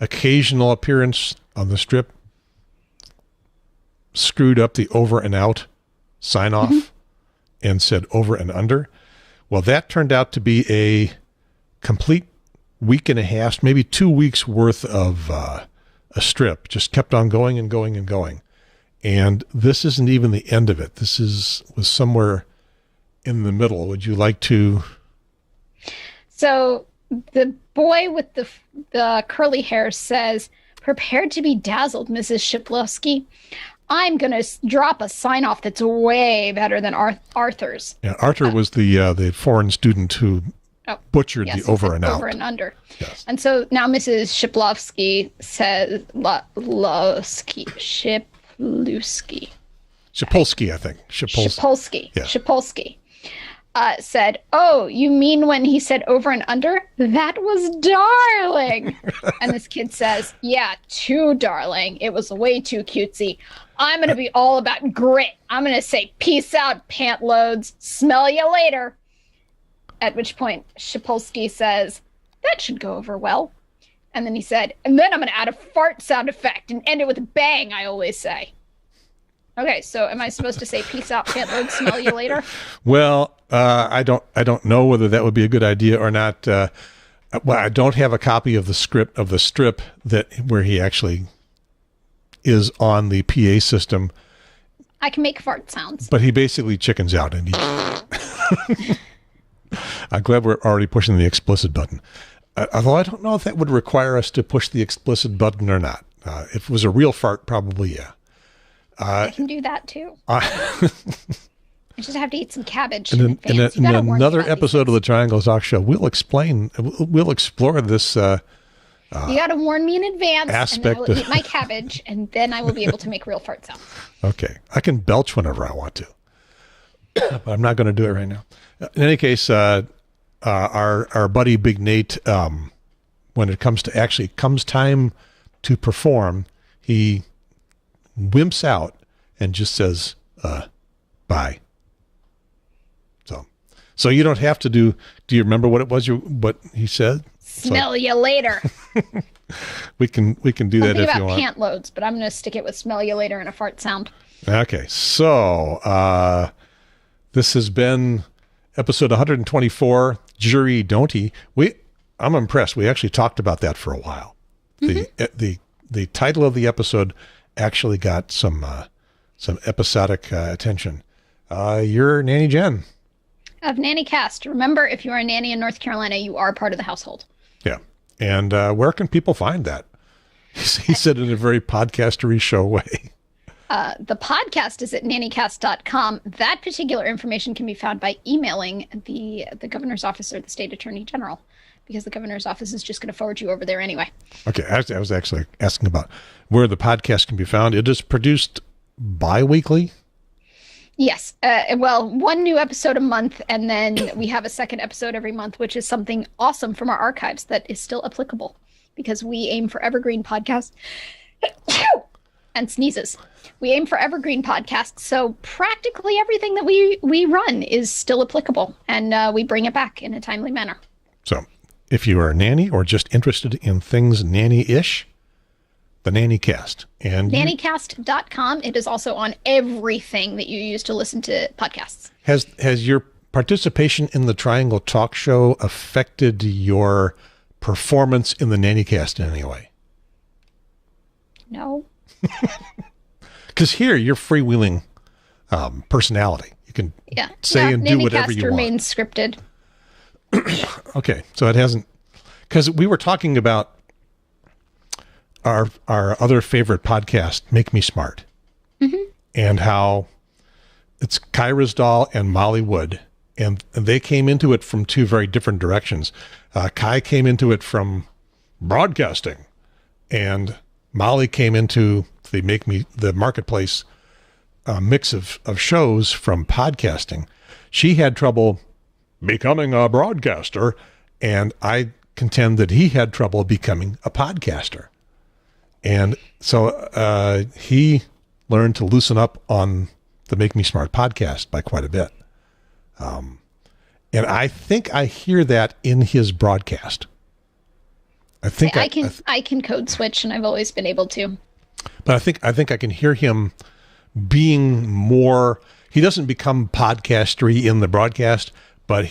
occasional appearance on the strip screwed up the over and out sign off and said over and under. Well, that turned out to be a complete week and a half, maybe 2 weeks worth of a strip. Just kept on going and going and going. And this isn't even the end of it. This was somewhere in the middle. Would you like to? So the boy with the curly hair says, "Prepared to be dazzled, Mrs. Shiplowski. I'm going to drop a sign off that's way better than Arthur's." Yeah, Arthur was the foreign student who butchered the over and out. Over and under. Yes. And so now Mrs. Shiplowski says, Shipolsky, I think. Shipolsky. Yeah. Shipolsky said, "Oh, you mean when he said over and under? That was darling." And this kid says, "Yeah, too darling. It was way too cutesy. I'm going to be all about grit. I'm going to say, peace out, pant loads. Smell you later." At which point Shipolsky says, "That should go over well." And then he said, "And then I'm going to add a fart sound effect and end it with a bang, I always say." Okay, so am I supposed to say peace out, pant loads, smell you later? Well, I don't know whether that would be a good idea or not. Well, I don't have a copy of the strip where he actually is on the PA system. I can make fart sounds. But he basically chickens out and he I'm glad we're already pushing the explicit button. Although I don't know if that would require us to push the explicit button or not. If it was a real fart, probably, yeah. I can do that too. I just have to eat some cabbage. In another episode of the Triangle Talk Show, we'll explore this. You got to warn me in advance. Aspect and then I will eat my cabbage, and then I will be able to make real fart sounds. Okay, I can belch whenever I want to, but I'm not going to do it right now. In any case, our buddy Big Nate, when it comes time to perform, he wimps out and just says, "Bye." So you don't have to do you remember what it was what he said? Smell you later. we can do that if you want. Pant loads, but I'm going to stick it with smell you later and a fart sound. Okay. So, this has been episode 124, Jury Don't-y. I'm impressed. We actually talked about that for a while. The title of the episode actually got some episodic attention. You're Nanny Jen. Of Nanny Cast. Remember, if you are a nanny in North Carolina, you are part of the household. Yeah. And where can people find that? He said in a very podcastery show way. The podcast is at nannycast.com. That particular information can be found by emailing the governor's office or the state attorney general, because the governor's office is just going to forward you over there anyway. Okay, I was actually asking about where the podcast can be found. It is produced bi-weekly? Yes. Well, one new episode a month, and then we have a second episode every month, which is something awesome from our archives that is still applicable, because we aim for evergreen podcasts. And sneezes. We aim for evergreen podcasts, so practically everything that we run is still applicable, and we bring it back in a timely manner. So if you are a nanny or just interested in things nanny-ish, the Nanny Cast. And Nannycast.com. It is also on everything that you use to listen to podcasts. Has your participation in the Triangle Talk Show affected your performance in the Nanny Cast in any way? No. Because here you're freewheeling personality. You can say and do whatever you want. Remains scripted. Okay, so it hasn't, because we were talking about our other favorite podcast, Make Me Smart, and how it's Kyra's Doll and Molly Wood, and they came into it from two very different directions. Kai came into it from broadcasting, and Molly came into the Marketplace mix of shows from podcasting. She had trouble becoming a broadcaster, and I contend that he had trouble becoming a podcaster. And so he learned to loosen up on the Make Me Smart podcast by quite a bit. And I think I hear that in his broadcast. I can code switch, and I've always been able to. But I think I can hear him being more. He doesn't become podcastery in the broadcast, but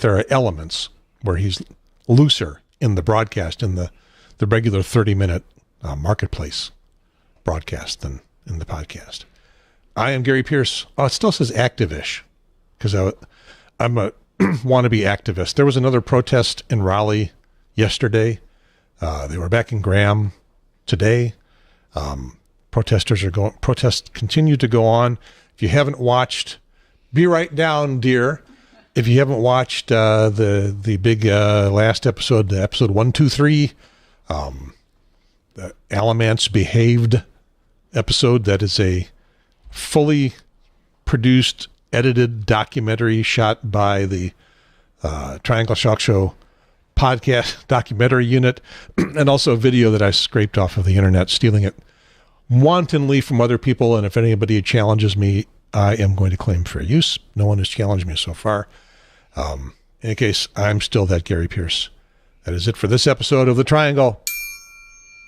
there are elements where he's looser in the broadcast, in the regular 30-minute Marketplace broadcast than in the podcast. I am Gary Pierce. Oh, it still says active-ish, because I'm a wannabe activist. There was another protest in Raleigh yesterday. They were back in Graham today. Protests continue to go on. If you haven't watched, be right down, dear. If you haven't watched the big last episode, episode 123, the Alamance Behaved episode, that is a fully produced, edited documentary shot by the Triangle Shock Show podcast documentary unit, and also a video that I scraped off of the internet, stealing it wantonly from other people. And if anybody challenges me, I am going to claim fair use. No one has challenged me so far. In any case, I'm still that Gary Pierce. That is it for this episode of the Triangle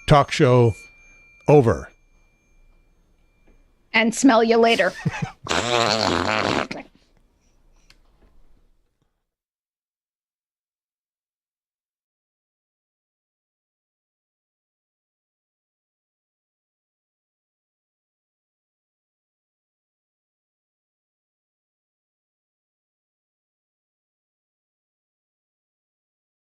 Talk Show. Over. And smell you later.